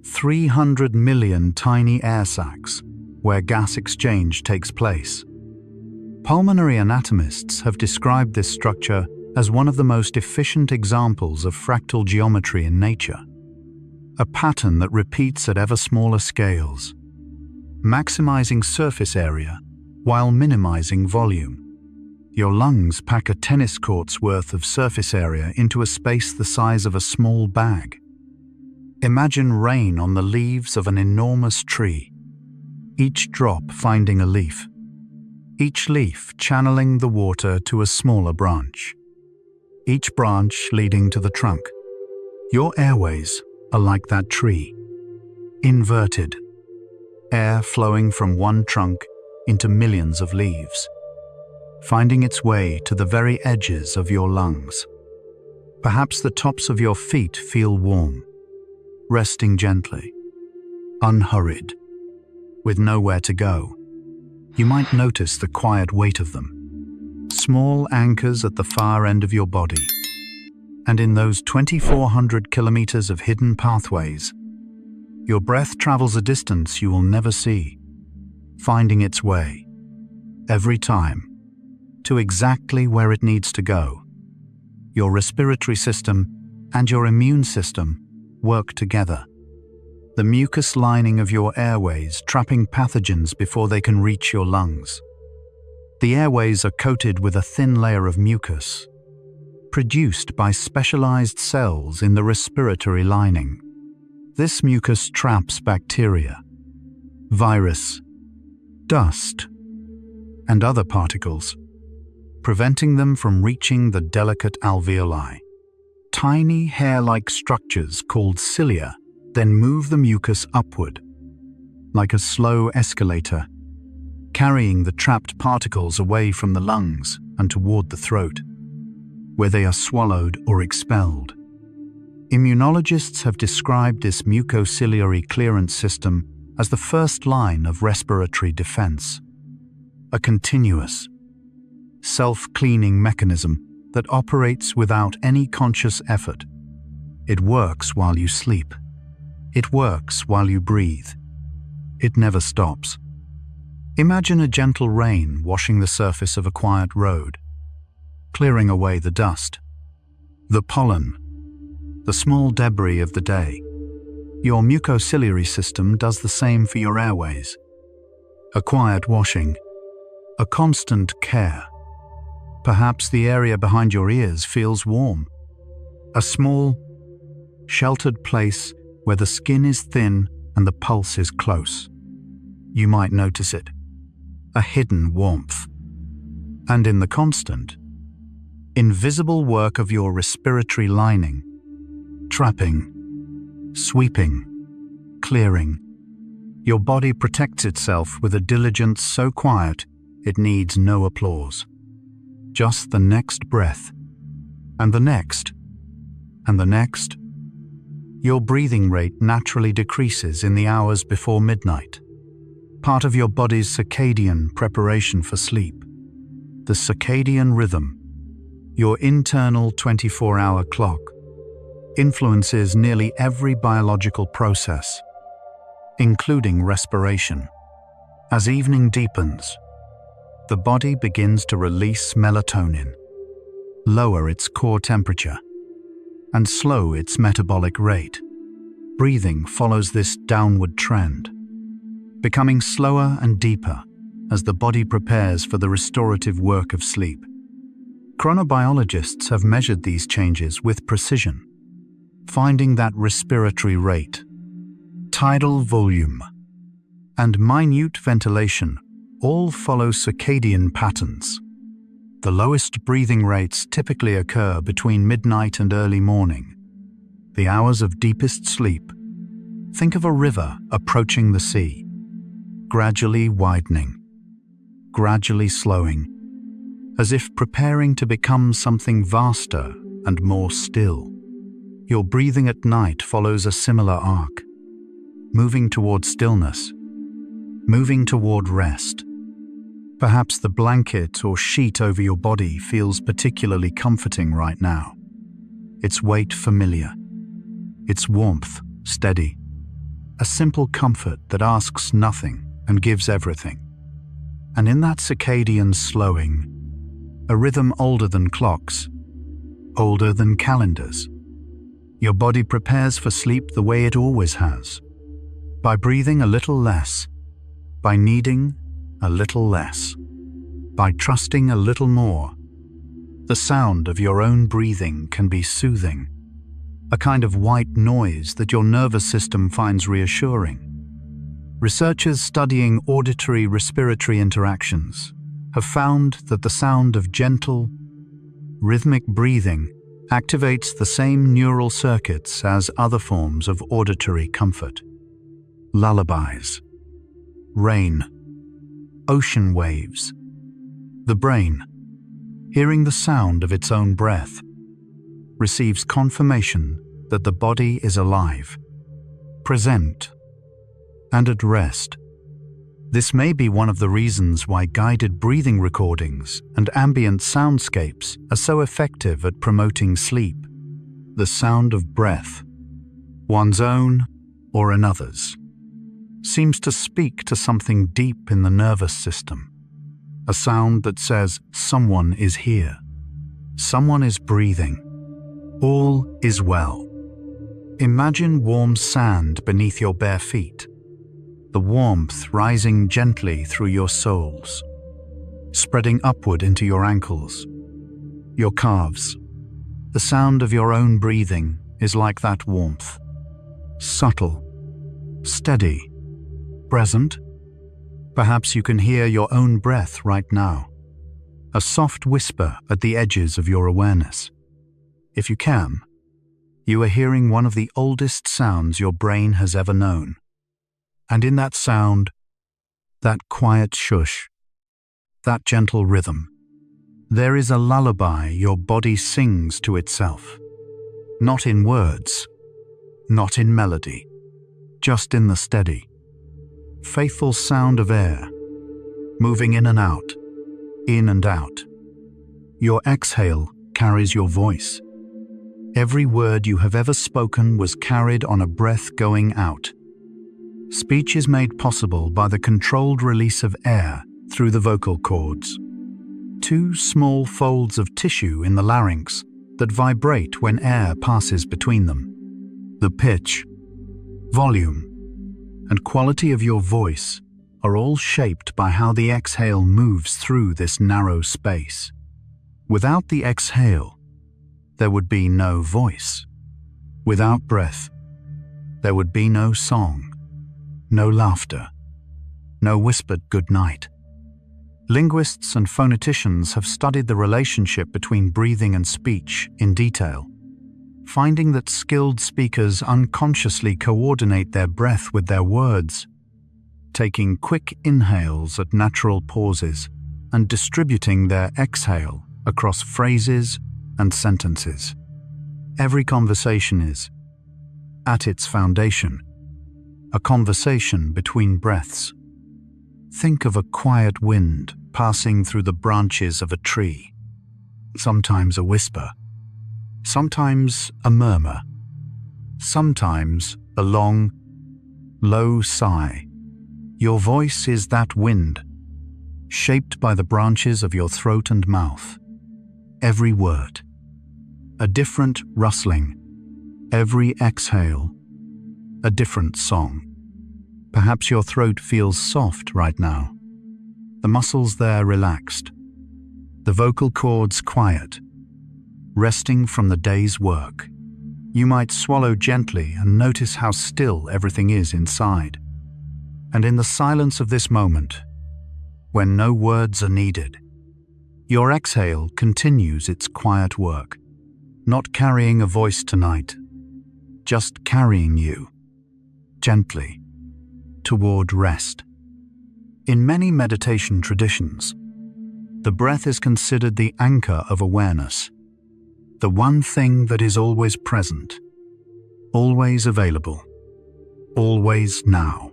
300 million tiny air sacs where gas exchange takes place. Pulmonary anatomists have described this structure as one of the most efficient examples of fractal geometry in nature, a pattern that repeats at ever smaller scales, maximizing surface area while minimizing volume. Your lungs pack a tennis court's worth of surface area into a space the size of a small bag. Imagine rain on the leaves of an enormous tree, each drop finding a leaf, each leaf channeling the water to a smaller branch, each branch leading to the trunk. Your airways are like that tree, inverted, air flowing from one trunk into millions of leaves, finding its way to the very edges of your lungs. Perhaps the tops of your feet feel warm, resting gently, unhurried, with nowhere to go. You might notice the quiet weight of them, small anchors at the far end of your body. And in those 2,400 kilometers of hidden pathways, your breath travels a distance you will never see, finding its way, every time, to exactly where it needs to go. Your respiratory system and your immune system work together. The mucus lining of your airways trapping pathogens before they can reach your lungs. The airways are coated with a thin layer of mucus, produced by specialized cells in the respiratory lining. This mucus traps bacteria, virus, dust, and other particles, preventing them from reaching the delicate alveoli. Tiny hair-like structures called cilia then move the mucus upward, like a slow escalator, carrying the trapped particles away from the lungs and toward the throat, where they are swallowed or expelled. Immunologists have described this mucociliary clearance system as the first line of respiratory defense, a continuous, self-cleaning mechanism that operates without any conscious effort. It works while you sleep. It works while you breathe. It never stops. Imagine a gentle rain washing the surface of a quiet road, clearing away the dust, the pollen, the small debris of the day. Your mucociliary system does the same for your airways. A quiet washing, a constant care. Perhaps the area behind your ears feels warm. A small, sheltered place where the skin is thin and the pulse is close. You might notice it, a hidden warmth. And in the constant, invisible work of your respiratory lining, trapping, sweeping, clearing, your body protects itself with a diligence so quiet it needs no applause. Just the next breath, and the next, and the next. Your breathing rate naturally decreases in the hours before midnight, part of your body's circadian preparation for sleep. The circadian rhythm, your internal 24-hour clock, influences nearly every biological process, including respiration. As evening deepens, the body begins to release melatonin, lower its core temperature, and slow its metabolic rate. Breathing follows this downward trend, becoming slower and deeper as the body prepares for the restorative work of sleep. Chronobiologists have measured these changes with precision, finding that respiratory rate, tidal volume, and minute ventilation all follow circadian patterns. The lowest breathing rates typically occur between midnight and early morning, the hours of deepest sleep. Think of a river approaching the sea, gradually widening, gradually slowing, as if preparing to become something vaster and more still. Your breathing at night follows a similar arc, moving toward stillness, moving toward rest. Perhaps the blanket or sheet over your body feels particularly comforting right now. Its weight familiar, its warmth steady, a simple comfort that asks nothing and gives everything. And in that circadian slowing, a rhythm older than clocks, older than calendars, your body prepares for sleep the way it always has, by breathing a little less, by needing a little less, by trusting a little more. The sound of your own breathing can be soothing, a kind of white noise that your nervous system finds reassuring. Researchers studying auditory respiratory interactions have found that the sound of gentle, rhythmic breathing activates the same neural circuits as other forms of auditory comfort. Lullabies, rain, ocean waves. The brain, hearing the sound of its own breath, receives confirmation that the body is alive, present, and at rest. This may be one of the reasons why guided breathing recordings and ambient soundscapes are so effective at promoting sleep. The sound of breath, one's own or another's, seems to speak to something deep in the nervous system. A sound that says someone is here, someone is breathing, all is well. Imagine warm sand beneath your bare feet, the warmth rising gently through your soles, spreading upward into your ankles, your calves. The sound of your own breathing is like that warmth, subtle, steady, present. Perhaps you can hear your own breath right now, a soft whisper at the edges of your awareness. If you can, you are hearing one of the oldest sounds your brain has ever known. And in that sound, that quiet shush, that gentle rhythm, there is a lullaby your body sings to itself. Not in words, not in melody, just in the steady, faithful sound of air, moving in and out, in and out. Your exhale carries your voice. Every word you have ever spoken was carried on a breath going out. Speech is made possible by the controlled release of air through the vocal cords. Two small folds of tissue in the larynx that vibrate when air passes between them. The pitch, volume, and quality of your voice are all shaped by how the exhale moves through this narrow space. Without the exhale, there would be no voice. Without breath, there would be no song, no laughter, no whispered good night. Linguists and phoneticians have studied the relationship between breathing and speech in detail, finding that skilled speakers unconsciously coordinate their breath with their words, taking quick inhales at natural pauses and distributing their exhale across phrases and sentences. Every conversation is, at its foundation, a conversation between breaths. Think of a quiet wind passing through the branches of a tree, sometimes a whisper, sometimes a murmur, sometimes a long, low sigh. Your voice is that wind, shaped by the branches of your throat and mouth. Every word, a different rustling. Every exhale, a different song. Perhaps your throat feels soft right now, the muscles there relaxed, the vocal cords quiet, resting from the day's work. You might swallow gently and notice how still everything is inside. And in the silence of this moment, when no words are needed, your exhale continues its quiet work, not carrying a voice tonight, just carrying you, gently, toward rest. In many meditation traditions, the breath is considered the anchor of awareness, the one thing that is always present, always available, always now.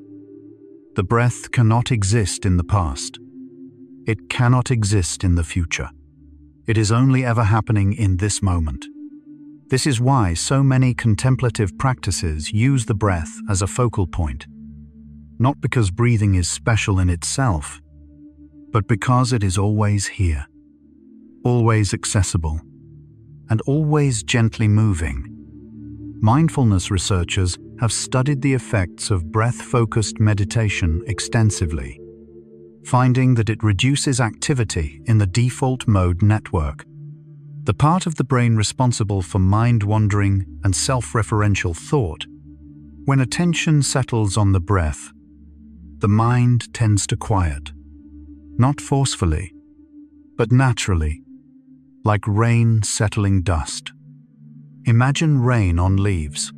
The breath cannot exist in the past. It cannot exist in the future. It is only ever happening in this moment. This is why so many contemplative practices use the breath as a focal point, not because breathing is special in itself, but because it is always here, always accessible, and always gently moving. Mindfulness researchers have studied the effects of breath-focused meditation extensively, finding that it reduces activity in the default mode network, the part of the brain responsible for mind-wandering and self-referential thought. When attention settles on the breath, the mind tends to quiet, not forcefully, but naturally, like rain settling dust. Imagine rain on leaves,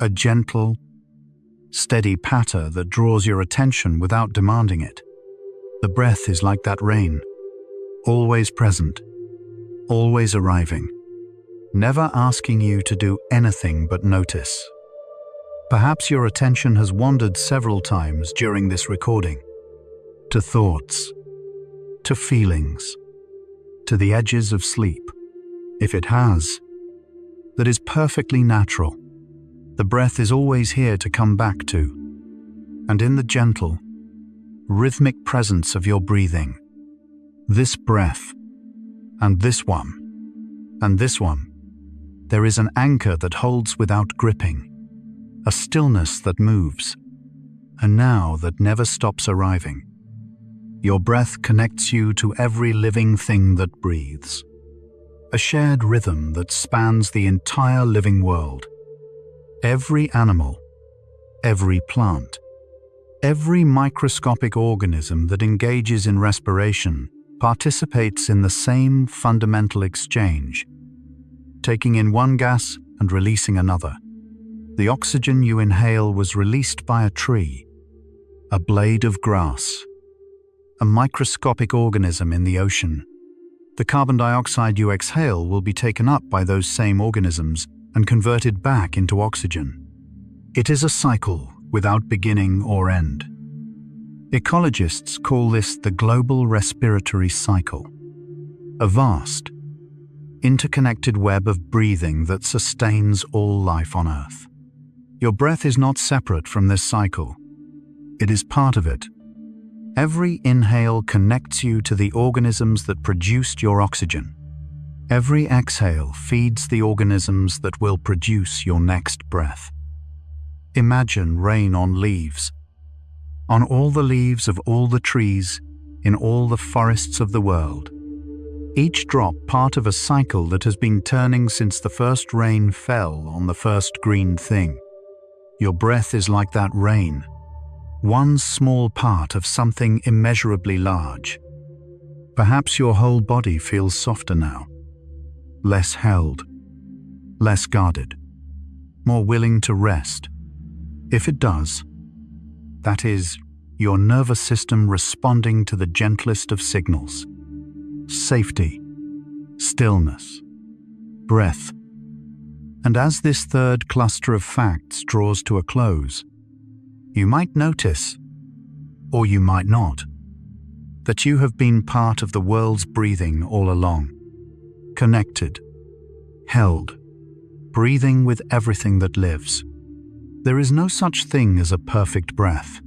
a gentle, steady patter that draws your attention without demanding it. The breath is like that rain, always present, always arriving, never asking you to do anything but notice. Perhaps your attention has wandered several times during this recording, to thoughts, to feelings, to the edges of sleep. If it has, that is perfectly natural. The breath is always here to come back to, and in the gentle, rhythmic presence of your breathing, this breath, and this one, and this one, there is an anchor that holds without gripping, a stillness that moves, a now that never stops arriving. Your breath connects you to every living thing that breathes, a shared rhythm that spans the entire living world. Every animal, every plant, every microscopic organism that engages in respiration participates in the same fundamental exchange, taking in one gas and releasing another. The oxygen you inhale was released by a tree, a blade of grass, a microscopic organism in the ocean. The carbon dioxide you exhale will be taken up by those same organisms and converted back into oxygen. It is a cycle without beginning or end. Ecologists call this the global respiratory cycle, a vast, interconnected web of breathing that sustains all life on Earth. Your breath is not separate from this cycle. It is part of it. Every inhale connects you to the organisms that produced your oxygen. Every exhale feeds the organisms that will produce your next breath. Imagine rain on leaves, on all the leaves of all the trees, in all the forests of the world. Each drop part of a cycle that has been turning since the first rain fell on the first green thing. Your breath is like that rain, one small part of something immeasurably large. Perhaps your whole body feels softer now, less held, less guarded, more willing to rest. If it does, that is your nervous system responding to the gentlest of signals: safety, stillness, breath. And as this third cluster of facts draws to a close, you might notice, or you might not, that you have been part of the world's breathing all along, connected, held, breathing with everything that lives. There is no such thing as a perfect breath,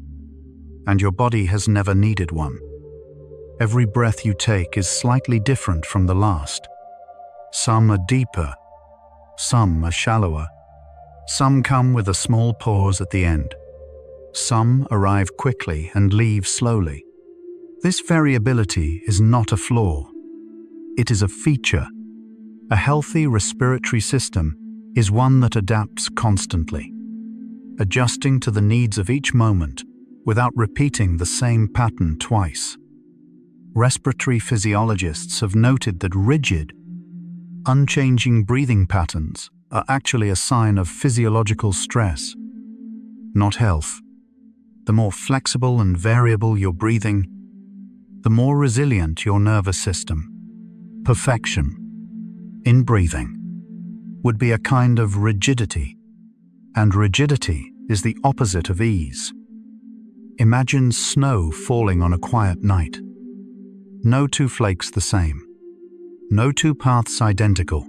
and your body has never needed one. Every breath you take is slightly different from the last. Some are deeper, some are shallower, some come with a small pause at the end. Some arrive quickly and leave slowly. This variability is not a flaw. It is a feature. A healthy respiratory system is one that adapts constantly, adjusting to the needs of each moment without repeating the same pattern twice. Respiratory physiologists have noted that rigid, unchanging breathing patterns are actually a sign of physiological stress, not health. the more flexible and variable your breathing, the more resilient your nervous system. Perfection in breathing would be a kind of rigidity, and rigidity is the opposite of ease. Imagine snow falling on a quiet night. No two flakes the same, no two paths identical,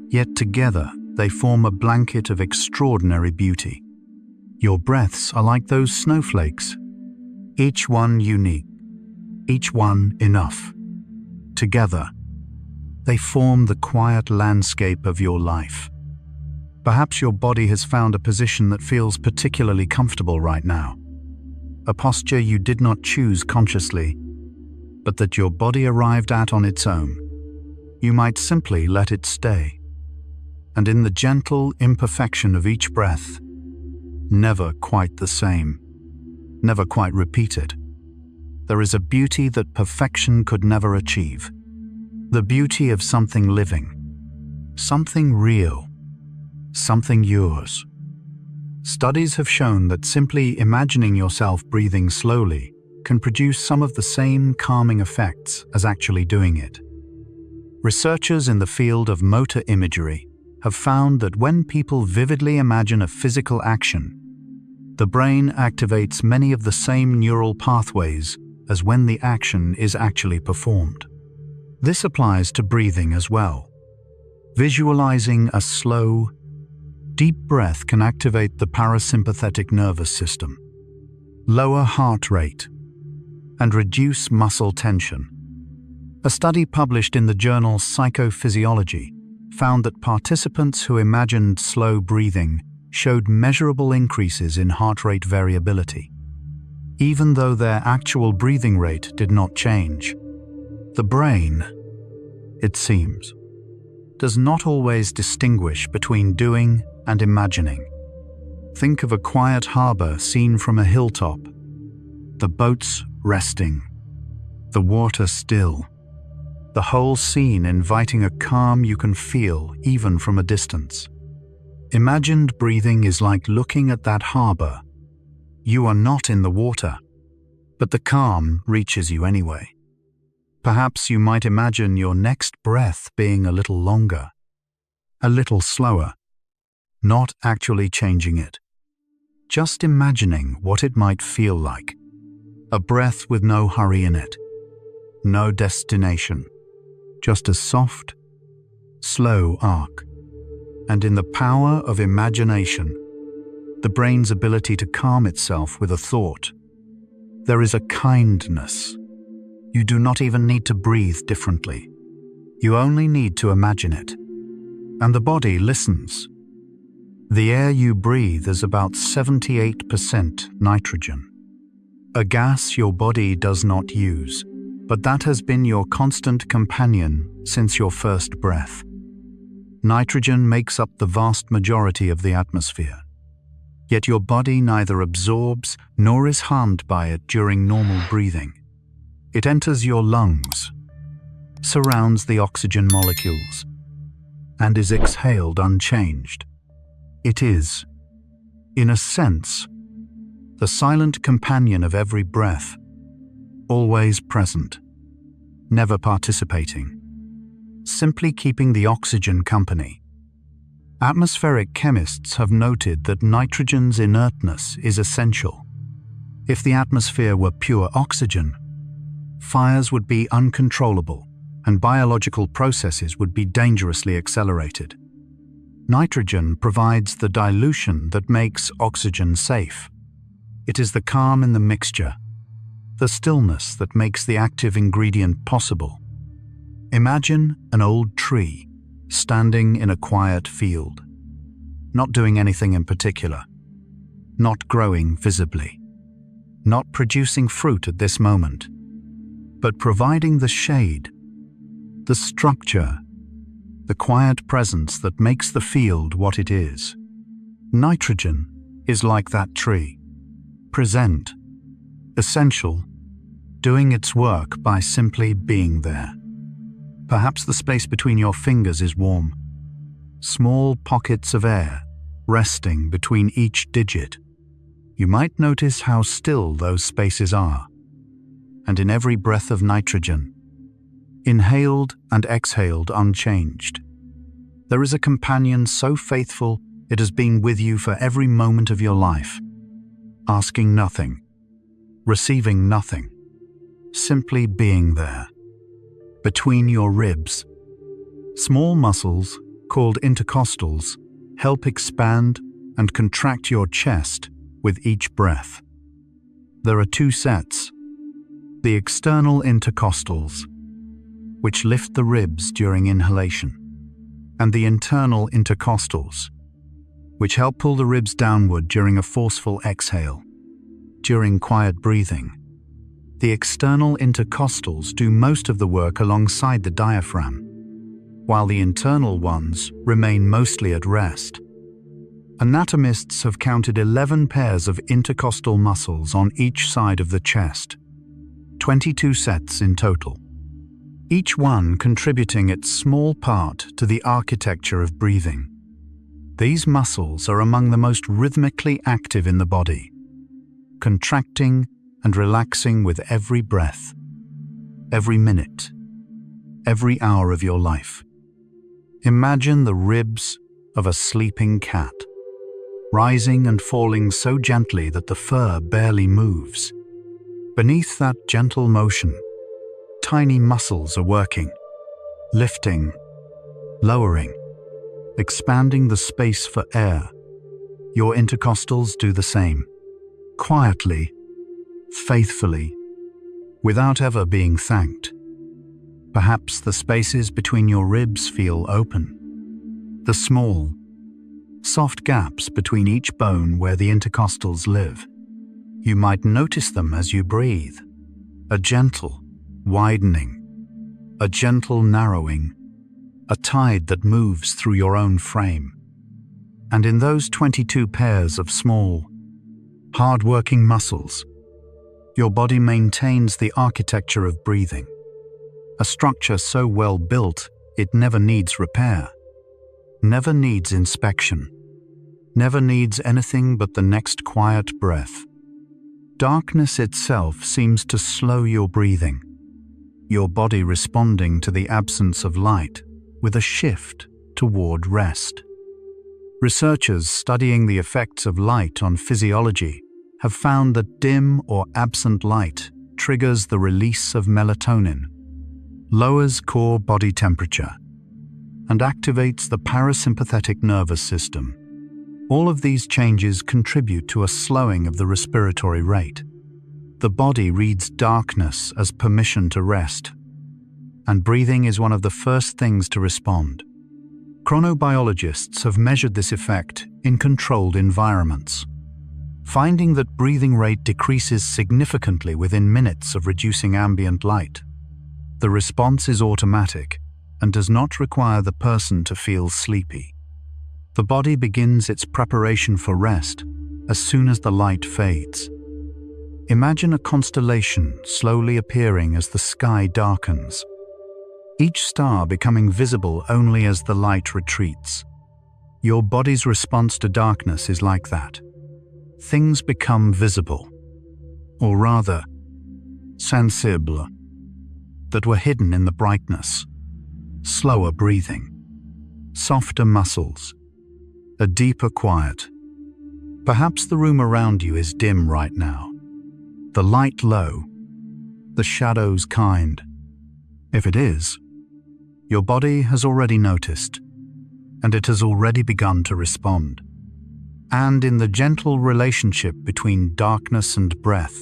yet together they form a blanket of extraordinary beauty. Your breaths are like those snowflakes, each one unique, each one enough. Together, they form the quiet landscape of your life. Perhaps your body has found a position that feels particularly comfortable right now, a posture you did not choose consciously, but that your body arrived at on its own. You might simply let it stay. And in the gentle imperfection of each breath, never quite the same, never quite repeated, there is a beauty that perfection could never achieve. The beauty of something living, something real, something yours. Studies have shown that simply imagining yourself breathing slowly can produce some of the same calming effects as actually doing it. Researchers in the field of motor imagery have found that when people vividly imagine a physical action, the brain activates many of the same neural pathways as when the action is actually performed. This applies to breathing as well. Visualizing a slow, deep breath can activate the parasympathetic nervous system, lower heart rate, and reduce muscle tension. A study published in the journal Psychophysiology found that participants who imagined slow breathing showed measurable increases in heart rate variability, even though their actual breathing rate did not change. The brain, it seems, does not always distinguish between doing and imagining. Think of a quiet harbor seen from a hilltop, the boats resting, the water still, the whole scene inviting a calm you can feel even from a distance. Imagined breathing is like looking at that harbor. You are not in the water, but the calm reaches you anyway. Perhaps you might imagine your next breath being a little longer, a little slower, not actually changing it, just imagining what it might feel like. A breath with no hurry in it, no destination, just a soft, slow arc. And in the power of imagination, the brain's ability to calm itself with a thought, there is a kindness. You do not even need to breathe differently. You only need to imagine it. And the body listens. The air you breathe is about 78% nitrogen, a gas your body does not use, but that has been your constant companion since your first breath. Nitrogen makes up the vast majority of the atmosphere, yet your body neither absorbs nor is harmed by it during normal breathing. It enters your lungs, surrounds the oxygen molecules, and is exhaled unchanged. It is, in a sense, the silent companion of every breath, always present, never participating, simply keeping the oxygen company. Atmospheric chemists have noted that nitrogen's inertness is essential. If the atmosphere were pure oxygen, fires would be uncontrollable and biological processes would be dangerously accelerated. Nitrogen provides the dilution that makes oxygen safe. It is the calm in the mixture, the stillness that makes the active ingredient possible. Imagine an old tree standing in a quiet field, not doing anything in particular, not growing visibly, not producing fruit at this moment, but providing the shade, the structure, the quiet presence that makes the field what it is. Nitrogen is like that tree, present, essential, doing its work by simply being there. Perhaps the space between your fingers is warm, small pockets of air resting between each digit. you might notice how still those spaces are, and in every breath of nitrogen, inhaled and exhaled unchanged, there is a companion so faithful it has been with you for every moment of your life, asking nothing, receiving nothing, simply being there. Between your ribs, small muscles called intercostals help expand and contract your chest with each breath. There are two sets: the external intercostals, which lift the ribs during inhalation, and the internal intercostals, which help pull the ribs downward during a forceful exhale. During quiet breathing, the external intercostals do most of the work alongside the diaphragm, while the internal ones remain mostly at rest. Anatomists have counted 11 pairs of intercostal muscles on each side of the chest, 22 sets in total, each one contributing its small part to the architecture of breathing. These muscles are among the most rhythmically active in the body, contracting and relaxing with every breath, every minute, every hour of your life. Imagine the ribs of a sleeping cat, rising and falling so gently that the fur barely moves. Beneath that gentle motion, tiny muscles are working, lifting, lowering, expanding the space for air. Your intercostals do the same, quietly, faithfully, without ever being thanked. Perhaps the spaces between your ribs feel open, the small, soft gaps between each bone where the intercostals live. You might notice them as you breathe, a gentle widening, a gentle narrowing, a tide that moves through your own frame. And in those 22 pairs of small, hard-working muscles, your body maintains the architecture of breathing, a structure so well built it never needs repair, never needs inspection, never needs anything but the next quiet breath. Darkness itself seems to slow your breathing, your body responding to the absence of light with a shift toward rest. Researchers studying the effects of light on physiology have found that dim or absent light triggers the release of melatonin, lowers core body temperature, and activates the parasympathetic nervous system. All of these changes contribute to a slowing of the respiratory rate. The body reads darkness as permission to rest, and breathing is one of the first things to respond. Chronobiologists have measured this effect in controlled environments, finding that breathing rate decreases significantly within minutes of reducing ambient light. The response is automatic and does not require the person to feel sleepy. The body begins its preparation for rest as soon as the light fades. Imagine a constellation slowly appearing as the sky darkens, each star becoming visible only as the light retreats. Your body's response to darkness is like that. Things become visible, or rather, sensible, that were hidden in the brightness. Slower breathing, softer muscles, a deeper quiet. Perhaps the room around you is dim right now, the light low, the shadows kind. If it is, your body has already noticed, and it has already begun to respond. And in the gentle relationship between darkness and breath,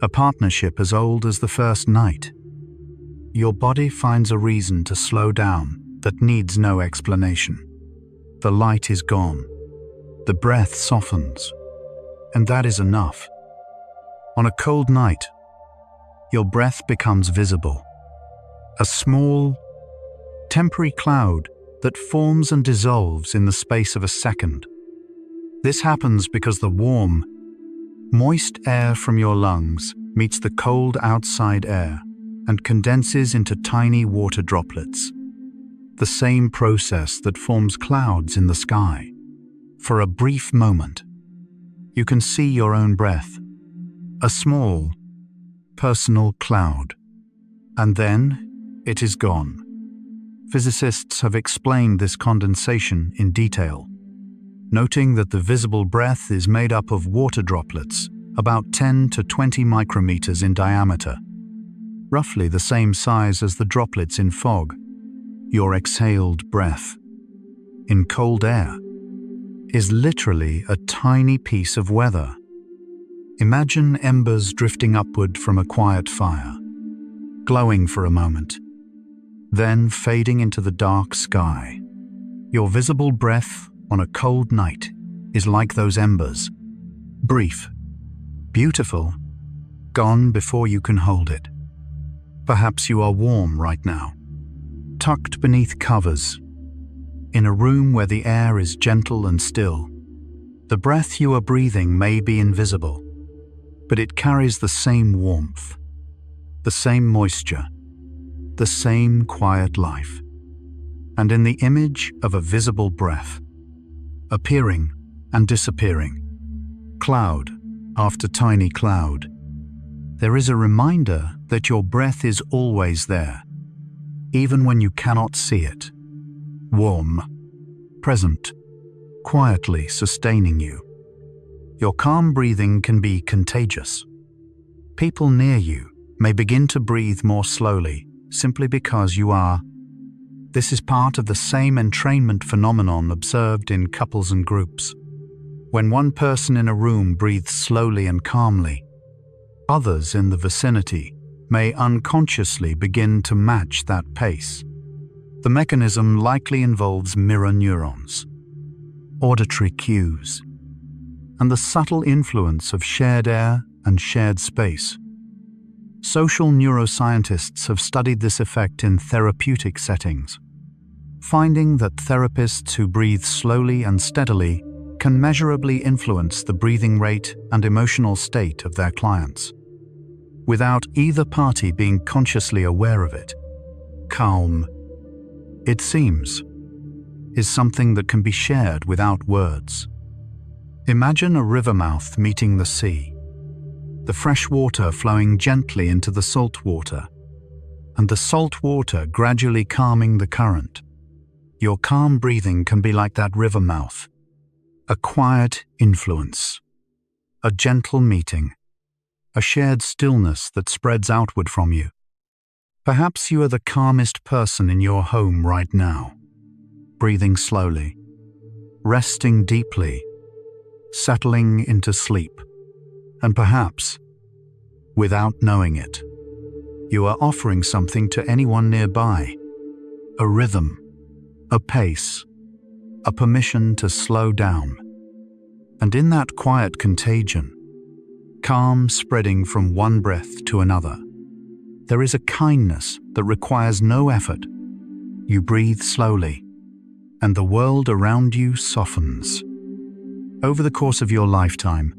a partnership as old as the first night, your body finds a reason to slow down that needs no explanation. The light is gone, the breath softens, and that is enough. On a cold night, your breath becomes visible, a small, temporary cloud that forms and dissolves in the space of a second. This happens because the warm, moist air from your lungs meets the cold outside air and condenses into tiny water droplets. The same process that forms clouds in the sky. For a brief moment, you can see your own breath, a small, personal cloud. And then it is gone. Physicists have explained this condensation in detail, noting that the visible breath is made up of water droplets about 10 to 20 micrometers in diameter, roughly the same size as the droplets in fog. Your exhaled breath in cold air is literally a tiny piece of weather. Imagine embers drifting upward from a quiet fire, glowing for a moment, then fading into the dark sky. Your visible breath on a cold night is like those embers, brief, beautiful, gone before you can hold it. Perhaps you are warm right now, tucked beneath covers, in a room where the air is gentle and still. The breath you are breathing may be invisible, but it carries the same warmth, the same moisture, the same quiet life. And in the image of a visible breath, appearing and disappearing, cloud after tiny cloud, there is a reminder that your breath is always there, even when you cannot see it. Warm, present, quietly sustaining you. Your calm breathing can be contagious. People near you may begin to breathe more slowly simply because you are. This is part of the same entrainment phenomenon observed in couples and groups. When one person in a room breathes slowly and calmly, others in the vicinity may unconsciously begin to match that pace. The mechanism likely involves mirror neurons, auditory cues, and the subtle influence of shared air and shared space. Social neuroscientists have studied this effect in therapeutic settings, finding that therapists who breathe slowly and steadily can measurably influence the breathing rate and emotional state of their clients, without either party being consciously aware of it. Calm, it seems, is something that can be shared without words. Imagine a river mouth meeting the sea, the fresh water flowing gently into the salt water, and the salt water gradually calming the current. Your calm breathing can be like that river mouth, a quiet influence, a gentle meeting, a shared stillness that spreads outward from you. Perhaps you are the calmest person in your home right now, breathing slowly, resting deeply, settling into sleep, and perhaps, without knowing it, you are offering something to anyone nearby, a rhythm, a pace, a permission to slow down. And in that quiet contagion, calm spreading from one breath to another, there is a kindness that requires no effort. You breathe slowly, and the world around you softens. Over the course of your lifetime,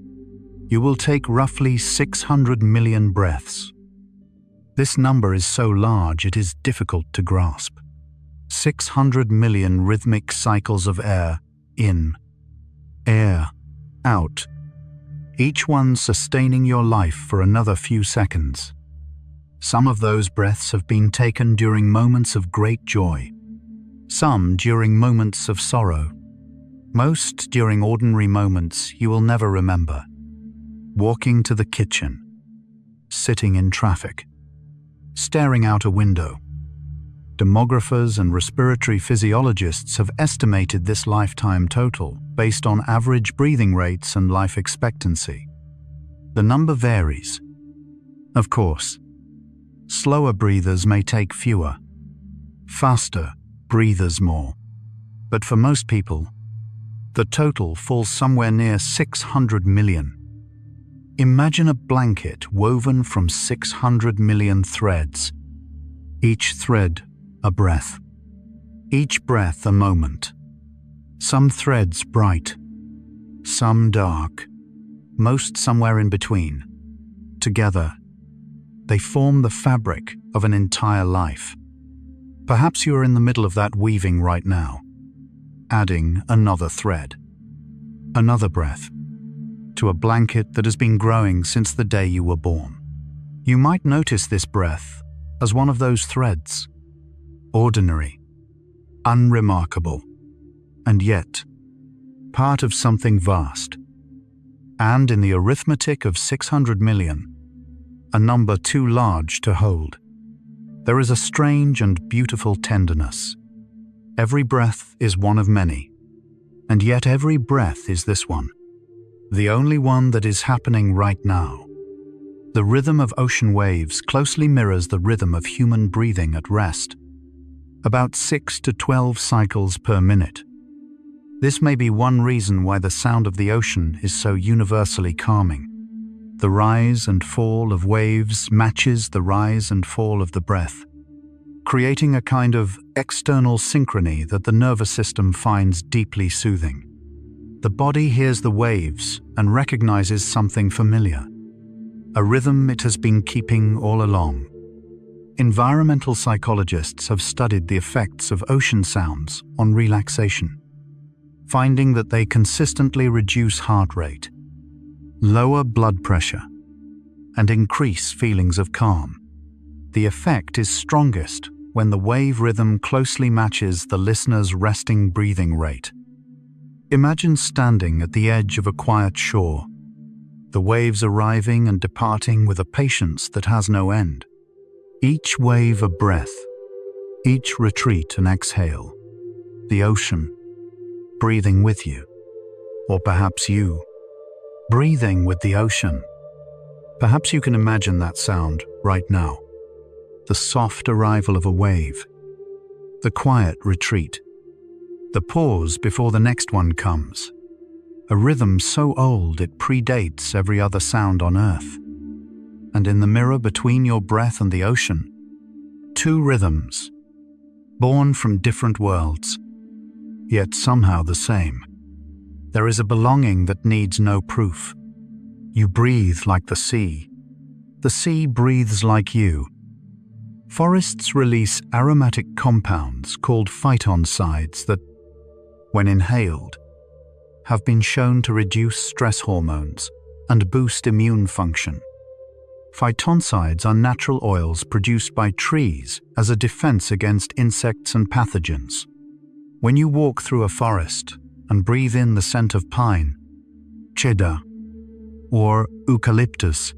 you will take roughly 600 million breaths. This number is so large it is difficult to grasp. 600 million rhythmic cycles of air in, air out, each one sustaining your life for another few seconds. Some of those breaths have been taken during moments of great joy, some during moments of sorrow, most during ordinary moments you will never remember. Walking to the kitchen, sitting in traffic, staring out a window. Demographers and respiratory physiologists have estimated this lifetime total based on average breathing rates and life expectancy. The number varies. Of course, slower breathers may take fewer, faster breathers more. But for most people, the total falls somewhere near 600 million. Imagine a blanket woven from 600 million threads, each thread a breath, each breath a moment. Some threads bright, some dark, most somewhere in between. Together, they form the fabric of an entire life. Perhaps you are in the middle of that weaving right now, adding another thread, another breath, to a blanket that has been growing since the day you were born. You might notice this breath as one of those threads, ordinary, unremarkable, and yet part of something vast. And in the arithmetic of 600 million, a number too large to hold, there is a strange and beautiful tenderness. Every breath is one of many, and yet every breath is this one, the only one that is happening right now. The rhythm of ocean waves closely mirrors the rhythm of human breathing at rest, about 6 to 12 cycles per minute. This may be one reason why the sound of the ocean is so universally calming. The rise and fall of waves matches the rise and fall of the breath, creating a kind of external synchrony that the nervous system finds deeply soothing. The body hears the waves and recognizes something familiar, a rhythm it has been keeping all along. Environmental psychologists have studied the effects of ocean sounds on relaxation, finding that they consistently reduce heart rate, lower blood pressure, and increase feelings of calm. The effect is strongest when the wave rhythm closely matches the listener's resting breathing rate. Imagine standing at the edge of a quiet shore, the waves arriving and departing with a patience that has no end. Each wave a breath, each retreat an exhale. The ocean breathing with you, or perhaps you breathing with the ocean. Perhaps you can imagine that sound right now. The soft arrival of a wave, the quiet retreat, the pause before the next one comes. A rhythm so old it predates every other sound on earth. And in the mirror between your breath and the ocean, two rhythms, born from different worlds, yet somehow the same. There is a belonging that needs no proof. You breathe like the sea. The sea breathes like you. Forests release aromatic compounds called phytoncides that, when inhaled, have been shown to reduce stress hormones and boost immune function. Phytoncides are natural oils produced by trees as a defense against insects and pathogens. When you walk through a forest and breathe in the scent of pine, cedar, or eucalyptus,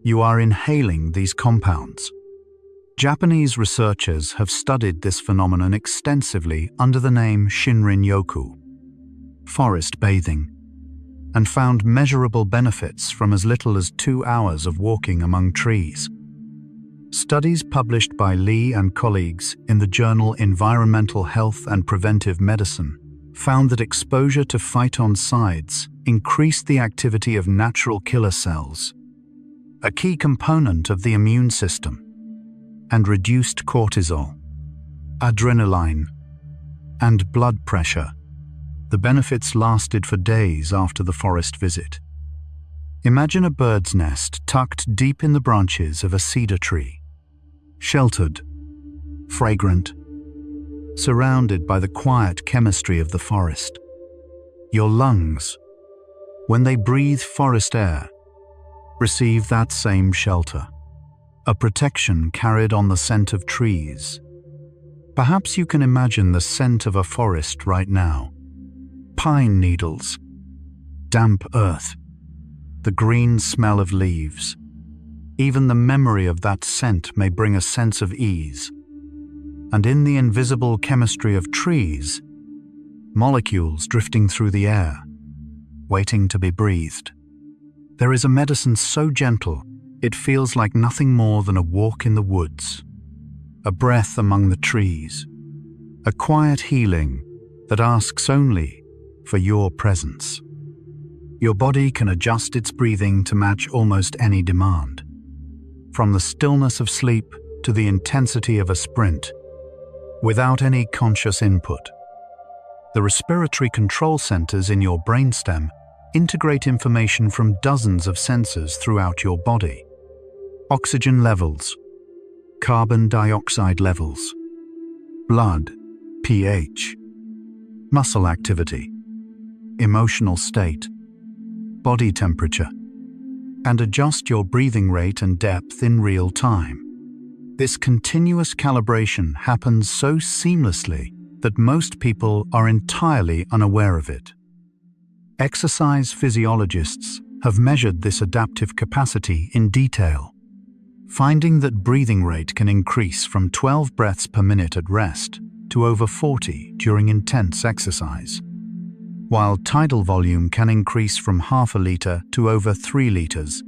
you are inhaling these compounds. Japanese researchers have studied this phenomenon extensively under the name Shinrin-yoku, forest bathing, and found measurable benefits from as little as 2 hours of walking among trees. Studies published by Lee and colleagues in the journal Environmental Health and Preventive Medicine found that exposure to phytoncides increased the activity of natural killer cells, a key component of the immune system, and reduced cortisol, adrenaline, and blood pressure. The benefits lasted for days after the forest visit. Imagine a bird's nest tucked deep in the branches of a cedar tree, sheltered, fragrant, surrounded by the quiet chemistry of the forest. Your lungs, when they breathe forest air, receive that same shelter, a protection carried on the scent of trees. Perhaps you can imagine the scent of a forest right now. Pine needles, damp earth, the green smell of leaves. Even the memory of that scent may bring a sense of ease. And in the invisible chemistry of trees, molecules drifting through the air, waiting to be breathed. There is a medicine so gentle, it feels like nothing more than a walk in the woods, a breath among the trees, a quiet healing that asks only for your presence. Your body can adjust its breathing to match almost any demand, from the stillness of sleep to the intensity of a sprint, without any conscious input. The respiratory control centers in your brainstem integrate information from dozens of sensors throughout your body. Oxygen levels, carbon dioxide levels, blood, pH, muscle activity, emotional state, body temperature and adjust your breathing rate and depth in real time. This continuous calibration happens so seamlessly that most people are entirely unaware of it. Exercise physiologists have measured this adaptive capacity in detail, finding that breathing rate can increase from 12 breaths per minute at rest to over 40 during intense exercise, while tidal volume can increase from half a liter to over 3 liters.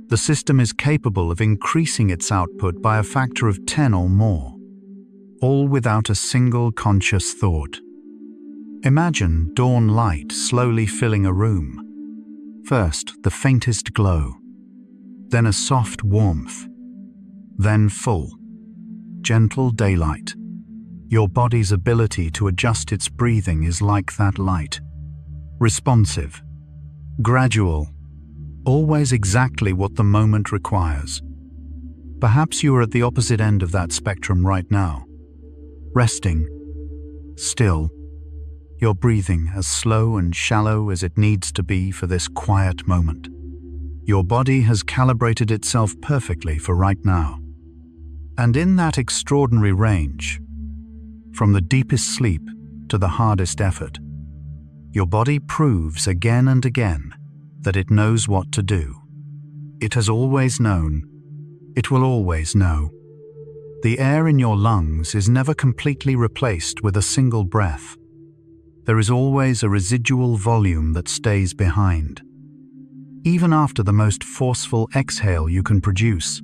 The system is capable of increasing its output by a factor of 10 or more, all without a single conscious thought. Imagine dawn light slowly filling a room. First, the faintest glow, then a soft warmth, then full, gentle daylight. Your body's ability to adjust its breathing is like that light. Responsive, gradual, always exactly what the moment requires. Perhaps you are at the opposite end of that spectrum right now. Resting, still, your breathing as slow and shallow as it needs to be for this quiet moment. Your body has calibrated itself perfectly for right now. And in that extraordinary range, from the deepest sleep to the hardest effort, your body proves again and again that it knows what to do. It has always known. It will always know. The air in your lungs is never completely replaced with a single breath. There is always a residual volume that stays behind. Even after the most forceful exhale you can produce,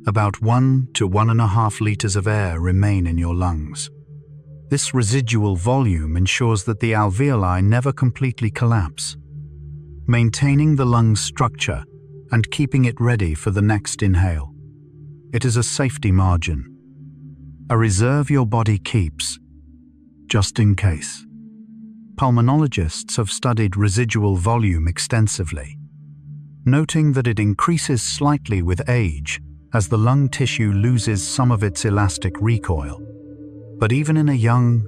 about 1 to 1.5 liters of air remain in your lungs. This residual volume ensures that the alveoli never completely collapse, maintaining the lung's structure and keeping it ready for the next inhale. It is a safety margin, a reserve your body keeps, just in case. Pulmonologists have studied residual volume extensively, noting that it increases slightly with age as the lung tissue loses some of its elastic recoil. But even in a young,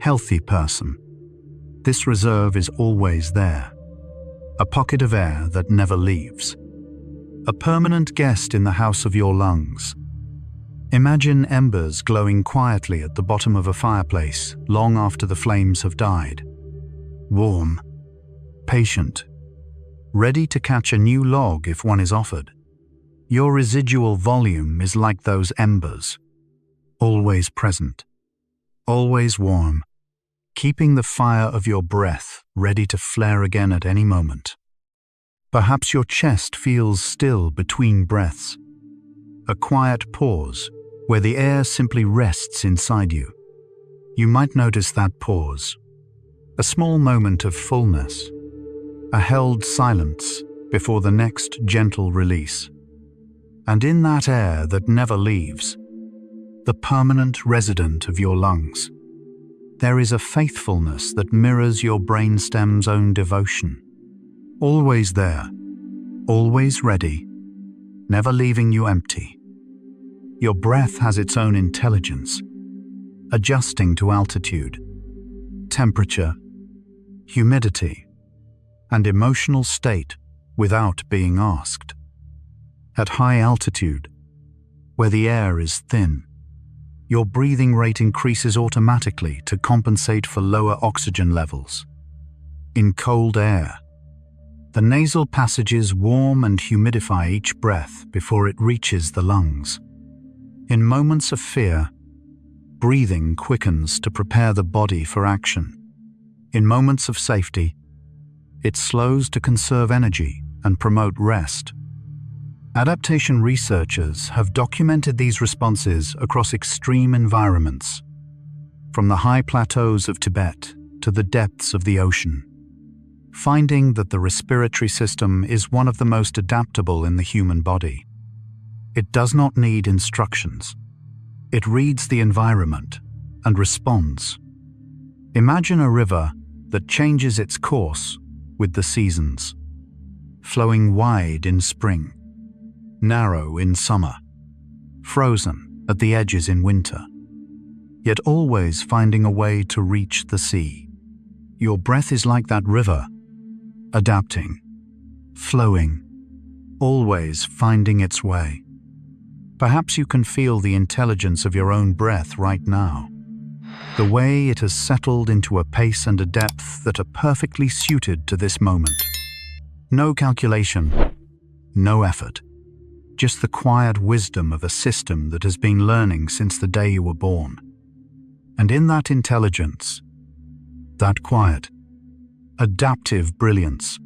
healthy person, this reserve is always there. A pocket of air that never leaves. A permanent guest in the house of your lungs. Imagine embers glowing quietly at the bottom of a fireplace long after the flames have died. Warm, patient, ready to catch a new log if one is offered. Your residual volume is like those embers, always present, always warm, keeping the fire of your breath ready to flare again at any moment. Perhaps your chest feels still between breaths, a quiet pause where the air simply rests inside you. You might notice that pause, a small moment of fullness, a held silence before the next gentle release. And in that air that never leaves, the permanent resident of your lungs, there is a faithfulness that mirrors your brainstem's own devotion. Always there, always ready, never leaving you empty. Your breath has its own intelligence, adjusting to altitude, temperature, humidity, and emotional state without being asked. At high altitude, where the air is thin, your breathing rate increases automatically to compensate for lower oxygen levels. In cold air, the nasal passages warm and humidify each breath before it reaches the lungs. In moments of fear, breathing quickens to prepare the body for action. In moments of safety, it slows to conserve energy and promote rest. Adaptation researchers have documented these responses across extreme environments, from the high plateaus of Tibet to the depths of the ocean, finding that the respiratory system is one of the most adaptable in the human body. It does not need instructions. It reads the environment and responds. Imagine a river that changes its course with the seasons, flowing wide in spring, narrow in summer, frozen at the edges in winter, yet always finding a way to reach the sea. Your breath is like that river, adapting, flowing, always finding its way. Perhaps you can feel the intelligence of your own breath right now, the way it has settled into a pace and a depth that are perfectly suited to this moment. No calculation, no effort, just the quiet wisdom of a system that has been learning since the day you were born. And in that intelligence, that quiet, adaptive brilliance,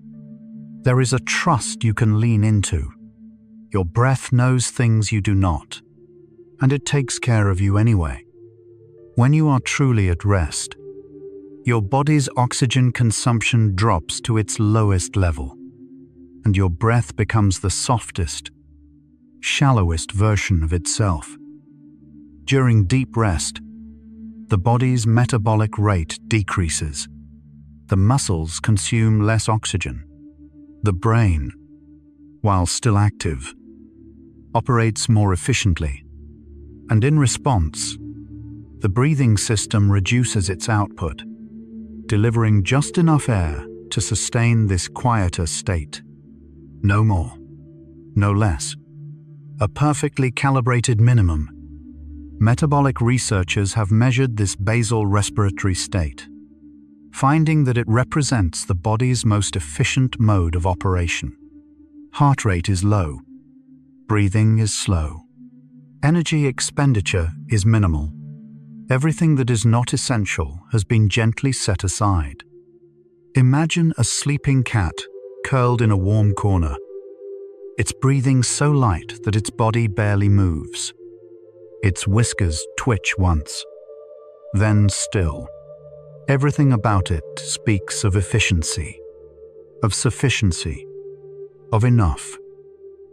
there is a trust you can lean into. Your breath knows things you do not, and it takes care of you anyway. When you are truly at rest, your body's oxygen consumption drops to its lowest level, and your breath becomes the softest, shallowest version of itself. During deep rest, the body's metabolic rate decreases. The muscles consume less oxygen. The brain, while still active, operates more efficiently, and in response, the breathing system reduces its output, delivering just enough air to sustain this quieter state. No more, no less. A perfectly calibrated minimum. Metabolic researchers have measured this basal respiratory state, finding that it represents the body's most efficient mode of operation. Heart rate is low. Breathing is slow. Energy expenditure is minimal. Everything that is not essential has been gently set aside. Imagine a sleeping cat curled in a warm corner, its breathing so light that its body barely moves. Its whiskers twitch once, then still. Everything about it speaks of efficiency, of sufficiency, of enough.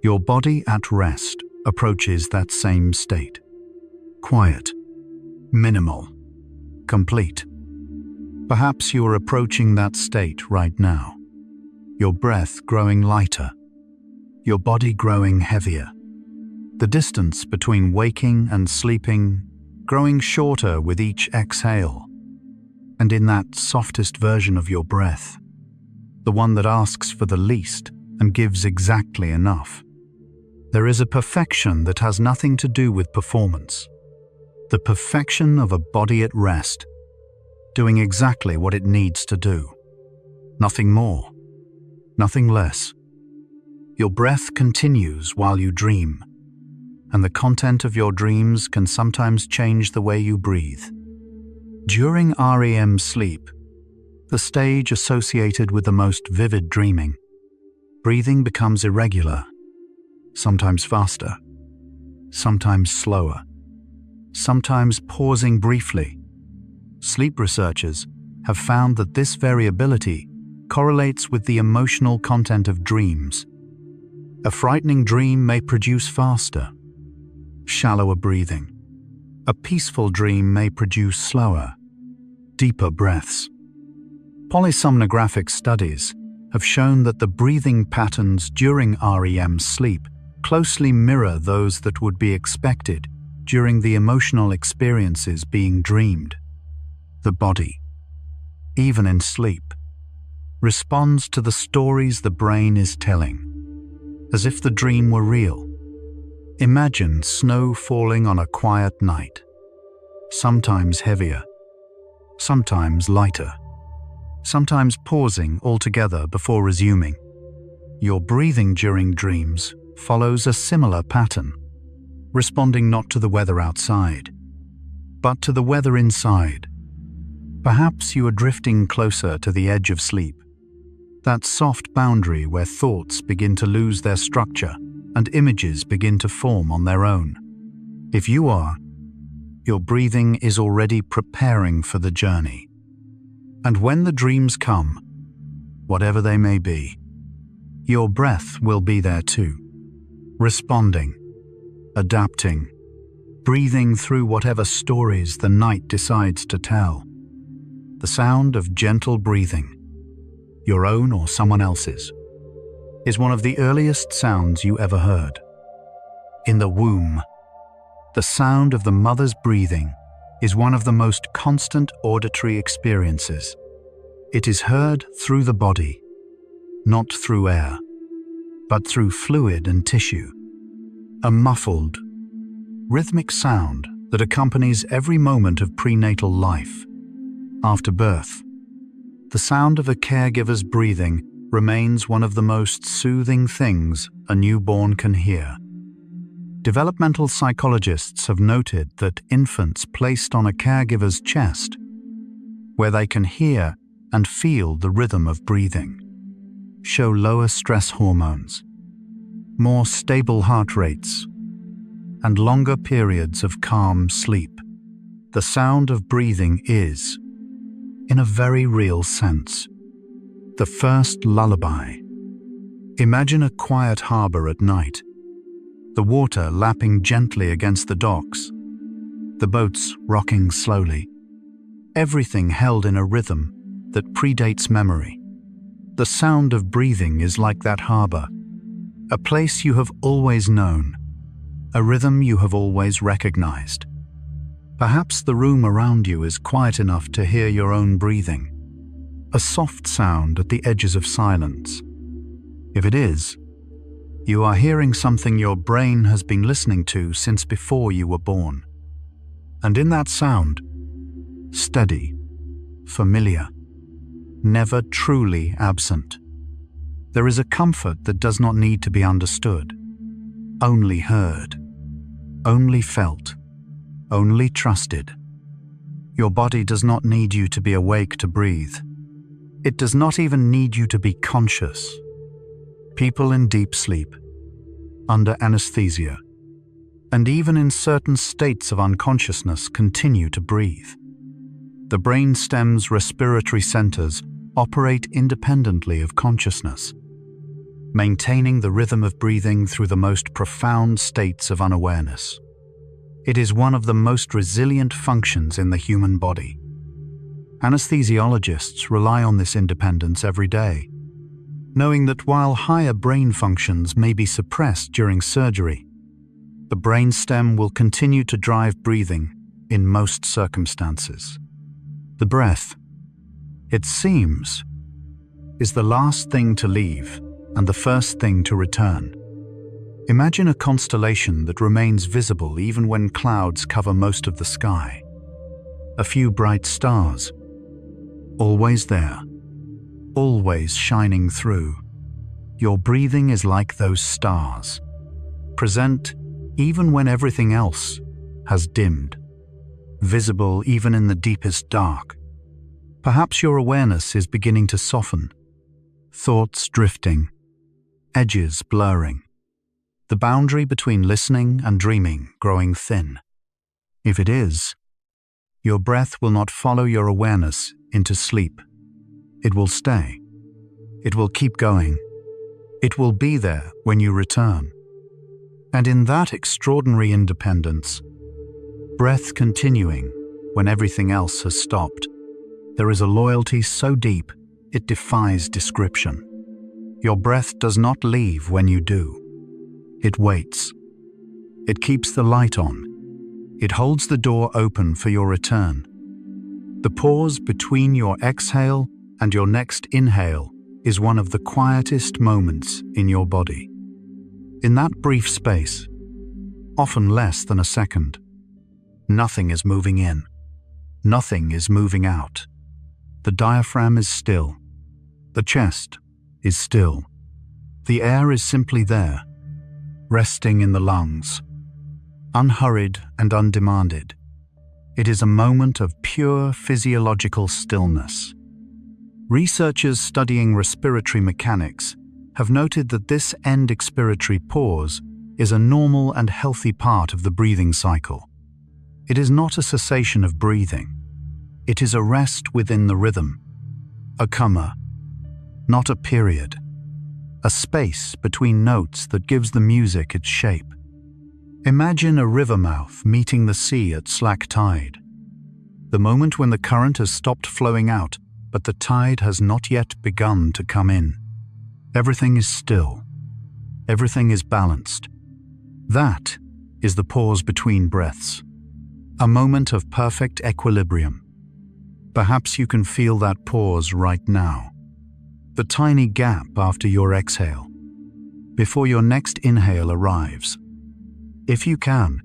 Your body at rest approaches that same state. Quiet, minimal, complete. Perhaps you are approaching that state right now. Your breath growing lighter, your body growing heavier. The distance between waking and sleeping growing shorter with each exhale. And in that softest version of your breath, the one that asks for the least and gives exactly enough, there is a perfection that has nothing to do with performance. The perfection of a body at rest, doing exactly what it needs to do. Nothing more, nothing less. Your breath continues while you dream, and the content of your dreams can sometimes change the way you breathe. During REM sleep, the stage associated with the most vivid dreaming, breathing becomes irregular, sometimes faster, sometimes slower, sometimes pausing briefly. Sleep researchers have found that this variability correlates with the emotional content of dreams. A frightening dream may produce faster, shallower breathing. A peaceful dream may produce slower, deeper breaths. Polysomnographic studies have shown that the breathing patterns during REM sleep closely mirror those that would be expected during the emotional experiences being dreamed. The body, even in sleep, responds to the stories the brain is telling, as if the dream were real. Imagine snow falling on a quiet night, sometimes heavier, sometimes lighter, sometimes pausing altogether before resuming. Your breathing during dreams follows a similar pattern, responding not to the weather outside, but to the weather inside. Perhaps you are drifting closer to the edge of sleep, that soft boundary where thoughts begin to lose their structure and images begin to form on their own. If you are, your breathing is already preparing for the journey. And when the dreams come, whatever they may be, your breath will be there too, responding, adapting, breathing through whatever stories the night decides to tell. The sound of gentle breathing, your own or someone else's, is one of the earliest sounds you ever heard. In the womb, the sound of the mother's breathing is one of the most constant auditory experiences. It is heard through the body, not through air, but through fluid and tissue. A muffled, rhythmic sound that accompanies every moment of prenatal life. After birth, the sound of a caregiver's breathing remains one of the most soothing things a newborn can hear. Developmental psychologists have noted that infants placed on a caregiver's chest, where they can hear and feel the rhythm of breathing, show lower stress hormones, more stable heart rates, and longer periods of calm sleep. The sound of breathing is, in a very real sense, the first lullaby. Imagine a quiet harbor at night, the water lapping gently against the docks, the boats rocking slowly, everything held in a rhythm that predates memory. The sound of breathing is like that harbor, a place you have always known, a rhythm you have always recognized. Perhaps the room around you is quiet enough to hear your own breathing, a soft sound at the edges of silence. If it is, you are hearing something your brain has been listening to since before you were born. And in that sound, steady, familiar, never truly absent, there is a comfort that does not need to be understood, only heard, only felt, only trusted. Your body does not need you to be awake to breathe. It does not even need you to be conscious. People in deep sleep, under anesthesia, and even in certain states of unconsciousness continue to breathe. The brainstem's respiratory centers operate independently of consciousness, maintaining the rhythm of breathing through the most profound states of unawareness. It is one of the most resilient functions in the human body. Anesthesiologists rely on this independence every day, knowing that while higher brain functions may be suppressed during surgery, the brainstem will continue to drive breathing in most circumstances. The breath, it seems, is the last thing to leave and the first thing to return. Imagine a constellation that remains visible even when clouds cover most of the sky. A few bright stars, always there, always shining through. Your breathing is like those stars, present even when everything else has dimmed, visible even in the deepest dark. Perhaps your awareness is beginning to soften, thoughts drifting, edges blurring, the boundary between listening and dreaming growing thin. If it is, your breath will not follow your awareness into sleep. It will stay. It will keep going. It will be there when you return. And in that extraordinary independence, breath continuing when everything else has stopped, there is a loyalty so deep it defies description. Your breath does not leave when you do. It waits. It keeps the light on. It holds the door open for your return. The pause between your exhale and your next inhale is one of the quietest moments in your body. In that brief space, often less than a second, nothing is moving in. Nothing is moving out. The diaphragm is still. The chest is still. The air is simply there, resting in the lungs, unhurried and undemanded. It is a moment of pure physiological stillness. Researchers studying respiratory mechanics have noted that this end expiratory pause is a normal and healthy part of the breathing cycle. It is not a cessation of breathing. It is a rest within the rhythm, a comma, not a period, a space between notes that gives the music its shape. Imagine a river mouth meeting the sea at slack tide. The moment when the current has stopped flowing out, but the tide has not yet begun to come in. Everything is still. Everything is balanced. That is the pause between breaths, a moment of perfect equilibrium. Perhaps you can feel that pause right now. the tiny gap after your exhale, before your next inhale arrives. If you can,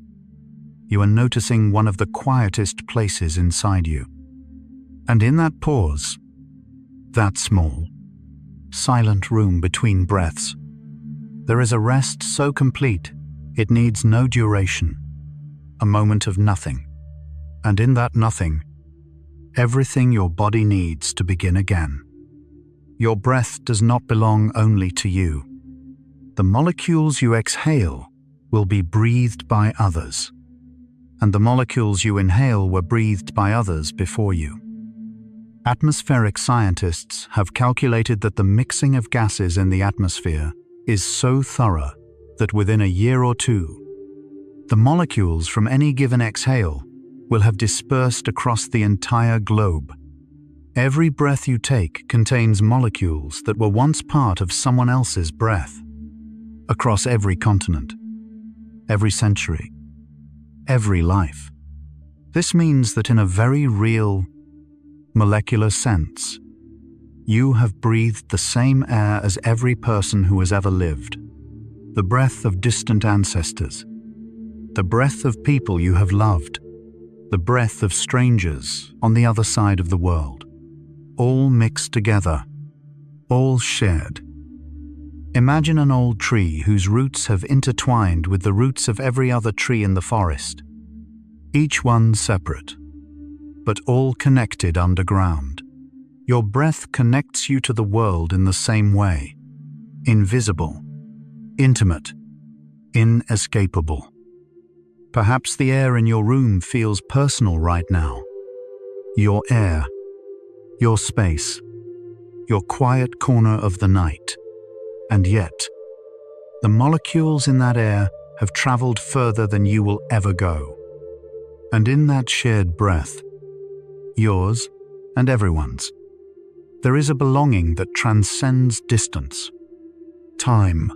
you are noticing one of the quietest places inside you. And in that pause, that small, silent room between breaths, there is a rest so complete it needs no duration, a moment of nothing. And in that nothing, everything your body needs to begin again. Your breath does not belong only to you. The molecules you exhale will be breathed by others, and the molecules you inhale were breathed by others before you. Atmospheric scientists have calculated that the mixing of gases in the atmosphere is so thorough that within a year or two, the molecules from any given exhale will have dispersed across the entire globe. Every breath you take contains molecules that were once part of someone else's breath, across every continent, every century, every life. This means that in a very real, molecular sense, you have breathed the same air as every person who has ever lived, the breath of distant ancestors, the breath of people you have loved, the breath of strangers on the other side of the world, all mixed together, all shared. Imagine an old tree whose roots have intertwined with the roots of every other tree in the forest, each one separate, but all connected underground. Your breath connects you to the world in the same way, invisible, intimate, inescapable. Perhaps the air in your room feels personal right now. Your air, your space, your quiet corner of the night. And yet, the molecules in that air have traveled further than you will ever go. And in that shared breath, yours and everyone's, there is a belonging that transcends distance, time,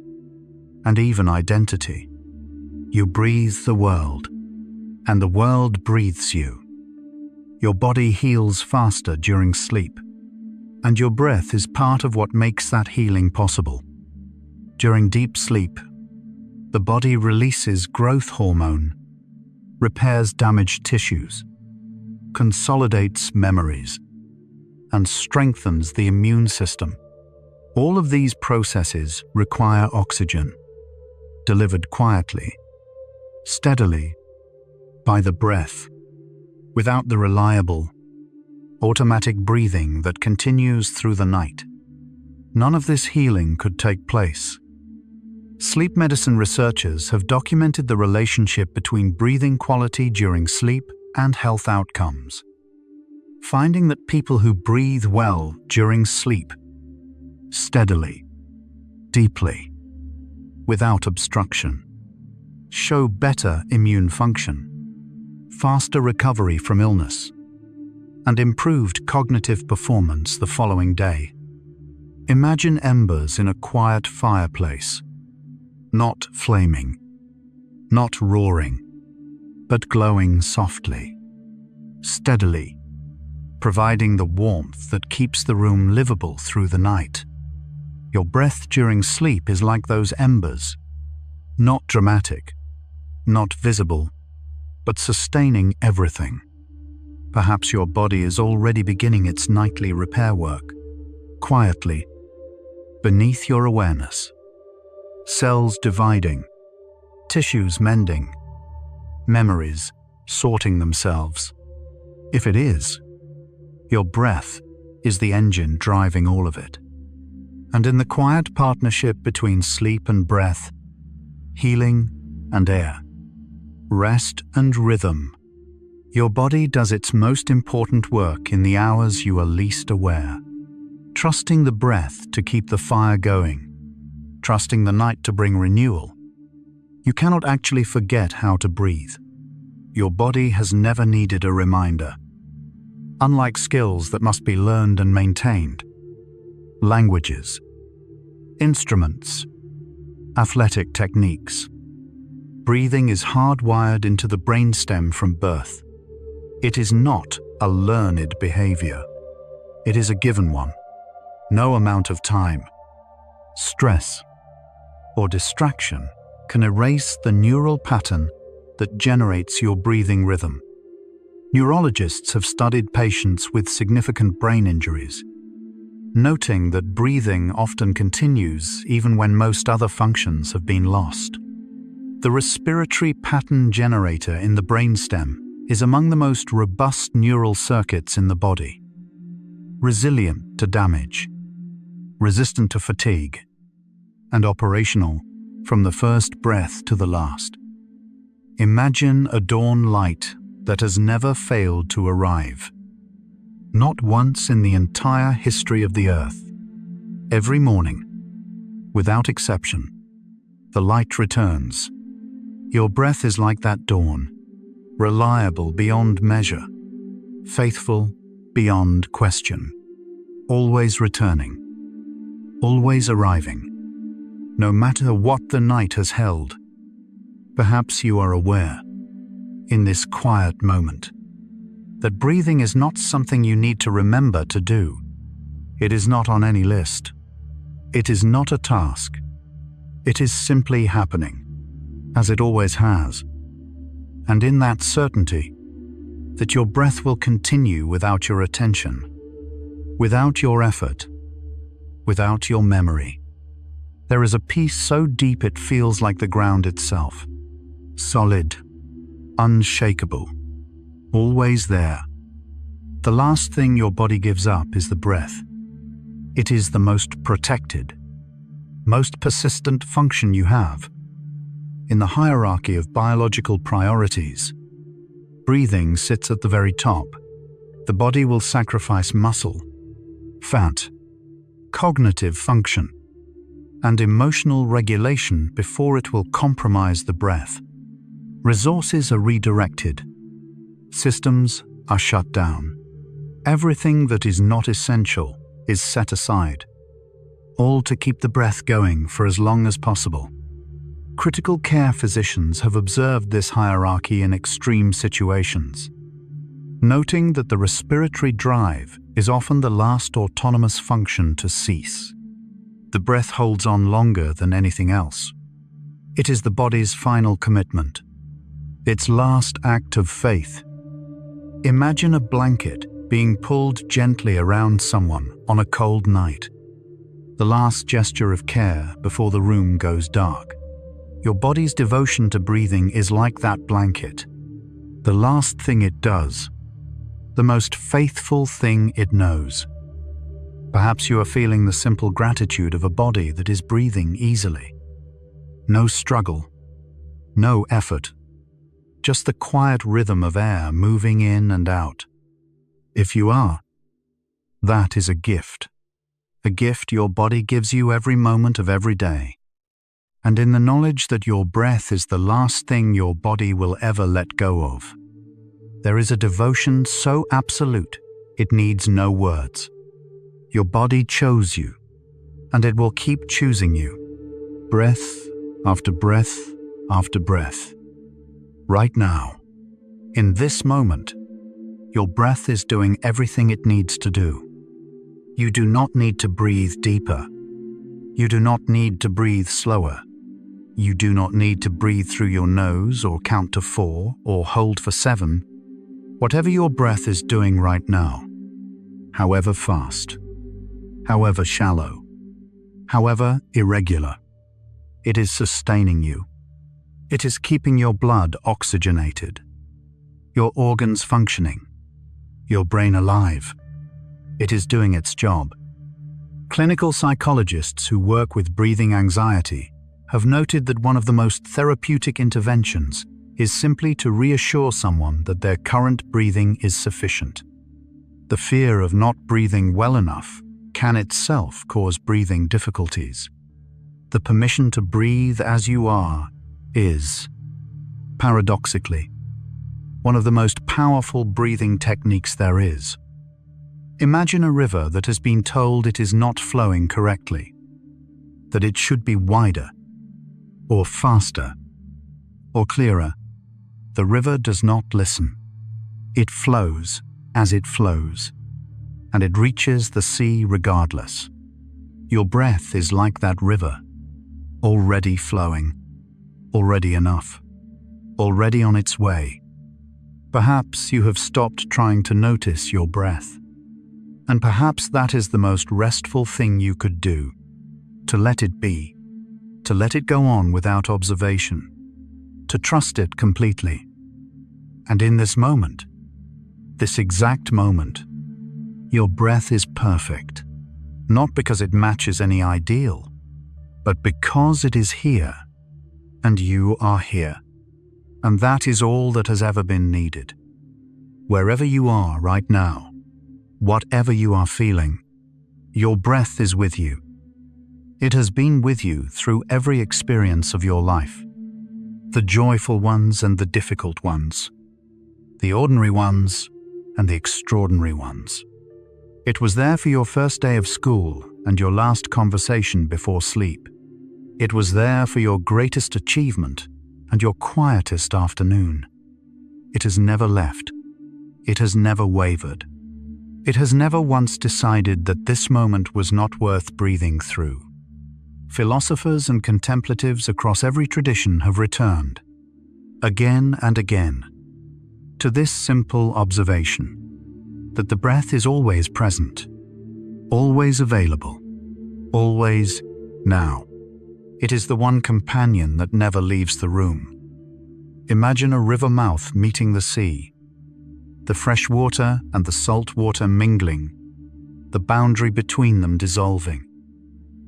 and even identity. You breathe the world, and the world breathes you. Your body heals faster during sleep, and your breath is part of what makes that healing possible. During deep sleep, the body releases growth hormone, repairs damaged tissues, consolidates memories, and strengthens the immune system. All of these processes require oxygen, delivered quietly, steadily, by the breath, without the reliable, automatic breathing that continues through the night. None of this healing could take place. Sleep medicine researchers have documented the relationship between breathing quality during sleep and health outcomes, finding that people who breathe well during sleep, steadily, deeply, without obstruction, show better immune function, faster recovery from illness, and improved cognitive performance the following day. Imagine embers in a quiet fireplace, not flaming, not roaring, but glowing softly, steadily, providing the warmth that keeps the room livable through the night. Your breath during sleep is like those embers, not dramatic, not visible, but sustaining everything. Perhaps your body is already beginning its nightly repair work, quietly, beneath your awareness. Cells dividing, tissues mending, memories sorting themselves. If it is, your breath is the engine driving all of it. And in the quiet partnership between sleep and breath, healing and air, rest and rhythm, your body does its most important work in the hours you are least aware, trusting the breath to keep the fire going, trusting the night to bring renewal. You cannot actually forget how to breathe. Your body has never needed a reminder. Unlike skills that must be learned and maintained, languages, instruments, athletic techniques, breathing is hardwired into the brainstem from birth. It is not a learned behavior. It is a given one. No amount of time, stress, or distraction can erase the neural pattern that generates your breathing rhythm. Neurologists have studied patients with significant brain injuries, noting that breathing often continues even when most other functions have been lost. The respiratory pattern generator in the brainstem is among the most robust neural circuits in the body, resilient to damage, resistant to fatigue, and operational from the first breath to the last. Imagine a dawn light that has never failed to arrive. Not once in the entire history of the Earth. Every morning, without exception, the light returns. Your breath is like that dawn, reliable beyond measure, faithful beyond question, always returning, always arriving, no matter what the night has held. Perhaps you are aware, in this quiet moment, that breathing is not something you need to remember to do. It is not on any list. It is not a task. It is simply happening, as it always has. And in that certainty, that your breath will continue without your attention, without your effort, without your memory, there is a peace so deep it feels like the ground itself, solid, unshakable, always there. The last thing your body gives up is the breath. It is the most protected, most persistent function you have. In the hierarchy of biological priorities, breathing sits at the very top. The body will sacrifice muscle, fat, cognitive function, and emotional regulation before it will compromise the breath. Resources are redirected. Systems are shut down. Everything that is not essential is set aside, all to keep the breath going for as long as possible. Critical care physicians have observed this hierarchy in extreme situations, noting that the respiratory drive is often the last autonomous function to cease. The breath holds on longer than anything else. It is the body's final commitment, its last act of faith. Imagine a blanket being pulled gently around someone on a cold night, the last gesture of care before the room goes dark. Your body's devotion to breathing is like that blanket, the last thing it does, the most faithful thing it knows. Perhaps you are feeling the simple gratitude of a body that is breathing easily. No struggle, no effort, just the quiet rhythm of air moving in and out. If you are, that is a gift your body gives you every moment of every day. And in the knowledge that your breath is the last thing your body will ever let go of, there is a devotion so absolute it needs no words. Your body chose you, and it will keep choosing you, breath after breath after breath. Right now, in this moment, your breath is doing everything it needs to do. You do not need to breathe deeper. You do not need to breathe slower. You do not need to breathe through your nose or count to 4 or hold for 7. Whatever your breath is doing right now, however fast, however shallow, however irregular, it is sustaining you. It is keeping your blood oxygenated, your organs functioning, your brain alive. It is doing its job. Clinical psychologists who work with breathing anxiety have noted that one of the most therapeutic interventions is simply to reassure someone that their current breathing is sufficient. The fear of not breathing well enough can itself cause breathing difficulties. The permission to breathe as you are is, paradoxically, one of the most powerful breathing techniques there is. Imagine a river that has been told it is not flowing correctly, that it should be wider, or faster, or clearer. The river does not listen. It flows as it flows, and it reaches the sea regardless. Your breath is like that river, already flowing, already enough, already on its way. Perhaps you have stopped trying to notice your breath. And perhaps that is the most restful thing you could do, to let it be, to let it go on without observation, to trust it completely. And in this moment, this exact moment, your breath is perfect, not because it matches any ideal, but because it is here, and you are here. And that is all that has ever been needed. Wherever you are right now, whatever you are feeling, your breath is with you. It has been with you through every experience of your life, the joyful ones and the difficult ones, the ordinary ones and the extraordinary ones. It was there for your first day of school and your last conversation before sleep. It was there for your greatest achievement and your quietest afternoon. It has never left. It has never wavered. It has never once decided that this moment was not worth breathing through. Philosophers and contemplatives across every tradition have returned, again and again, to this simple observation, that the breath is always present, always available, always now. It is the one companion that never leaves the room. Imagine a river mouth meeting the sea, the fresh water and the salt water mingling, the boundary between them dissolving,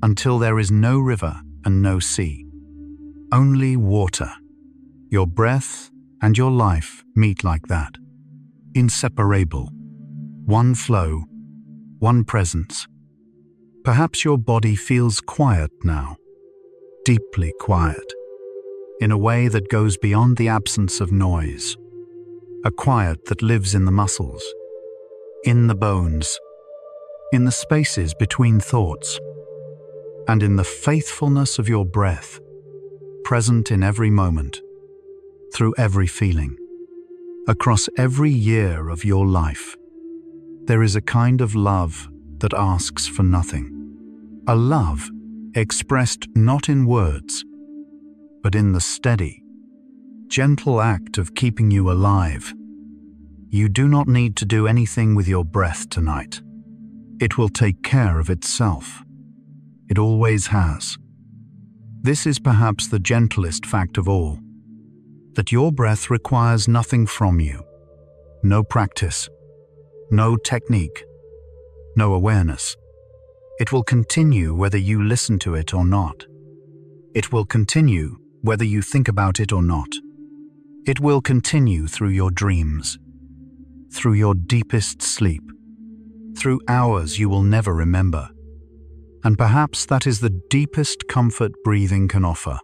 until there is no river and no sea, only water. Your breath and your life meet like that, inseparable, one flow, one presence. Perhaps your body feels quiet now, deeply quiet, in a way that goes beyond the absence of noise, a quiet that lives in the muscles, in the bones, in the spaces between thoughts, and in the faithfulness of your breath, present in every moment, through every feeling, across every year of your life. There is a kind of love that asks for nothing, a love expressed not in words, but in the steady, gentle act of keeping you alive. You do not need to do anything with your breath tonight. It will take care of itself. It always has. This is perhaps the gentlest fact of all, that your breath requires nothing from you, no practice, no technique, no awareness. It will continue whether you listen to it or not. It will continue whether you think about it or not. It will continue through your dreams, through your deepest sleep, through hours you will never remember. And perhaps that is the deepest comfort breathing can offer.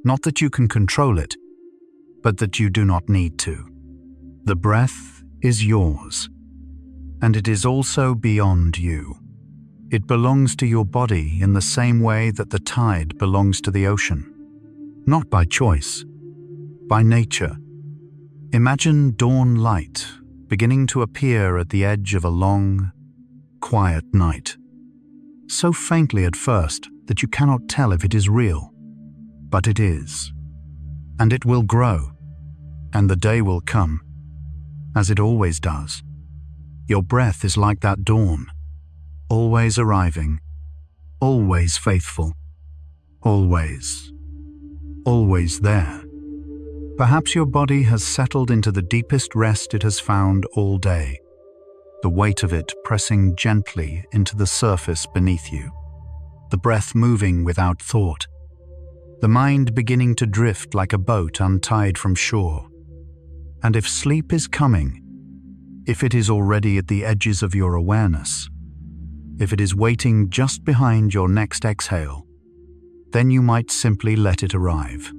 Not that you can control it, but that you do not need to. The breath is yours, and it is also beyond you. It belongs to your body in the same way that the tide belongs to the ocean. Not by choice, by nature. Imagine dawn light beginning to appear at the edge of a long, quiet night. So faintly at first that you cannot tell if it is real, but it is. And it will grow, and the day will come, as it always does. Your breath is like that dawn, always arriving, always faithful, always there. Perhaps your body has settled into the deepest rest it has found all day, the weight of it pressing gently into the surface beneath you, the breath moving without thought, the mind beginning to drift like a boat untied from shore. And if sleep is coming, if it is already at the edges of your awareness, if it is waiting just behind your next exhale, then you might simply let it arrive.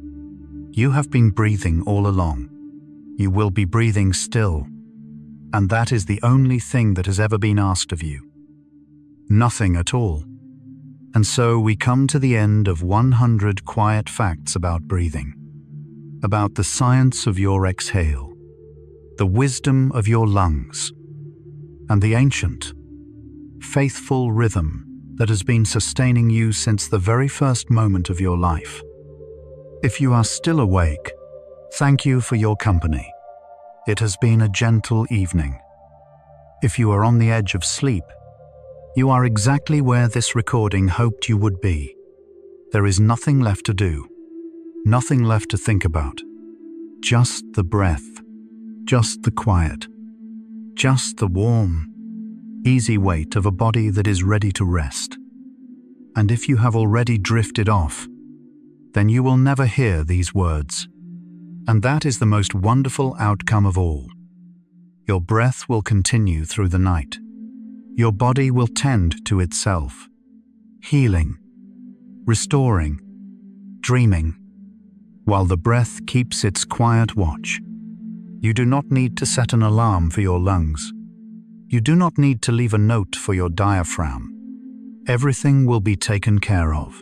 You have been breathing all along. You will be breathing still, and that is the only thing that has ever been asked of you. Nothing at all. And so we come to the end of 100 quiet facts about breathing, about the science of your exhale, the wisdom of your lungs, and the ancient, faithful rhythm that has been sustaining you since the very first moment of your life. If you are still awake, thank you for your company. It has been a gentle evening. If you are on the edge of sleep, you are exactly where this recording hoped you would be. There is nothing left to do, nothing left to think about. Just the breath, just the quiet, just the warm, easy weight of a body that is ready to rest. And if you have already drifted off, then you will never hear these words. And that is the most wonderful outcome of all. Your breath will continue through the night. Your body will tend to itself, healing, restoring, dreaming, while the breath keeps its quiet watch. You do not need to set an alarm for your lungs. You do not need to leave a note for your diaphragm. Everything will be taken care of.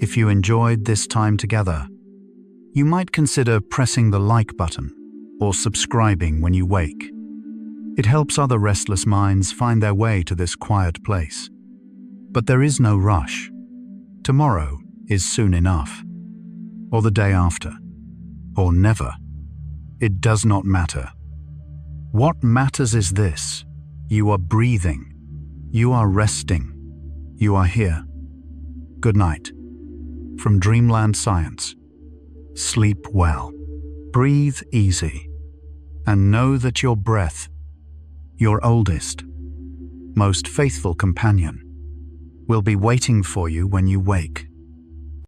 If you enjoyed this time together, you might consider pressing the like button or subscribing when you wake. It helps other restless minds find their way to this quiet place. But there is no rush. Tomorrow is soon enough, or the day after, or never. It does not matter. What matters is this: you are breathing, you are resting, you are here. Good night. From Dreamland Science. Sleep well, breathe easy, and know that your breath, your oldest, most faithful companion, will be waiting for you when you wake.